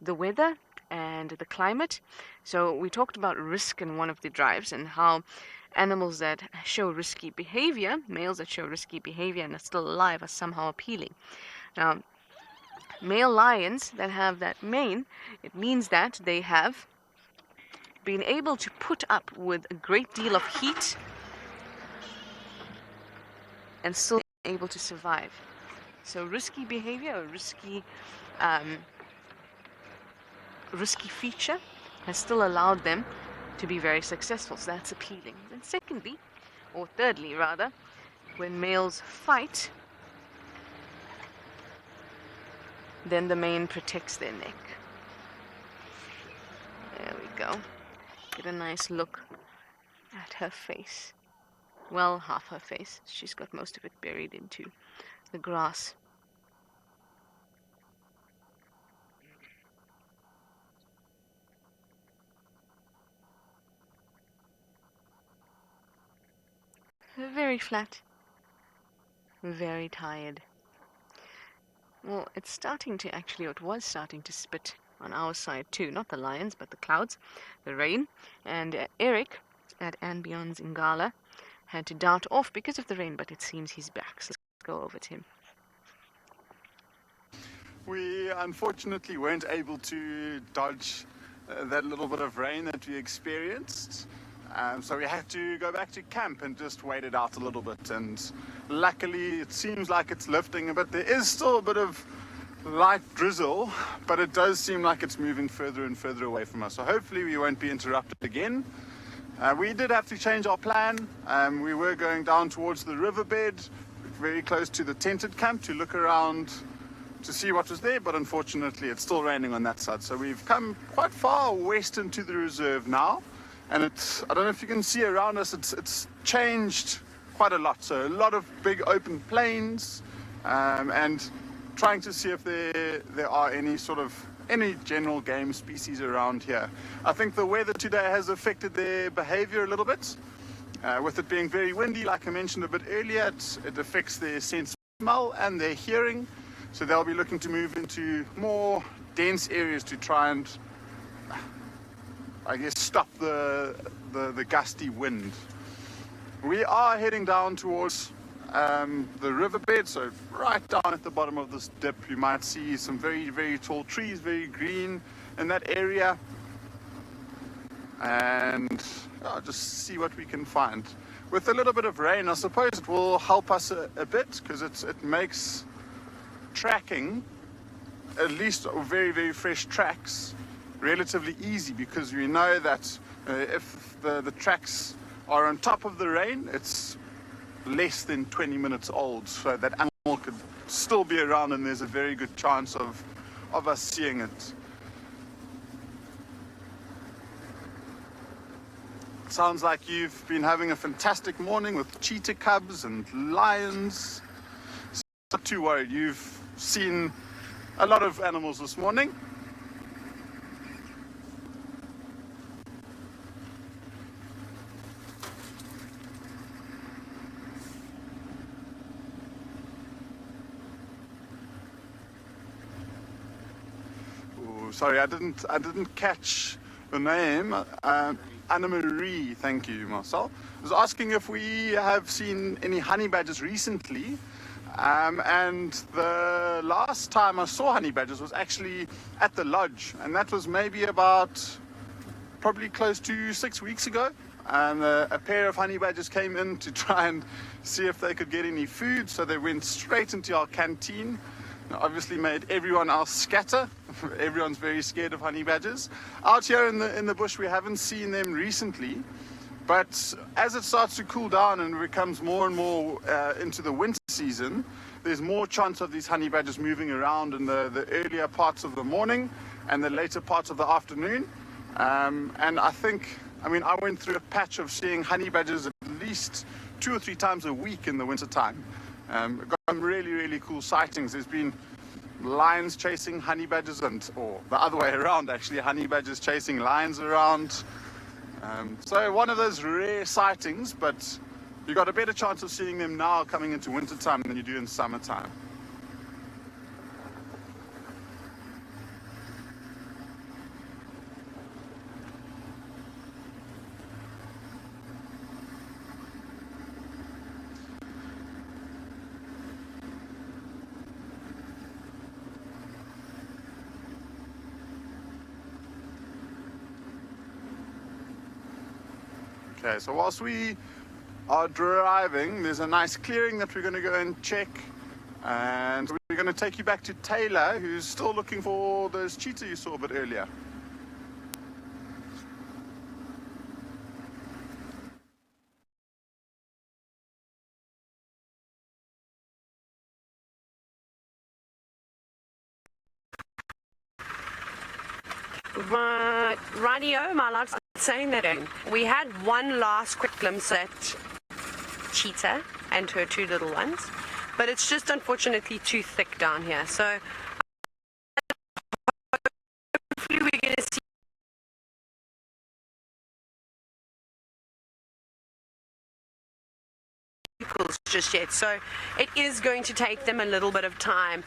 the weather and the climate. So we talked about risk in one of the drives, and how animals that show risky behavior, males that show risky behavior and are still alive, are somehow appealing. Now, male lions that have that mane, it means that they have been able to put up with a great deal of heat and still able to survive. So risky behavior, or risky feature, has still allowed them to be very successful. So that's appealing. And secondly, or thirdly rather, when males fight, Then the mane protects their neck. There we go. Get a nice look at her face. Well, half her face. She's got most of it buried into the grass. Very flat. Very tired. Well, it was starting to spit on our side too. Not the lions, but the clouds, the rain. And Eric at andBeyond's Ngala had to dart off because of the rain, but it seems he's back. So let's go over to him.
We unfortunately weren't able to dodge that little bit of rain that we experienced. So we had to go back to camp and just wait it out a little bit. And luckily, it seems like it's lifting a bit. There is still a bit of light drizzle, but it does seem like it's moving further and further away from us. So hopefully we won't be interrupted again. We did have to change our plan. We were going down towards the riverbed, very close to the tented camp, to look around to see what was there, but unfortunately it's still raining on that side. So we've come quite far west into the reserve now. And I don't know if you can see around us, it's changed quite a lot. So a lot of big open plains, and trying to see if there are any general game species around here. I think the weather today has affected their behavior a little bit. With it being very windy, like I mentioned a bit earlier, it affects their sense of smell and their hearing. So they'll be looking to move into more dense areas to try and, I guess, stop the gusty wind. We are heading down towards the riverbed, so right down at the bottom of this dip you might see some very, very tall trees, very green in that area. And just see what we can find. With a little bit of rain, I suppose it will help us a bit, because it makes tracking, at least very, very fresh tracks, relatively easy, because we know that if the tracks are on top of the rain, it's less than 20 minutes old, so that animal could still be around and there's a very good chance of us seeing it. Sounds like you've been having a fantastic morning with cheetah cubs and lions. So not too worried, you've seen a lot of animals this morning. Oh, sorry, I didn't catch the name. Anna Marie, thank you, Marcel. I was asking if we have seen any honey badgers recently. And the last time I saw honey badgers was actually at the lodge, and that was maybe probably close to 6 weeks ago. And a pair of honey badgers came in to try and see if they could get any food, so they went straight into our canteen. Obviously made everyone else scatter. Everyone's very scared of honey badgers. Out here in the bush, we haven't seen them recently, but as it starts to cool down and becomes more and more into the winter season, there's more chance of these honey badgers moving around in the earlier parts of the morning and the later parts of the afternoon. And I went through a patch of seeing honey badgers at least 2 or 3 times a week in the winter time. Got some really, really cool sightings. There's been lions chasing honey badgers, or the other way around actually, honey badgers chasing lions around. So one of those rare sightings, but you got a better chance of seeing them now coming into winter time than you do in summertime. Okay, so whilst we are driving, there's a nice clearing that we're going to go and check, and we're going to take you back to Taylor, who's still looking for those cheetah you saw a bit earlier.
Radio, my life's saying that in. We had one last quick glimpse at Cheetah and her two little ones, but it's just unfortunately too thick down here. So hopefully we're going to see vehicles just yet. So it is going to take them a little bit of time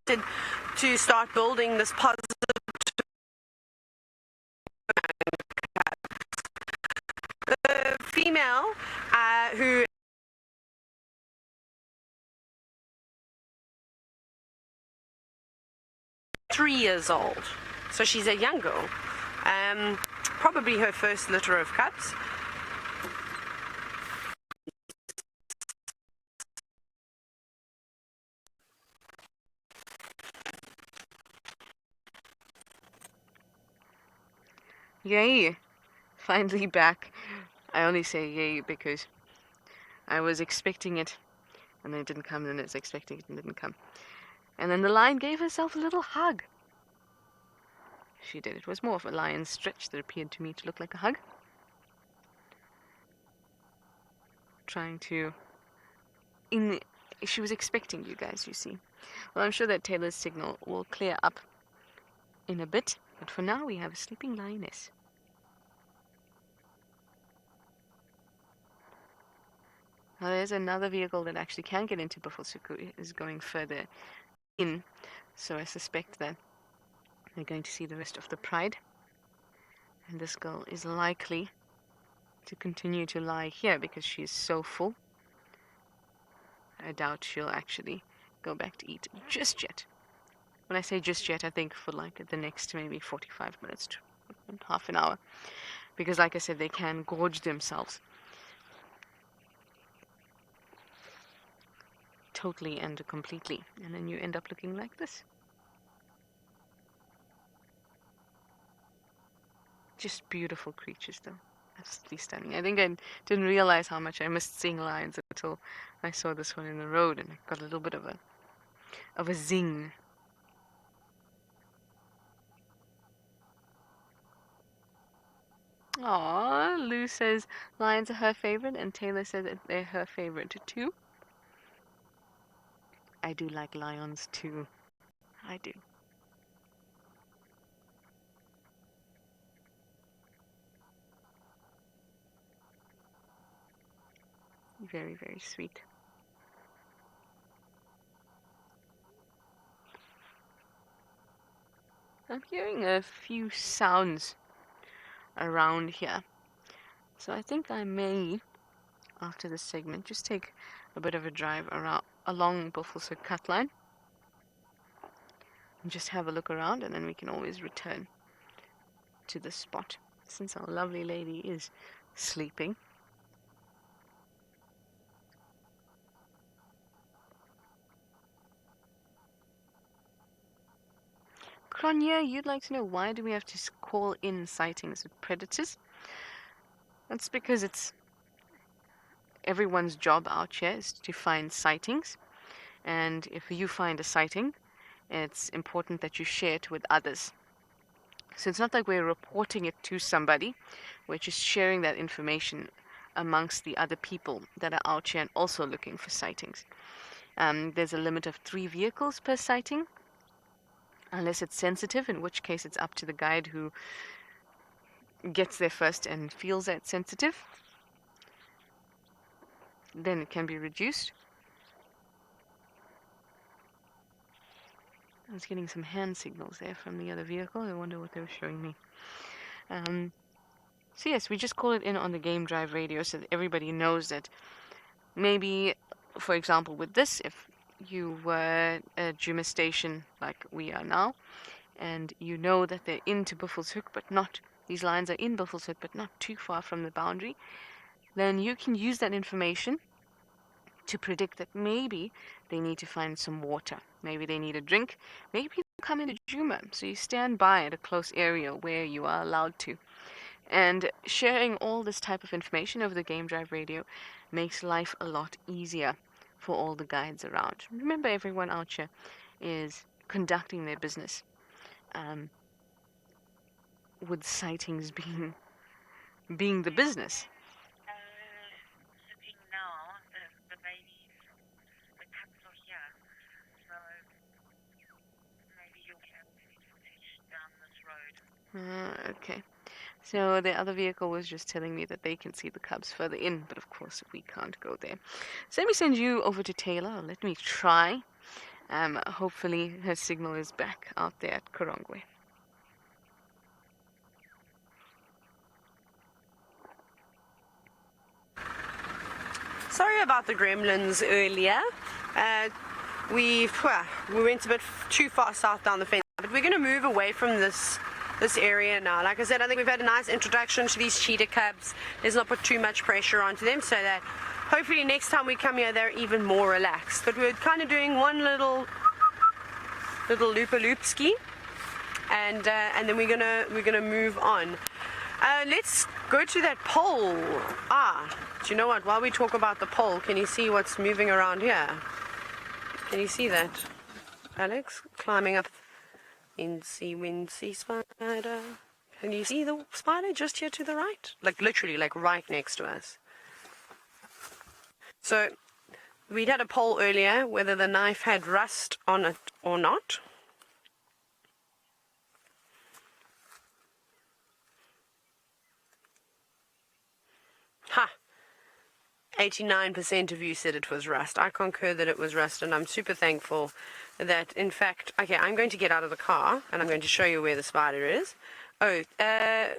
to start building this positive. The female who 3 years old, so she's a young girl, probably her first litter of cubs.
Yay! Finally back. I only say yay because I was expecting it and then it didn't come, and then I was expecting it and it didn't come. And then the lion gave herself a little hug. She did. It was more of a lion stretch that appeared to me to look like a hug. She was expecting you guys, you see. Well, I'm sure that Taylor's signal will clear up in a bit, but for now we have a sleeping lioness. Now there's another vehicle that actually can get into Buffelshoek, is going further in, so I suspect that we're going to see the rest of the pride, and this girl is likely to continue to lie here because she's so full. I doubt she'll actually go back to eat just yet. When I say just yet, I think for like the next maybe 45 minutes to half an hour, because like I said, they can gorge themselves totally and completely, and then you end up looking like this. Just beautiful creatures, though. Absolutely stunning. I think I didn't realize how much I missed seeing lions until I saw this one in the road, and I got a little bit of a zing. Aww, Lou says lions are her favorite, and Taylor says that they're her favorite too. I do like lions too. I do. Very, very sweet. I'm hearing a few sounds around here, so I think I may, after this segment, just take a bit of a drive along Buffelshoek cut line and just have a look around, and then we can always return to the spot since our lovely lady is sleeping. Kronya, you'd like to know why do we have to call in sightings of predators? That's because it's everyone's job out here is to find sightings, and if you find a sighting, it's important that you share it with others. So it's not like we're reporting it to somebody, we're just sharing that information amongst the other people that are out here and also looking for sightings. There's a limit of 3 vehicles per sighting, unless it's sensitive, in which case it's up to the guide who gets there first and feels that it's sensitive. Then it can be reduced. I was getting some hand signals there from the other vehicle. I wonder what they were showing me. So yes, we just call it in on the game drive radio so that everybody knows that maybe, for example, with this, if you were at Juma station like we are now, and you know that they're into Buffelshoek, but not, these lines are in Buffelshoek, but not too far from the boundary, then you can use that information to predict that maybe they need to find some water. Maybe they need a drink. Maybe they'll come into Juma. So you stand by at a close area where you are allowed to. And sharing all this type of information over the game drive radio makes life a lot easier for all the guides around. Remember, everyone out here is conducting their business with sightings being the business?
Sitting now, the babies, the cubs are here, so maybe you'll be able to get footage down this road.
Okay. So the other vehicle was just telling me that they can see the cubs further in, but of course we can't go there. So let me send you over to Taylor. Let me try. Hopefully her signal is back out there at Korongwe.
Sorry about the gremlins earlier. We went a bit too far south down the fence, but we're going to move away from this area now. Like I said, I think we've had a nice introduction to these cheetah cubs. Let's not put too much pressure onto them, so that hopefully next time we come here they're even more relaxed. But we're kind of doing one little loop ski, and then we're gonna move on. Let's go to that pole. Do you know what? While we talk about the pole, can you see what's moving around here? Can you see that, Alex? Climbing up. Wincy spider. Can you see the spider just here to the right? Like literally, like right next to us. So we had a poll earlier whether the knife had rust on it or not. Ha! 89% of you said it was rust. I concur that it was rust, and I'm super thankful that, in fact, okay, I'm going to get out of the car and I'm going to show you where the spider is. Oh, I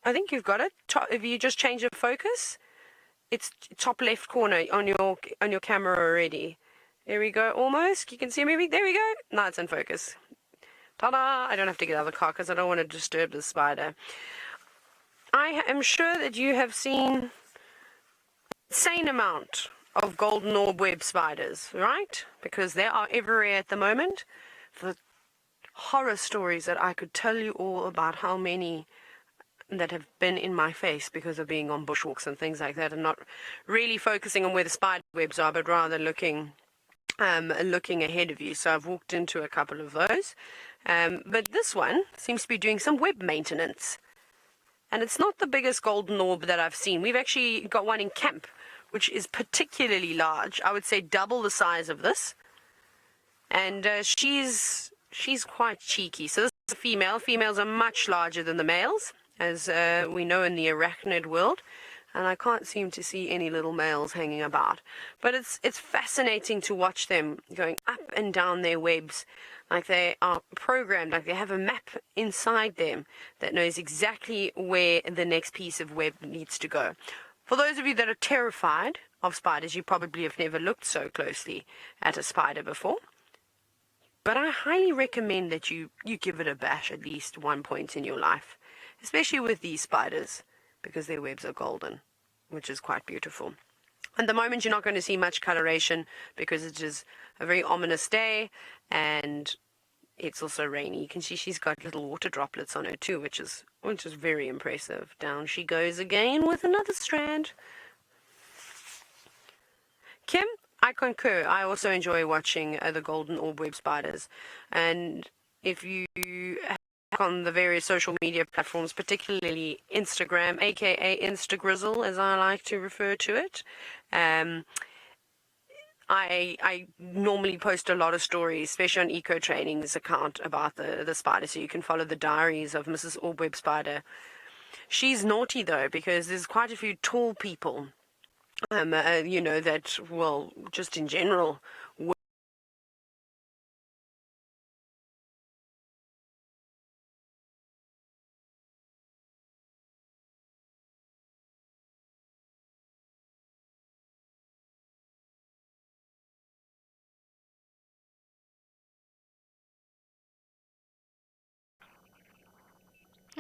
think you've got it. If you just change the focus, it's top left corner on your camera already. There we go, almost. You can see maybe. There we go. Now it's in focus. Ta-da! I don't have to get out of the car because I don't want to disturb the spider. I am sure that you have seen insane amount of golden orb web spiders, right? Because they are everywhere at the moment. The horror stories that I could tell you all about, how many that have been in my face because of being on bushwalks and things like that, and not really focusing on where the spider webs are, but rather looking ahead of you. So I've walked into a couple of those. But this one seems to be doing some web maintenance. And it's not the biggest golden orb that I've seen. We've actually got one in camp, which is particularly large. I would say double the size of this. And she's quite cheeky. So this is a female. Females are much larger than the males, as we know in the arachnid world. And I can't seem to see any little males hanging about. But it's fascinating to watch them going up and down their webs, like they are programmed, like they have a map inside them that knows exactly where the next piece of web needs to go. For those of you that are terrified of spiders, you probably have never looked so closely at a spider before. But I highly recommend that you give it a bash at least one point in your life, especially with these spiders, because their webs are golden, which is quite beautiful. At the moment, you're not going to see much coloration because it is a very ominous day, and it's also rainy. You can see she's got little water droplets on her too, which is very impressive. Down she goes again with another strand. Kim, I concur. I also enjoy watching the golden orb web spiders, and if you on the various social media platforms, particularly Instagram, aka Instagrizzle, as I like to refer to it. I normally post a lot of stories, especially on Eco Training's account, about the spider, so you can follow the diaries of Mrs. Orbweb Spider. She's naughty, though, because there's quite a few tall people, that, well, just in general,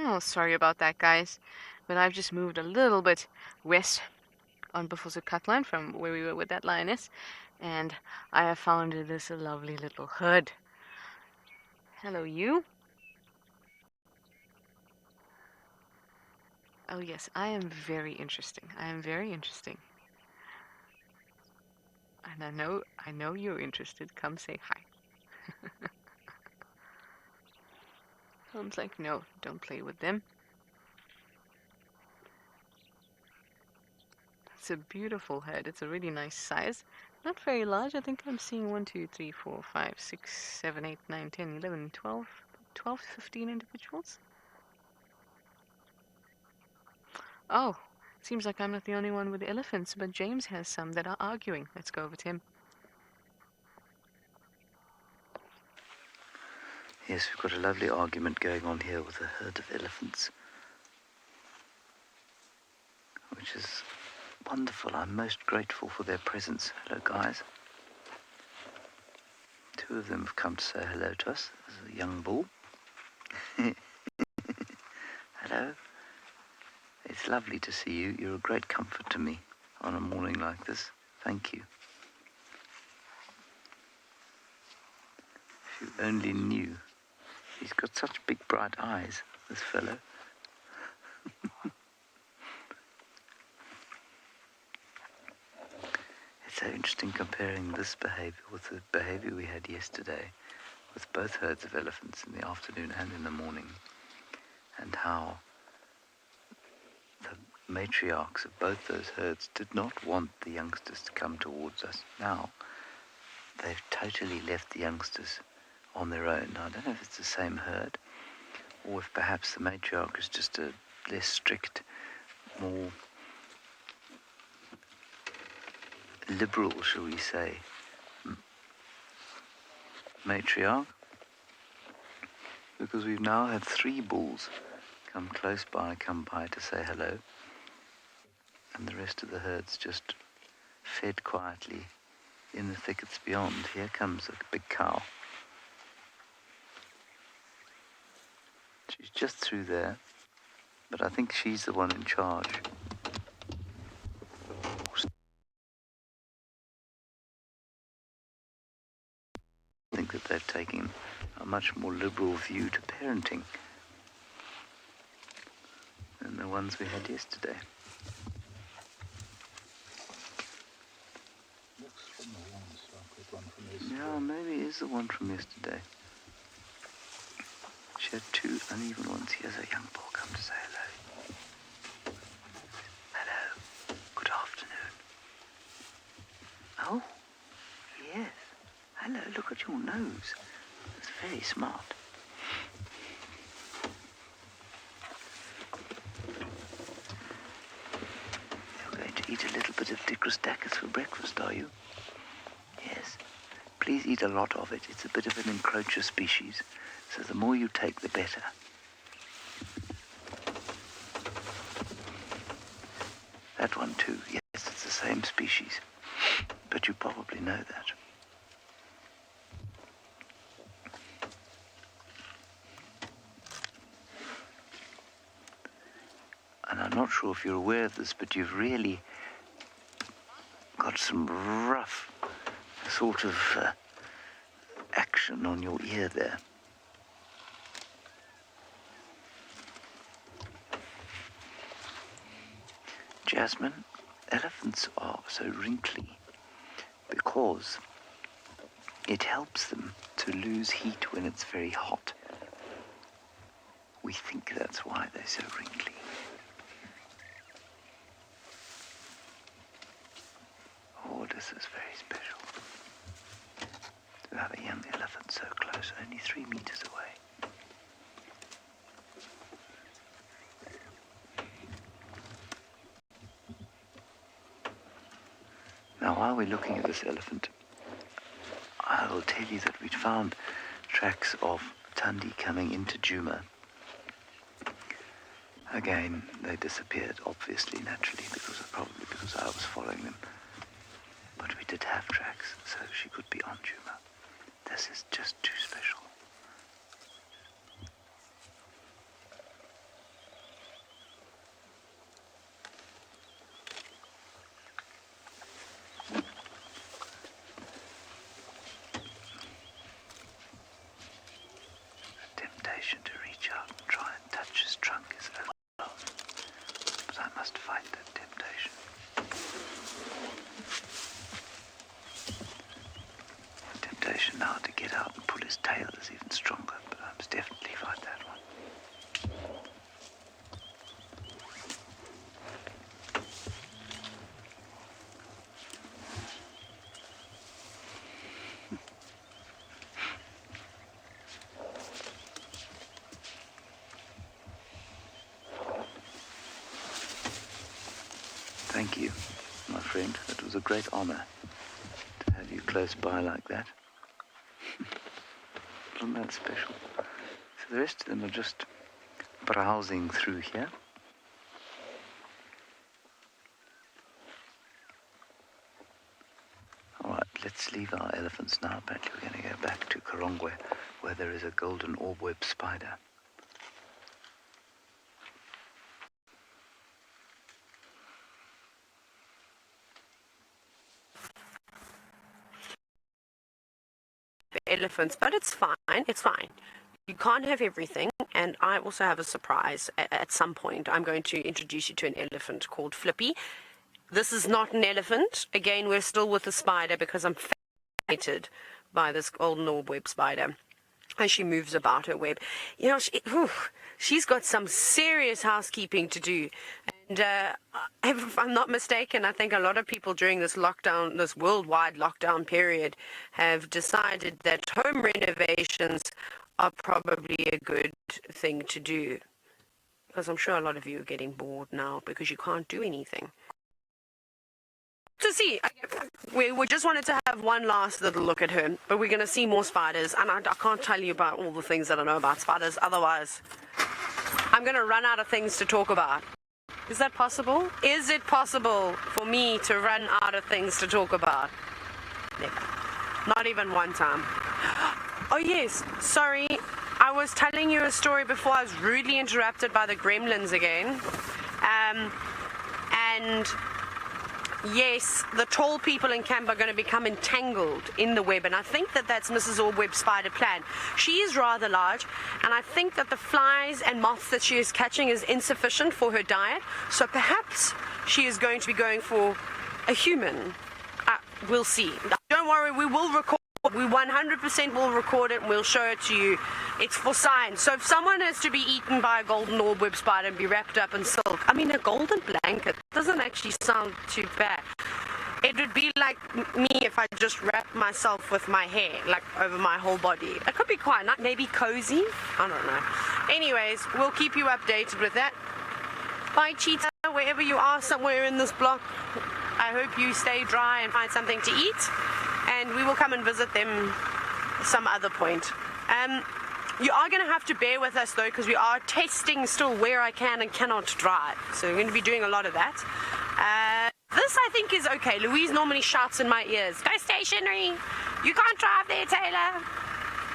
Oh, sorry about that, guys. But I've just moved a little bit west on Buffalo's cut line from where we were with that lioness, and I have found this lovely little hood. Hello, you. Oh yes, I am very interesting. And I know you're interested. Come say hi. Tom's like, no, don't play with them. It's a beautiful head. It's a really nice size. Not very large. I think I'm seeing 1, 2, 3, 4, 5, 6, 7, 8, 9, 10, 11, 12, 12, 15 individuals. Oh, seems like I'm not the only one with elephants, but James has some that are arguing. Let's go over to him.
Yes, we've got a lovely argument going on here with a herd of elephants, which is wonderful. I'm most grateful for their presence. Hello, guys. 2 of them have come to say hello to us. There's a young bull. Hello. It's lovely to see you. You're a great comfort to me on a morning like this. Thank you. If you only knew. He's got such big bright eyes, this fellow. It's so interesting comparing this behavior with the behavior we had yesterday with both herds of elephants in the afternoon and in the morning, and how the matriarchs of both those herds did not want the youngsters to come towards us. Now, they've totally left the youngsters on their own. Now, I don't know if it's the same herd, or if perhaps the matriarch is just a less strict, more liberal, shall we say, matriarch, because we've now had 3 bulls come by to say hello, and the rest of the herd's just fed quietly in the thickets beyond. Here comes a big cow. She's just through there, but I think she's the one in charge. I think that they've taken a much more liberal view to parenting than the ones we had yesterday.
Looks familiar, like that one from yesterday.
Yeah, maybe it is the one from yesterday. She had 2 uneven ones. Here's a young bull come to say hello. Hello. Good afternoon. Oh, yes. Hello, look at your nose. It's very smart. You're going to eat a little bit of Dicrostacus for breakfast, are you? Yes. Please eat a lot of it. It's a bit of an encroacher species, so the more you take, the better. That one too, yes, it's the same species, but you probably know that. And I'm not sure if you're aware of this, but you've really got some rough sort of action on your ear there. Jasmine, elephants are so wrinkly because it helps them to lose heat when it's very hot. We think that's why they're so wrinkly. Oh, this is very special. To have a young elephant so close, only 3 meters away. Now, while we're looking at this elephant, I will tell you that we'd found tracks of Tundi coming into Juma. Again, they disappeared, obviously, naturally, probably because I was following them. But we did have tracks, so she could be on Juma. This is just too special. The temptation to reach out and try and touch his trunk is overwhelming, but I must fight that temptation. Temptation now to get out and pull his tail a Thank you, my friend. It was a great honor to have you close by like that. Wasn't that special? So the rest of them are just browsing through here. All right, let's leave our elephants now. Apparently we're going to go back to Korongwe, where there is a golden orb-web spider.
Elephants, but it's fine. You can't have everything, and I also have a surprise. At some point, I'm going to introduce you to an elephant called Flippy. This is not an elephant. Again, we're still with the spider because I'm fascinated by this golden orb-web spider. And she moves about her web. You know, she's got some serious housekeeping to do. And if I'm not mistaken, I think a lot of people during this lockdown, this worldwide lockdown period, have decided that home renovations are probably a good thing to do. Because I'm sure a lot of you are getting bored now because you can't do anything. To see, we just wanted to have one last little look at her, but we're going to see more spiders, and I can't tell you about all the things that I know about spiders, otherwise I'm going to run out of things to talk about. Is that possible? Is it possible for me to run out of things to talk about? Never. Not even one time. Oh yes, sorry, I was telling you a story before I was rudely interrupted by the gremlins again, and yes, the tall people in camp are going to become entangled in the web, and I think that that's Mrs. Orb-web spider plan. She is rather large, and I think that the flies and moths that she is catching is insufficient for her diet, so perhaps she is going to be going for a human. We'll see. Don't worry, we will record. We 100% will record it and we'll show it to you. It's for science. So if someone is to be eaten by a golden orb-web spider and be wrapped up in silk, I mean, a golden blanket doesn't actually sound too bad. It would be like me if I just wrapped myself with my hair, like over my whole body. It could be quite nice, maybe cozy. I don't know. Anyways, we'll keep you updated with that. Bye, Cheetah, wherever you are, somewhere in this block. I hope you stay dry and find something to eat. And we will come and visit them some other point. You are going to have to bear with us, though, because we are testing still where I can and cannot drive. So we're going to be doing a lot of that. This, I think, is okay. Louise normally shouts in my ears, "Go stationary! You can't drive there, Taylor!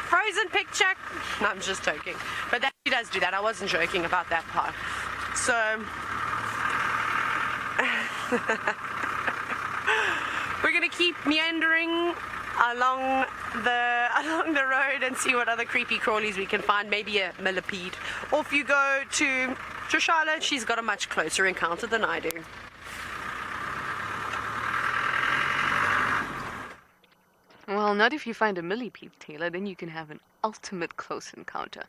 Frozen picture!" No, I'm just joking. But that, she does do that. I wasn't joking about that part. So... we're going to keep meandering along the road and see what other creepy crawlies we can find. Maybe a millipede. Or if you go to Charlotte, she's got a much closer encounter than I do.
Well, not if you find a millipede, Taylor. Then you can have an ultimate close encounter.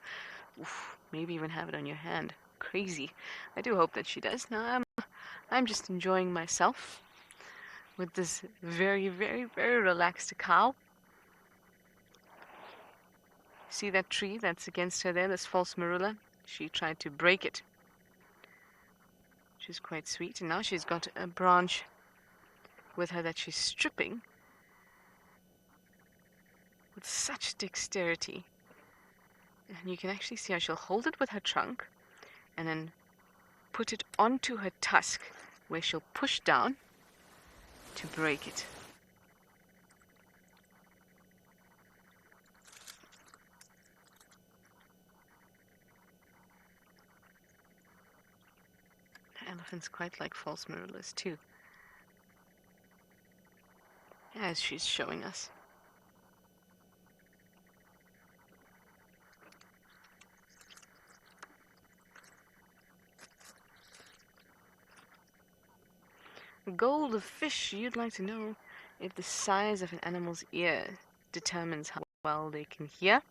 Oof, maybe even have it on your hand. Crazy. I do hope that she does. Now, I'm just enjoying myself with this very, very, very relaxed cow. See that tree that's against her there, this false marula? She tried to break it. She's quite sweet, and now she's got a branch with her that she's stripping with such dexterity. And you can actually see how she'll hold it with her trunk and then put it onto her tusk, where she'll push down to break it. The elephants quite like false marulas too, as she's showing us. Goldfish, you'd like to know if the size of an animal's ear determines how well they can hear.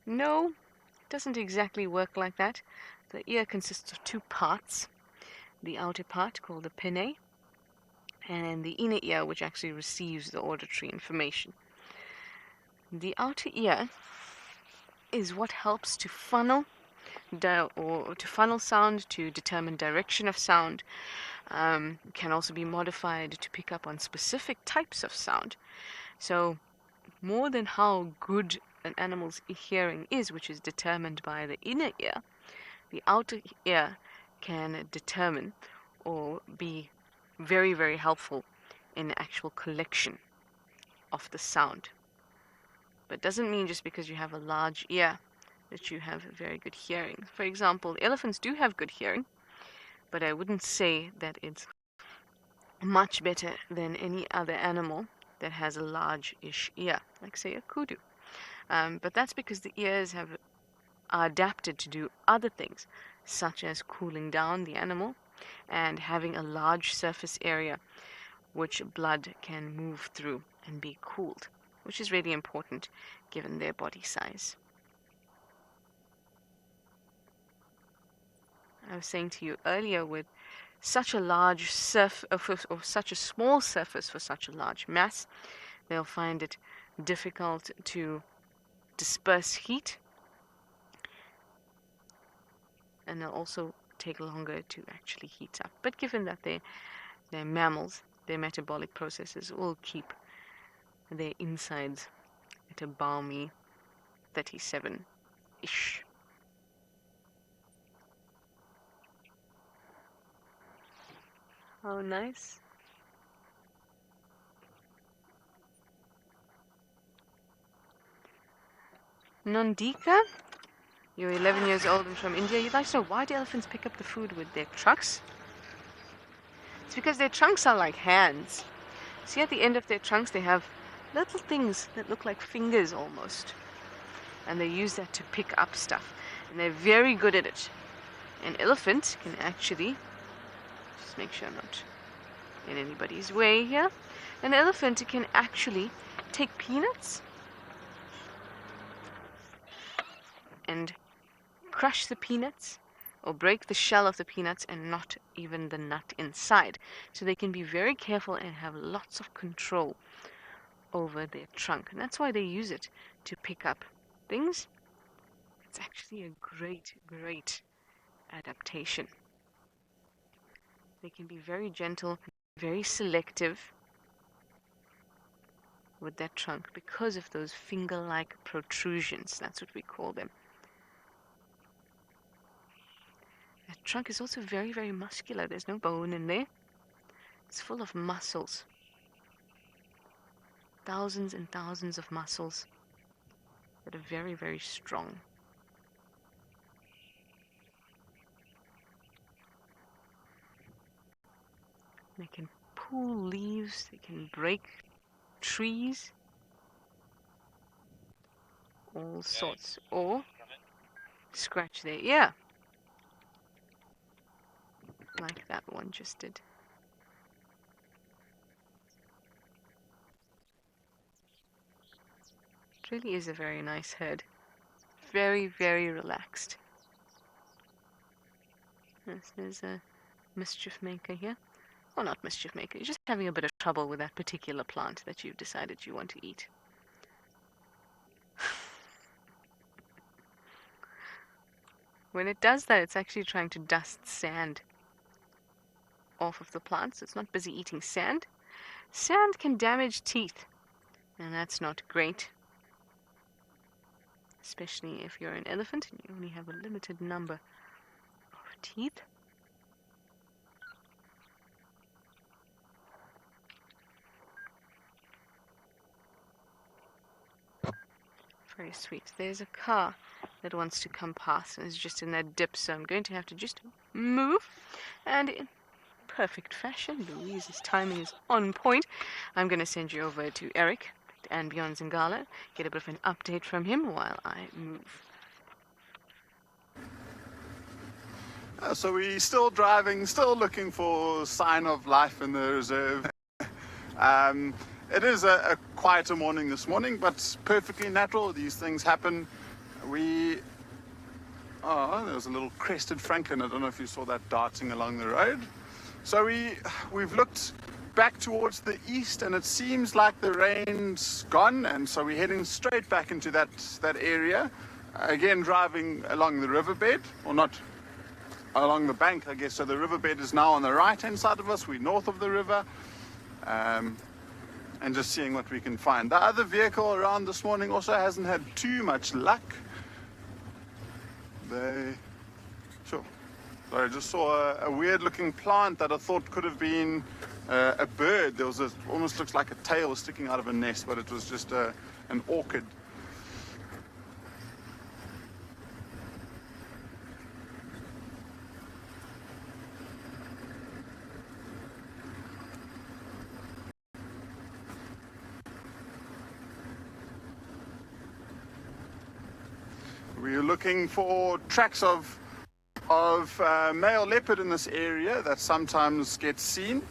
No, it doesn't exactly work like that. The ear consists of two parts. The outer part, called the pinnae, and the inner ear, which actually receives the auditory information. The outer ear is what helps to funnel sound, to determine direction of sound. can also be modified to pick up on specific types of sound. So more than how good an animal's hearing is, which is determined by the inner ear, the outer ear can determine or be very, very helpful in the actual collection of the sound. But it doesn't mean just because you have a large ear that you have very good hearing. For example, elephants do have good hearing, but I wouldn't say that it's much better than any other animal that has a large-ish ear, like say a kudu. But that's because the ears are adapted to do other things, such as cooling down the animal and having a large surface area which blood can move through and be cooled, which is really important given their body size. I was saying to you earlier, with such a large surface or such a small surface for such a large mass, they'll find it difficult to disperse heat, and they'll also take longer to actually heat up. But given that they're mammals, their metabolic processes will keep their insides at a balmy 37-ish. Oh, nice. Nandika, you're 11 years old and from India. You'd like to know, why do elephants pick up the food with their trunks? It's because their trunks are like hands. See, at the end of their trunks, they have little things that look like fingers almost. And they use that to pick up stuff. And they're very good at it. An elephant can actually, just make sure I'm not in anybody's way here. An elephant can actually take peanuts and crush the peanuts or break the shell of the peanuts and not even the nut inside. So they can be very careful and have lots of control over their trunk. And that's why they use it to pick up things. It's actually a great, great adaptation. They can be very gentle, very selective with that trunk because of those finger-like protrusions. That's what we call them. That trunk is also very, very muscular. There's no bone in there. It's full of muscles. Thousands and thousands of muscles that are very, very strong. They can pull leaves, they can break trees, all sorts, or scratch their ear, like that one just did. It really is a very nice herd. Very, very relaxed. Yes, there's a mischief maker here. Well, not mischief maker. You're just having a bit of trouble with that particular plant that you've decided you want to eat. When it does that, it's actually trying to dust sand off of the plant, so it's not busy eating sand. Sand can damage teeth, and that's not great. Especially if you're an elephant and you only have a limited number of teeth. Very sweet. There's a car that wants to come past and is just in that dip, so I'm going to have to just move. And in perfect fashion, Louise's timing is on point. I'm going to send you over to Eric and andBeyond Ngala, get a bit of an update from him while I move.
So we're still driving, still looking for sign of life in the reserve. It is a quieter morning this morning, but perfectly natural. These things happen. There was a little crested francolin. I don't know if you saw that darting along the road. So we've looked back towards the east, and it seems like the rain's gone, and so we're heading straight back into that area. Again, driving along the riverbed, or not along the bank, I guess. So the riverbed is now on the right-hand side of us. We're north of the river. And just seeing what we can find. The other vehicle around this morning also hasn't had too much luck. So I just saw a weird looking plant that I thought could have been a bird. There was almost looks like a tail sticking out of a nest, but it was just an orchid. We're looking for tracks of male leopard in this area that sometimes gets seen,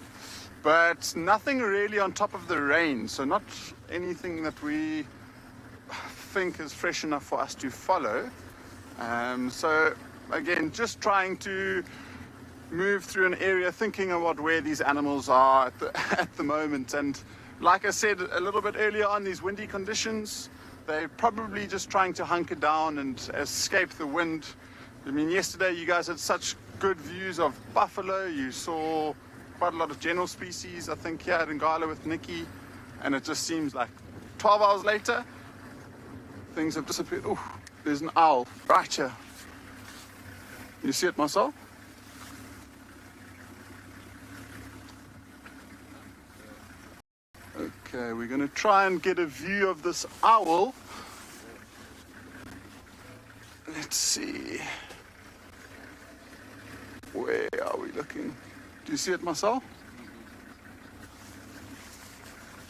but nothing really on top of the range, so not anything that we think is fresh enough for us to follow. So again, just trying to move through an area thinking about where these animals are at the moment. And like I said a little bit earlier on, these windy conditions, they're probably just trying to hunker down and escape the wind. I mean, yesterday you guys had such good views of buffalo. You saw quite a lot of general species, I think, here at Ngala with Nikki. And it just seems like 12 hours later, things have disappeared. Oh, there's an owl right here. You see it, Marcel? Okay, we're going to try and get a view of this owl. Let's see. Where are we looking? Do you see it, Marcel?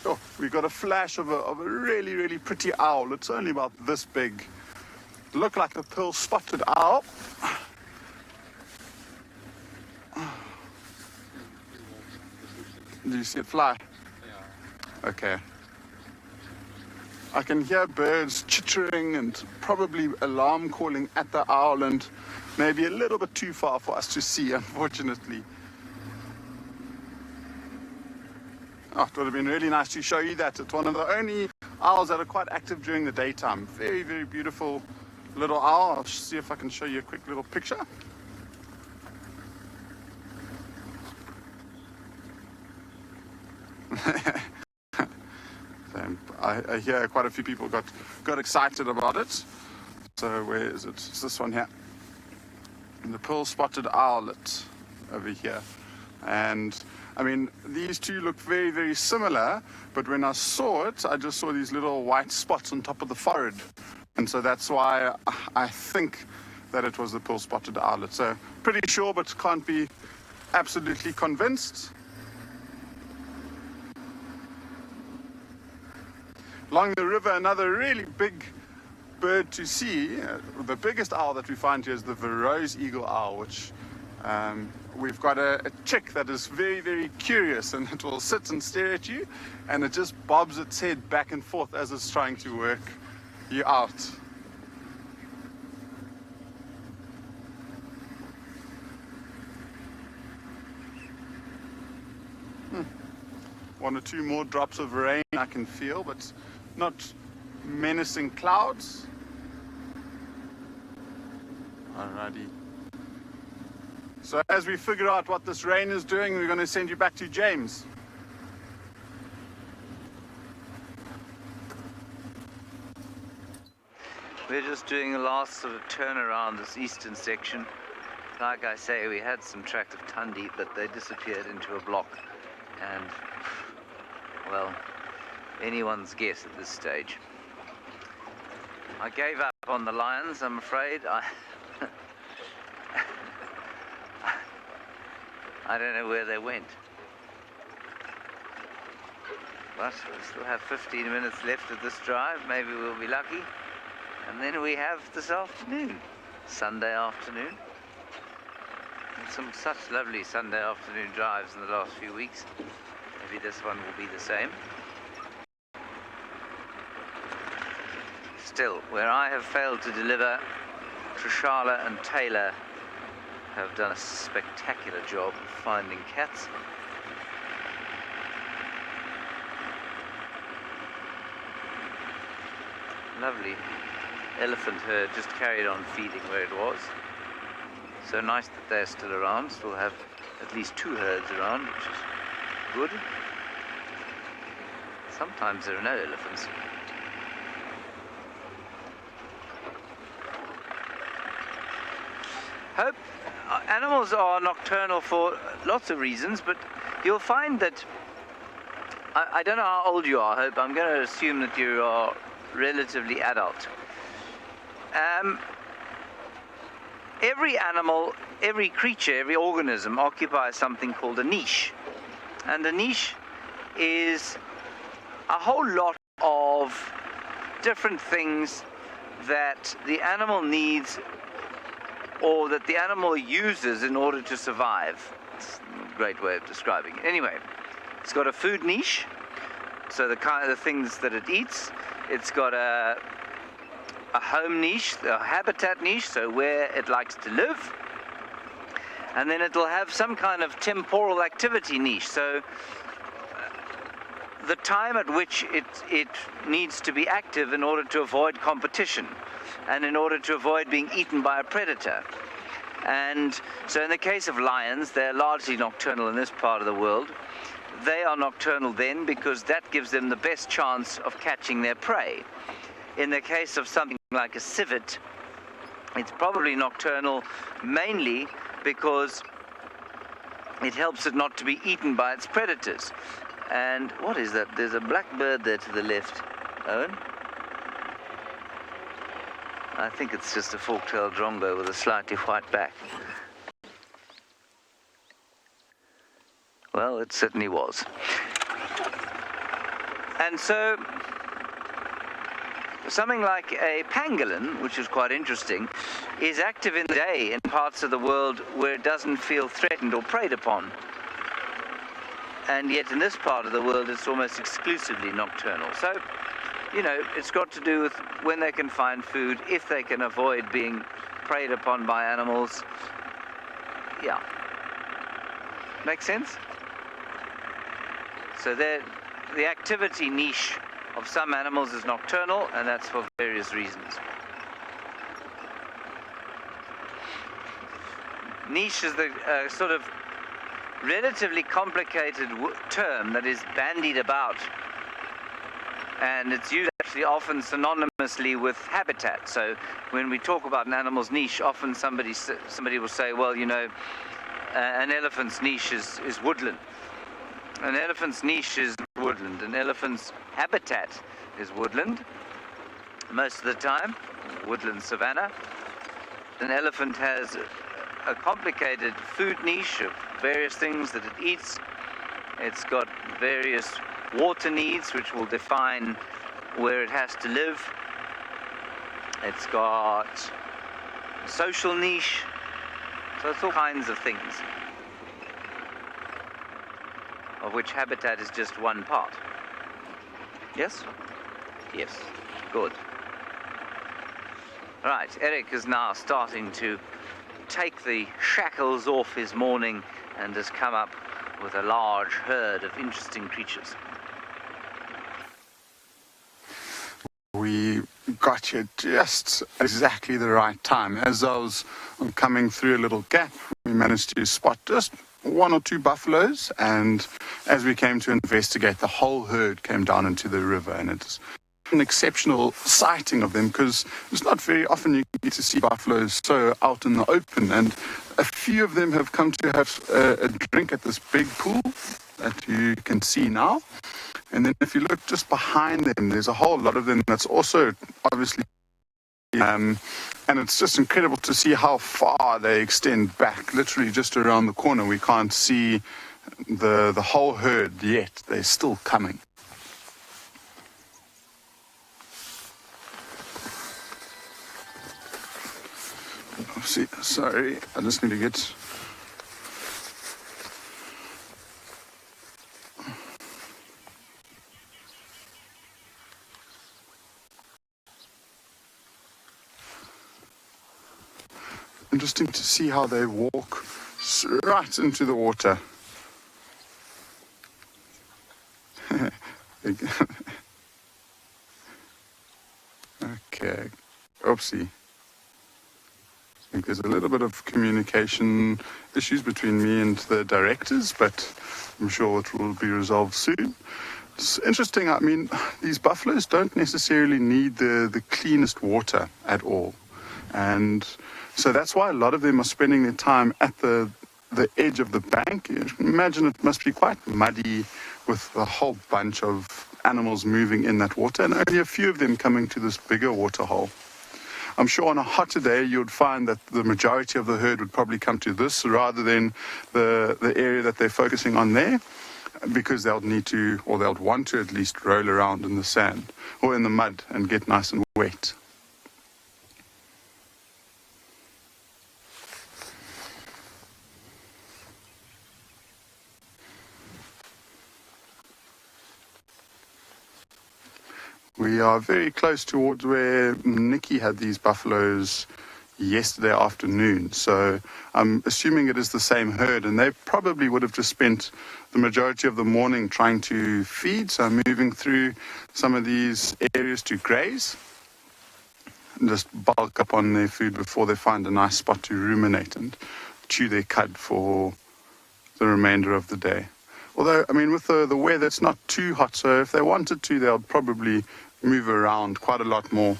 Oh, we got a flash of a really, really pretty owl. It's only about this big. Look like a pearl-spotted owl. Do you see it fly? Okay. I can hear birds chittering and probably alarm calling at the owl, and maybe a little bit too far for us to see, unfortunately. Oh, it would have been really nice to show you that. It's one of the only owls that are quite active during the daytime. Very, very beautiful little owl. I'll see if I can show you a quick little picture. I hear quite a few people got excited about it. So where is it? It's this one here. And the pearl-spotted owlet over here. And I mean, these two look very, very similar, but when I saw it, I just saw these little white spots on top of the forehead. And so that's why I think that it was the pearl-spotted owlet. So pretty sure, but can't be absolutely convinced. Along the river, another really big bird to see. The biggest owl that we find here is the Verreaux's eagle owl, which we've got a chick that is very, very curious, and it will sit and stare at you, and it just bobs its head back and forth as it's trying to work you out. One or two more drops of rain I can feel, but not menacing clouds. Alrighty. So as we figure out what this rain is doing, we're going to send you back to James.
We're just doing a last sort of turn around this eastern section. Like I say, we had some tracks of tundi, but they disappeared into a block. And, well, anyone's guess at this stage. I gave up on the lions, I'm afraid. I don't know where they went. But we still have 15 minutes left of this drive. Maybe we'll be lucky. And then we have this afternoon, Sunday afternoon. And some such lovely Sunday afternoon drives in the last few weeks. Maybe this one will be the same. Still, where I have failed to deliver, Trishala and Taylor have done a spectacular job of finding cats. Lovely elephant herd just carried on feeding where it was. So nice that they're still around. Still have at least 2 herds around, which is good. Sometimes there are no elephants. Animals are nocturnal for lots of reasons, but you'll find that I don't know how old you are, Hope. I'm going to assume that you are relatively adult. Every animal, every creature, every organism occupies something called a niche. And a niche is a whole lot of different things that the animal needs or that the animal uses in order to survive. It's a great way of describing it. Anyway, it's got a food niche, so the kind of things that it eats. It's got a home niche, a habitat niche, so where it likes to live. And then it'll have some kind of temporal activity niche, so the time at which it needs to be active in order to avoid competition and in order to avoid being eaten by a predator. And so in the case of lions, they're largely nocturnal in this part of the world. They are nocturnal then because that gives them the best chance of catching their prey. In the case of something like a civet, it's probably nocturnal mainly because it helps it not to be eaten by its predators. And what is that? There's a black bird there to the left. Owen? I think it's just a fork-tailed drongo with a slightly white back. Well, it certainly was. And so, something like a pangolin, which is quite interesting, is active in the day in parts of the world where it doesn't feel threatened or preyed upon. And yet in this part of the world, it's almost exclusively nocturnal. So, you know, it's got to do with when they can find food, if they can avoid being preyed upon by animals. Yeah. Make sense? So the activity niche of some animals is nocturnal, and that's for various reasons. Niche is the sort of relatively complicated term that is bandied about, and it's used actually often synonymously with habitat. So when we talk about an animal's niche, often somebody will say, well, you know, an elephant's niche is woodland. An elephant's niche is woodland. An elephant's habitat is woodland most of the time, woodland savanna. An elephant has a complicated food niche of various things that it eats. It's got various water needs which will define where it has to live. It's got a social niche. So it's all kinds of things, of which habitat is just one part. Yes? Yes. Good. Right, Eric is now starting to take the shackles off his morning and has come up with a large herd of interesting creatures.
We got here just exactly the right time. As I was coming through a little gap, we managed to spot just 1 or 2 buffaloes, and as we came to investigate, the whole herd came down into the river, and it's an exceptional sighting of them because it's not very often you get to see buffaloes so out in the open, and a few of them have come to have a drink at this big pool that you can see now. And then if you look just behind them, there's a whole lot of them that's also obviously and it's just incredible to see how far they extend back, literally just around the corner. We can't see the whole herd yet. They're still coming. Sorry, I just need to get... Interesting to see how they walk right into the water. Okay, oopsie. think there's a little bit of communication issues between me and the directors, but I'm sure it will be resolved soon. It's interesting, I mean, these buffaloes don't necessarily need the cleanest water at all. And so that's why a lot of them are spending their time at the edge of the bank. You can imagine it must be quite muddy with a whole bunch of animals moving in that water and only a few of them coming to this bigger waterhole. I'm sure on a hotter day you would find that the majority of the herd would probably come to this rather than the area that they're focusing on there, because they'll need to, or they'll want to at least, roll around in the sand or in the mud and get nice and wet. We are very close towards where Nikki had these buffaloes yesterday afternoon, so I'm assuming it is the same herd, and they probably would have just spent the majority of the morning trying to feed, so I'm moving through some of these areas to graze and just bulk up on their food before they find a nice spot to ruminate and chew their cud for the remainder of the day. Although, I mean, with the weather, it's not too hot, so if they wanted to, they'll probably move around quite a lot more.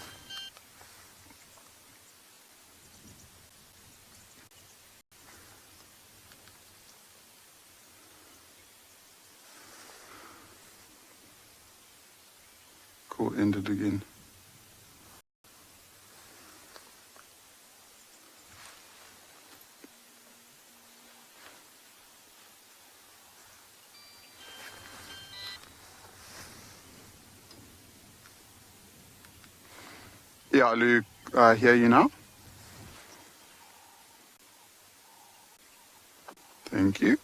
Call ended again. Yeah, Luke, I hear you now. Thank you.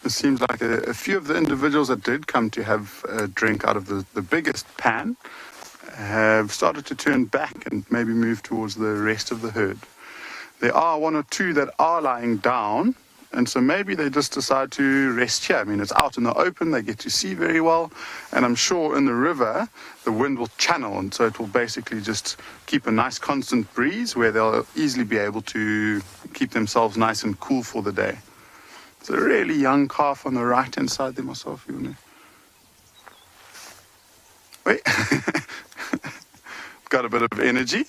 It seems like a few of the individuals that did come to have a drink out of the biggest pan have started to turn back and maybe move towards the rest of the herd. There are one or two that are lying down, and so maybe they just decide to rest here. I mean, it's out in the open, they get to see very well, and I'm sure in the river, the wind will channel, and so it will basically just keep a nice constant breeze where they'll easily be able to keep themselves nice and cool for the day. It's a really young calf on the right-hand side there myself, you want to... Wait. Got a bit of energy.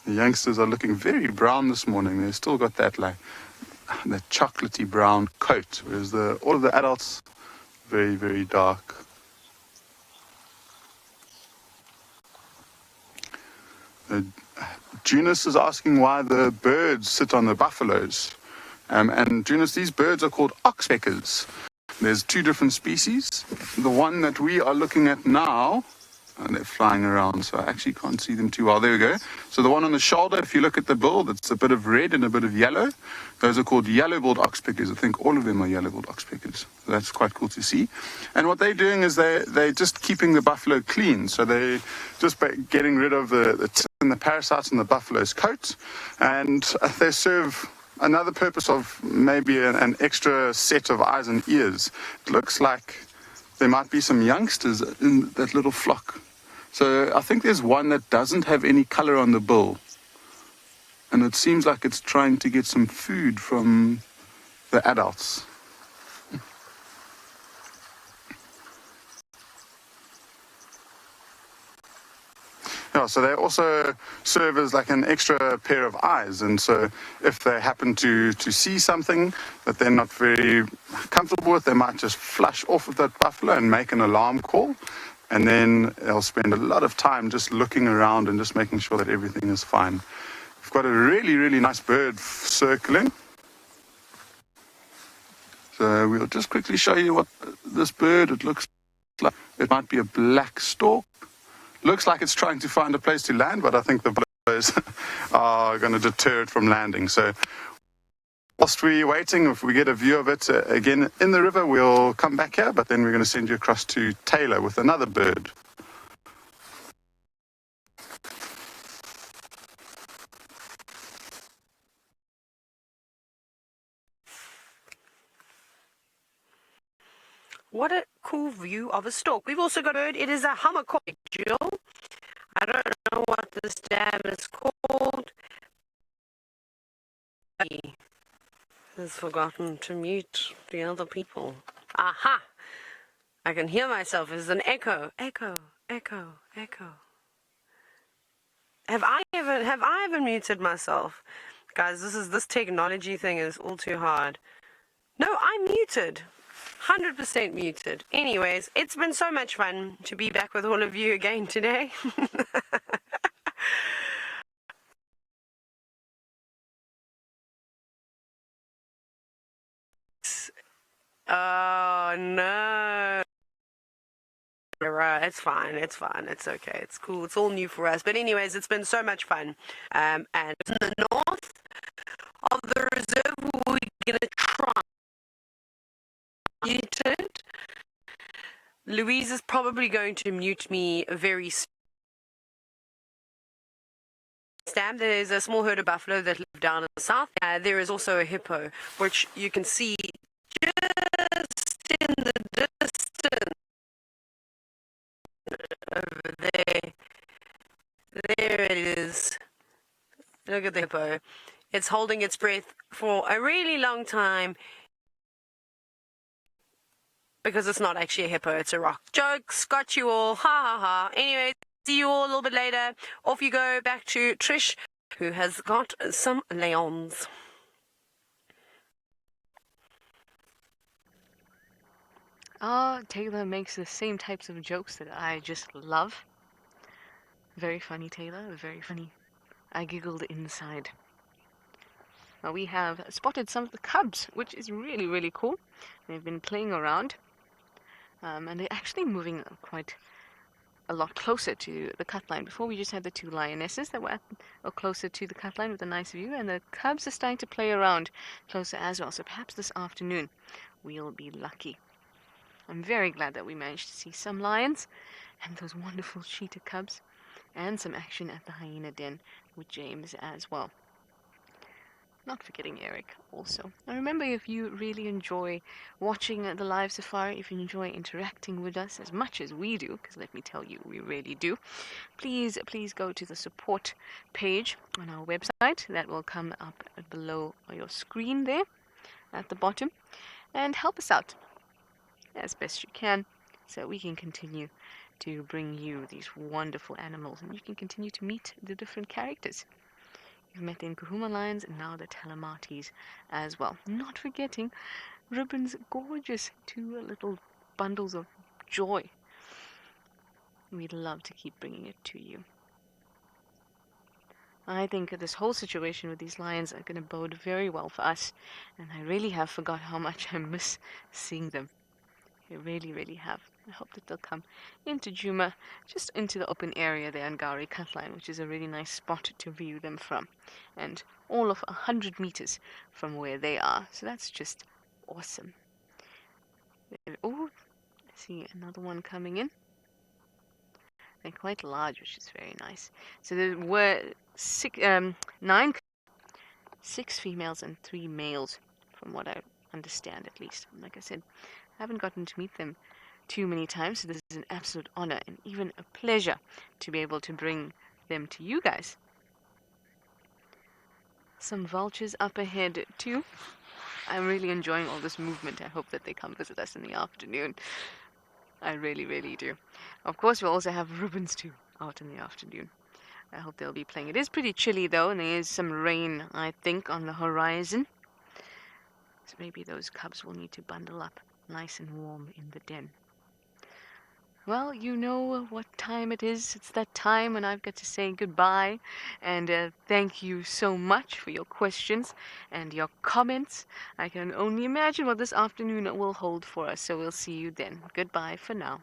The youngsters are looking very brown this morning. They've still got that that chocolatey brown coat, whereas all of the adults very, very dark. Junus is asking why the birds sit on the buffaloes. And Junus, these birds are called oxpeckers. There's two different species. The one that we are looking at now, and they're flying around, so I actually can't see them too well. There we go. So the one on the shoulder, if you look at the bill, that's a bit of red and a bit of yellow. Those are called yellow-billed oxpeckers. I think all of them are yellow-billed oxpeckers. So that's quite cool to see. And what they're doing is they're just keeping the buffalo clean. So they're just getting rid of the tick and the parasites in the buffalo's coat. And they serve another purpose of maybe an extra set of eyes and ears. It looks like there might be some youngsters in that little flock. So I think there's one that doesn't have any color on the bill. And it seems like it's trying to get some food from the adults. Yeah, so they also serve as like an extra pair of eyes, and so if they happen to see something that they're not very comfortable with, they might just flush off of that buffalo and make an alarm call, and then they'll spend a lot of time just looking around and just making sure that everything is fine. We've got a really, really nice bird circling. So we'll just quickly show you what this bird, it looks like. It might be a black stork. Looks like it's trying to find a place to land, but I think the buffaloes are going to deter it from landing. So whilst we're waiting, if we get a view of it again in the river, we'll come back here, but then we're going to send you across to Taylor with another bird.
What a cool view of a stork. We've also got a bird. It is a hummer Jill. I don't know what this dam is called. He has forgotten to mute the other people. Aha! I can hear myself as an echo. Echo, echo, echo. Have I ever muted myself? Guys, this technology thing is all too hard. No, I'm muted. 100% muted. Anyways, it's been so much fun to be back with all of you again today. Oh no. It's fine, it's okay, it's cool, it's all new for us. But anyways, it's been so much fun. And in the north of the reserve, we're going to try mute it. Louise is probably going to mute me very soon. There's a small herd of buffalo that live down in the south. There is also a hippo, which you can see just in the distance. Over there. There it is. Look at the hippo. It's holding its breath for a really long time because it's not actually a hippo, it's a rock. Jokes, got you all. Ha ha ha. Anyway, see you all a little bit later. Off you go back to Trish, who has got some leons.
Taylor makes the same types of jokes that I just love. Very funny, Taylor. Very funny. I giggled inside. Now we have spotted some of the cubs, which is really, really cool. They've been playing around. And they're actually moving quite a lot closer to the cut line. Before we just had the two lionesses that were closer to the cut line with a nice view, and the cubs are starting to play around closer as well. So perhaps this afternoon we'll be lucky. I'm very glad that we managed to see some lions and those wonderful cheetah cubs, and some action at the hyena den with James as well. Not forgetting Eric also. Now remember, if you really enjoy watching the live safari, if you enjoy interacting with us as much as we do, because let me tell you, we really do, please go to the support page on our website. That will come up below your screen there at the bottom, and help us out as best you can so we can continue to bring you these wonderful animals, and you can continue to meet the different characters. You've met the Nkuhuma lions and now the Telemates as well. Not forgetting Ribbon's gorgeous 2 little bundles of joy. We'd love to keep bringing it to you. I think this whole situation with these lions are going to bode very well for us, and I really have forgot how much I miss seeing them. I really, really have. I hope that they'll come into Juma, just into the open area there on Gowrie Cutline, which is a really nice spot to view them from, and all of 100 meters from where they are. So that's just awesome. Oh, I see another one coming in. They're quite large, which is very nice. So there were 9, 6 females and 3 males, from what I understand at least. Like I said, I haven't gotten to meet them too many times, so this is an absolute honor and even a pleasure to be able to bring them to you guys. Some vultures up ahead too. I'm really enjoying all this movement. I hope that they come visit us in the afternoon. I really, really do. Of course, we'll also have ribbons too out in the afternoon. I hope they'll be playing. It is pretty chilly though, and there is some rain, I think, on the horizon. So maybe those cubs will need to bundle up nice and warm in the den. Well, you know what time it is. It's that time when I've got to say goodbye, and thank you so much for your questions and your comments. I can only imagine what this afternoon will hold for us, so we'll see you then. Goodbye for now.